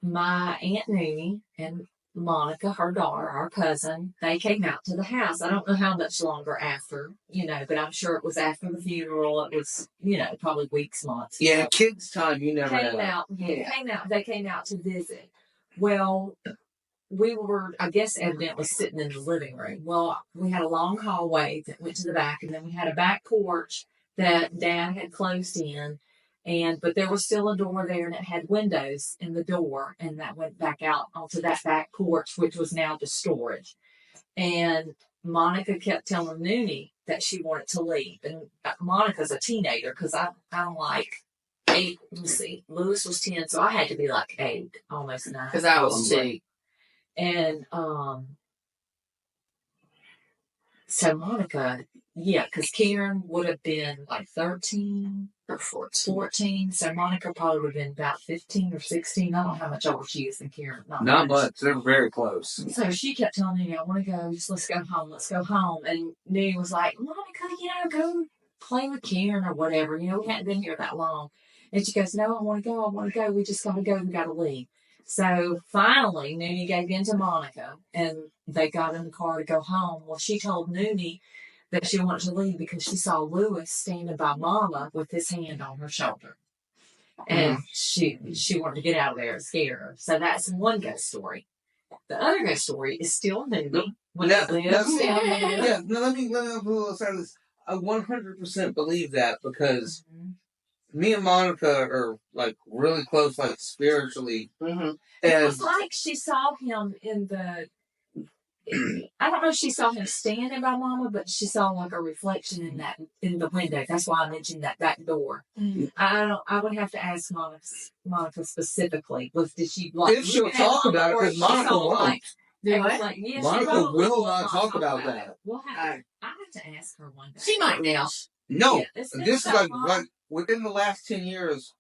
Speaker 2: my Aunt Noonie and Monica, her daughter, our cousin, they came out to the house. I don't know how much longer after, but I'm sure it was after the funeral. It was, probably weeks, months.
Speaker 3: Yeah, kids' time, you never know.
Speaker 2: They came out to visit. Well, we were, I guess, evidently sitting in the living room. Well, we had a long hallway that went to the back, and then we had a back porch that Dad had closed in. But there was still a door there, and it had windows in the door, and that went back out onto that back porch, which was now just storage. And Monica kept telling Noonie that she wanted to leave. And Monica's a teenager, because I'm like 8. Let's see, Lewis was 10, so I had to be like 8, almost 9.
Speaker 1: Because I was 2.
Speaker 2: And so Monica, because Karen would have been like 13 or 14. So Monica probably would have been about 15 or 16. I don't know how much older she is than Karen.
Speaker 3: Not much. They're very close.
Speaker 2: So she kept telling me, I want to go. Just let's go home. And Noonie was like, Monica, go play with Karen or whatever. We hadn't been here that long. And she goes, no, I want to go. We just got to go. We got to leave. So finally, Noonie gave in to Monica, and they got in the car to go home. Well, she told Noonie that she wanted to leave because she saw Lewis standing by Mama with his hand on her shoulder. And she wanted to get out of there and scare her. So that's one ghost story. The other ghost story is still Noonie.
Speaker 3: Let me start this. I 100% believe that because me and Monica are like really close, like spiritually.
Speaker 1: Mm-hmm.
Speaker 2: It was like she saw him in the. I don't know if she saw him standing by Mama, but she saw like a reflection in the window. That's why I mentioned that back door. Mm-hmm. I would have to ask Monica specifically. Did she like?
Speaker 3: If she'll talk about it, because Monica won't.
Speaker 2: Monica
Speaker 3: will not talk about that.
Speaker 2: I have to ask her one day.
Speaker 1: She might now.
Speaker 3: No, this is like within the last 10 years,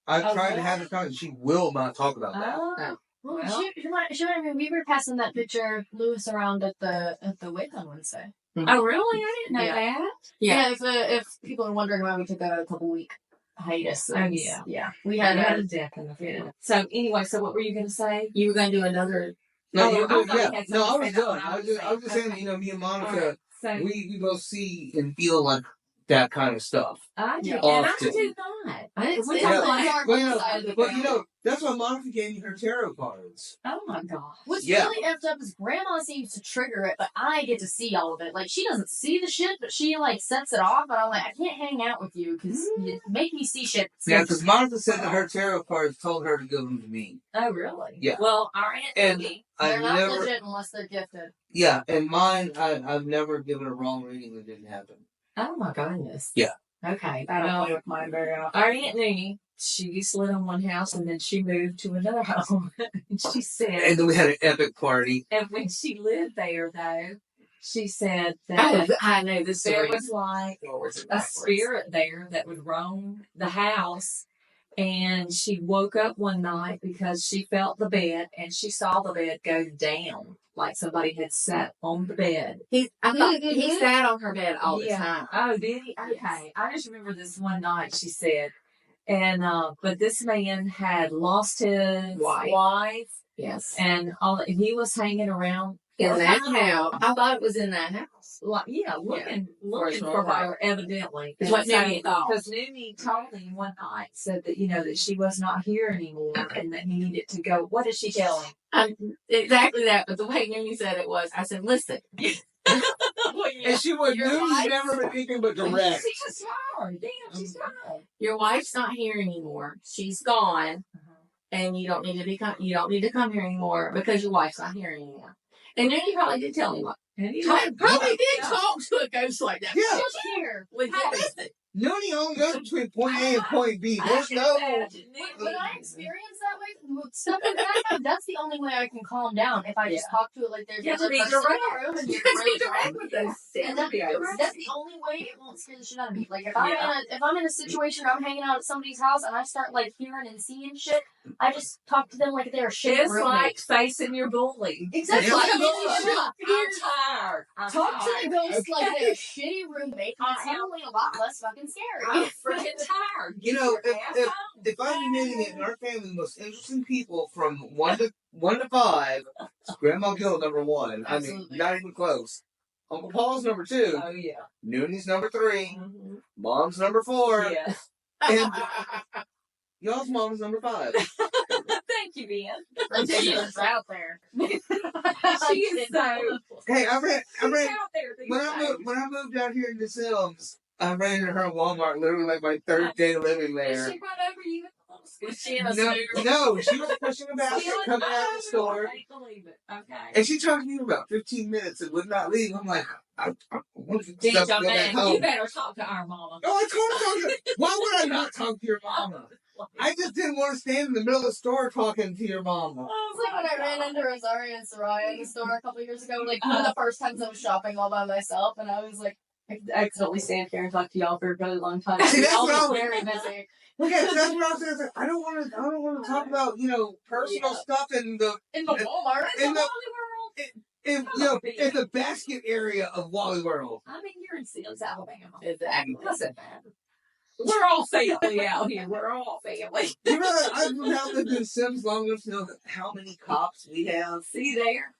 Speaker 3: I tried to have her talk, and she will not talk about that.
Speaker 4: Oh. Well, she might. We were passing that picture of Lewis around at the wake on Wednesday.
Speaker 2: Mm-hmm. Oh, really? I didn't know that.
Speaker 4: Yeah. If people are wondering why we took a couple week hiatus.
Speaker 2: Oh yeah.
Speaker 4: Yeah. We had
Speaker 2: a death in the family. So anyway, what were you going to say?
Speaker 1: You were going to do another.
Speaker 3: No, I was done. I was just saying, me and Monica, we both see and feel like that kind of stuff.
Speaker 2: I do, and I do not.
Speaker 3: But that's why Monica gave me her tarot cards.
Speaker 2: Oh my gosh.
Speaker 4: What's really effed up is Grandma seems to trigger it, but I get to see all of it. Like, she doesn't see the shit, but she, sets it off, and I'm like, I can't hang out with you, because you make me see shit.
Speaker 3: Yeah, because Monica said that her tarot cards told her to give them to me.
Speaker 2: Oh, really?
Speaker 3: Yeah.
Speaker 2: Well, our Aunt Peggy,
Speaker 4: they're not legit unless they're gifted.
Speaker 3: Yeah, and mine, I've never given a wrong reading that didn't happen.
Speaker 2: Oh, my goodness.
Speaker 3: Yeah.
Speaker 2: Okay.
Speaker 4: I don't play with mine very often.
Speaker 2: Our Aunt Noonie, she used to live in one house, and then she moved to another home. And she said...
Speaker 3: And then we had an epic party.
Speaker 2: And when she lived there, though, she said that...
Speaker 1: I know this story.
Speaker 2: There was like a spirit there that would roam the house. And she woke up one night because she felt the bed, and she saw the bed go down. Like somebody had sat on the bed.
Speaker 1: I thought he sat on her bed all the time.
Speaker 2: Oh, did he? Okay. Yes. I just remember this one night, she said. And, but this man had lost his wife.
Speaker 1: Yes.
Speaker 2: And he was hanging around
Speaker 1: In that house. I thought it was in that house.
Speaker 2: Like, looking for her, evidently.
Speaker 1: It's what Noonie thought.
Speaker 2: Because Noonie told him one night, said that, that she was not here anymore and that he needed to go. What did she tell him?
Speaker 1: Exactly that, but the way Noonie said it was, I said, listen.
Speaker 3: And she was Noonie's never been anything but direct.
Speaker 2: She's just tired. Damn, she's tired.
Speaker 1: Your wife's not here anymore. She's gone. And you don't need to come here anymore because your wife's not here anymore. And then you probably did tell him what. Probably did talk to a ghost like that.
Speaker 3: Yeah.
Speaker 4: Here.
Speaker 3: Noonie only goes between point A and point B. There's no.
Speaker 4: When I experience that way, stuff like that, that's the only way I can calm down. If I just talk to it like there's
Speaker 2: another
Speaker 4: person in the room and
Speaker 1: be direct with those
Speaker 4: that's the only way it won't scare the shit out of me. Like if I'm in a situation where I'm hanging out at somebody's house and I start like hearing and seeing shit, I just talk to them like they're a shit
Speaker 2: It's
Speaker 4: roommate.
Speaker 2: like facing your bully.
Speaker 4: Exactly.
Speaker 2: I'm tired.
Speaker 4: Talk to the ghost like they're a shitty roommate. It's usually a lot less fucking scary.
Speaker 2: I'm freaking tired.
Speaker 3: You know, if I'm admitting it in our family, the most interesting people from 1 to 5, Grandma Gill number 1.
Speaker 1: Absolutely.
Speaker 3: I mean, not even close. Uncle Paul's number 2.
Speaker 2: Oh yeah.
Speaker 3: Noonie's number 3.
Speaker 2: Mm-hmm.
Speaker 3: Mom's number 4.
Speaker 2: Yeah.
Speaker 3: And y'all's mom's number 5.
Speaker 2: Thank you, Ben.
Speaker 4: She's out there.
Speaker 2: She is so.
Speaker 3: Hey, I ran.
Speaker 2: out there.
Speaker 3: When I moved out here in the Sims, I ran into her at Walmart literally like my 3rd day living
Speaker 2: Did
Speaker 3: there.
Speaker 2: she run over you?
Speaker 1: Was she in a
Speaker 3: No,
Speaker 1: scooter?
Speaker 3: no, she was pushing a basket coming out of the store.
Speaker 2: I believe it. Okay.
Speaker 3: And she talked to me for about 15 minutes and would not leave. I'm like, I want to
Speaker 2: Did
Speaker 3: stuff
Speaker 2: your
Speaker 3: go back
Speaker 2: man, you
Speaker 3: home.
Speaker 2: better talk to our mama.
Speaker 3: Oh, I told her. Why would I not talk to your mama? I just didn't want to stand in the middle of the store talking to your mama.
Speaker 4: It's like when I ran into Rosario and Soraya in the store a couple years ago, like one of the first times I was shopping all by myself, and I was like, I accidentally stand here and talk to y'all for a really long time.
Speaker 3: See, that's
Speaker 4: I
Speaker 3: what
Speaker 4: was
Speaker 3: I was
Speaker 4: very busy.
Speaker 3: Yeah, so that's what I was saying. Like, I don't want to talk about personal stuff in the
Speaker 4: Walmart.
Speaker 3: in the in
Speaker 2: Oh,
Speaker 3: in the basket area of Wally World.
Speaker 2: I mean, you're in Sims, Alabama.
Speaker 1: Exactly.
Speaker 2: Doesn't matter. We're all family out here. We're all family.
Speaker 3: You know, I've lived in Sims long enough to know how many cops we have.
Speaker 2: See there?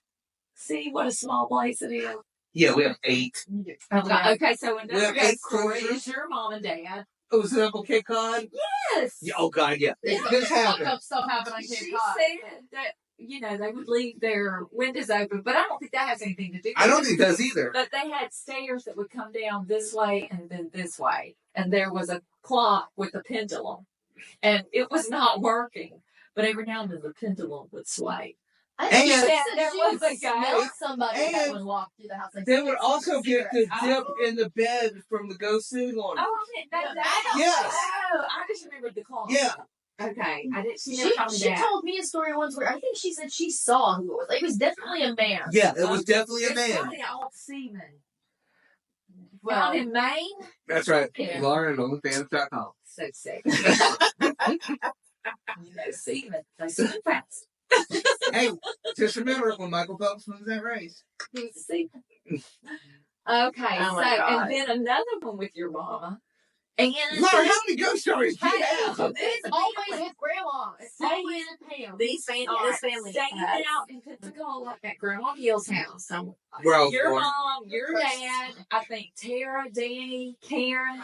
Speaker 2: See what a small place it is?
Speaker 3: Yeah, we have 8.
Speaker 2: Okay, so
Speaker 3: We have
Speaker 2: another
Speaker 3: 8
Speaker 2: story
Speaker 3: cruisers.
Speaker 2: is your mom and dad.
Speaker 3: Oh, was it Uncle Kid Cod?
Speaker 2: Yes.
Speaker 3: Yeah, oh, God, yeah. This happened.
Speaker 4: Stuff happened on
Speaker 2: She
Speaker 4: Cape Cod.
Speaker 2: said that, they would leave their windows open, but I don't think that has anything to do with
Speaker 3: I don't
Speaker 2: it.
Speaker 3: think it does either.
Speaker 2: But they had stairs that would come down this way and then this way. And there was a clock with a pendulum. And it was not working. But every now and then the pendulum would sway.
Speaker 4: I
Speaker 3: And-
Speaker 4: think
Speaker 2: there was a guy-
Speaker 4: smelled somebody that
Speaker 3: and
Speaker 4: would walk through the house. Like,
Speaker 3: They would also get to
Speaker 2: Oh.
Speaker 3: dip in the bed from the ghost sitting on it.
Speaker 2: Oh, I didn't know that.
Speaker 3: Yes.
Speaker 2: Oh, I just remembered the clock.
Speaker 3: Yeah.
Speaker 2: Okay. I didn't. She
Speaker 4: She,
Speaker 2: never told me
Speaker 4: she
Speaker 2: that.
Speaker 4: told me a story once where I think she said she saw who it was. It was definitely a man.
Speaker 3: Yeah, it was definitely a
Speaker 2: It's
Speaker 3: man.
Speaker 2: probably an old seaman.
Speaker 4: Well,
Speaker 2: Out in Maine.
Speaker 3: That's right.
Speaker 4: Yeah.
Speaker 3: Lauren at OnlyFans.com.
Speaker 2: So sick. Seaman. They swim fast.
Speaker 3: Hey, just remember when Michael Phelps wins that race.
Speaker 2: He's a seaman. Okay,
Speaker 1: Oh
Speaker 2: so
Speaker 1: my God.
Speaker 2: and then another one with your mama. And
Speaker 3: Lauren, how many ghost stories do you have?
Speaker 4: it's always with grandma. It's always with Pam.
Speaker 1: This family
Speaker 2: staying
Speaker 1: has-
Speaker 2: out in Pensacola at Grandma Gill's house.
Speaker 3: Where I was
Speaker 2: Your
Speaker 3: born.
Speaker 2: mom, your dad, I think Tara, Danny, Karen,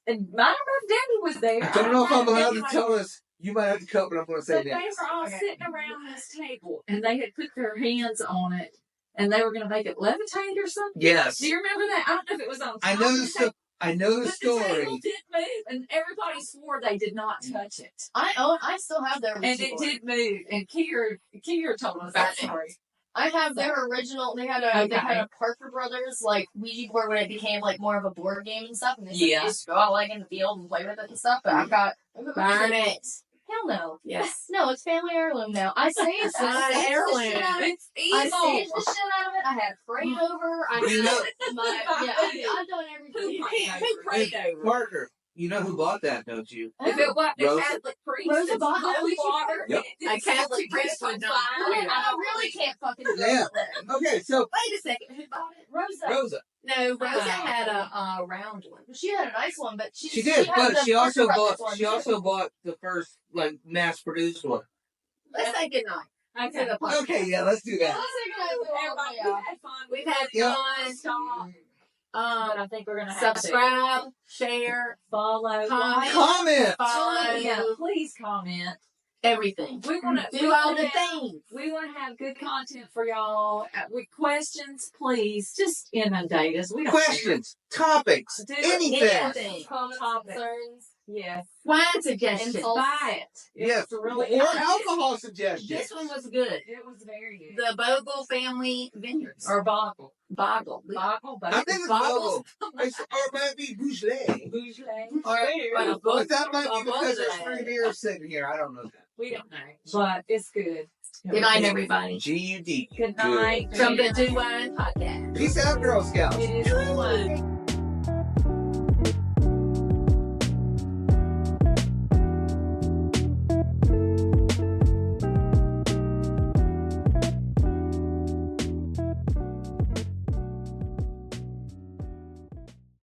Speaker 2: and my Debbie was there.
Speaker 3: I don't know if I'm allowed to
Speaker 2: Debbie
Speaker 3: tell us. You might have to cut, but I'm going to say
Speaker 2: But they
Speaker 3: next.
Speaker 2: were all sitting around this table, and they had put their hands on it, and they were going to make it levitate or something.
Speaker 3: Yes.
Speaker 2: Do you remember that? I don't know if it was on.
Speaker 3: I
Speaker 2: top
Speaker 3: know
Speaker 2: of
Speaker 3: the
Speaker 2: the
Speaker 3: sto-
Speaker 2: table,
Speaker 3: I know the
Speaker 2: but the table
Speaker 3: story.
Speaker 2: did move, and everybody swore they did not touch it,
Speaker 4: I still have their
Speaker 2: and
Speaker 4: Ouija
Speaker 2: it
Speaker 4: board.
Speaker 2: did move. And Kier told us that story.
Speaker 4: I have their original. They had a Parker Brothers like Ouija board when it became like more of a board game and stuff. And they said
Speaker 2: Yeah.
Speaker 4: you used to go out like in the field and play with it and stuff. But I've got
Speaker 1: Burn it.
Speaker 4: Hell no.
Speaker 1: Yes.
Speaker 4: No, it's family heirloom now. I saved
Speaker 1: It's not
Speaker 4: the
Speaker 1: heirloom.
Speaker 4: shit out of it.
Speaker 2: It's
Speaker 4: I
Speaker 2: evil.
Speaker 4: saved the shit out of it. I had it prayed over.
Speaker 3: You know-
Speaker 4: I've done everything.
Speaker 2: Who prayed over?
Speaker 3: Parker, you know who bought that, don't you?
Speaker 2: If it was the
Speaker 3: Rosa-
Speaker 2: Catholic priest,
Speaker 4: Rosa
Speaker 2: it's
Speaker 4: bought that
Speaker 2: holy
Speaker 4: Ouija
Speaker 2: water.
Speaker 3: Yep.
Speaker 2: It
Speaker 1: A Catholic
Speaker 2: set
Speaker 1: priest
Speaker 2: you
Speaker 1: would not
Speaker 2: on fire.
Speaker 1: do
Speaker 4: I really can't fucking do
Speaker 3: Yeah.
Speaker 4: it.
Speaker 3: Okay, so
Speaker 1: Wait a second. Who bought it?
Speaker 4: Rosa.
Speaker 3: Rosa.
Speaker 1: No, Rosa had a round one.
Speaker 4: She had a nice one, but
Speaker 3: She did,
Speaker 4: had
Speaker 3: but
Speaker 4: the
Speaker 3: she also
Speaker 4: Parker
Speaker 3: bought
Speaker 4: Brothers one, too.
Speaker 3: the first mass produced one.
Speaker 1: Let's say goodnight.
Speaker 2: Okay.
Speaker 3: Okay, yeah, let's do that.
Speaker 4: Let's say goodnight,
Speaker 2: Everybody,
Speaker 4: Yeah.
Speaker 2: we've had fun.
Speaker 1: We've had
Speaker 3: Yeah.
Speaker 1: fun.
Speaker 2: Stop. But I think we're gonna have to
Speaker 1: Subscribe, share,
Speaker 2: follow,
Speaker 1: comment,
Speaker 3: Comment.
Speaker 2: yeah,
Speaker 1: follow,
Speaker 2: please comment.
Speaker 1: everything.
Speaker 2: We want to
Speaker 1: Do all the things.
Speaker 2: We want to have good content for y'all. With questions, please just inundate us. We don't
Speaker 3: Questions, topics,
Speaker 2: Do
Speaker 3: anything.
Speaker 1: Anything.
Speaker 4: Comments,
Speaker 2: Topic.
Speaker 4: concerns.
Speaker 2: Yes.
Speaker 1: Wine suggestions.
Speaker 4: Insults.
Speaker 2: Buy it.
Speaker 3: Yes.
Speaker 2: It's really
Speaker 3: Or alcohol suggestions.
Speaker 1: This one was good.
Speaker 2: It was very good.
Speaker 1: The Bogle Family Vineyards.
Speaker 2: Or Boggle.
Speaker 1: Boggle.
Speaker 2: Boggle,
Speaker 3: I think it's
Speaker 1: Boggles?
Speaker 3: Bogle. Or it might be Bougelet.
Speaker 1: Or
Speaker 3: But that might be because there's
Speaker 1: Beaujolais.
Speaker 3: 3 beers sitting here. I don't know that.
Speaker 2: We don't know. But it's good.
Speaker 1: Good night, everybody.
Speaker 3: GUD.
Speaker 2: Good night.
Speaker 1: From the DoWine podcast.
Speaker 3: Peace out, Girl Scouts.
Speaker 2: It is fun.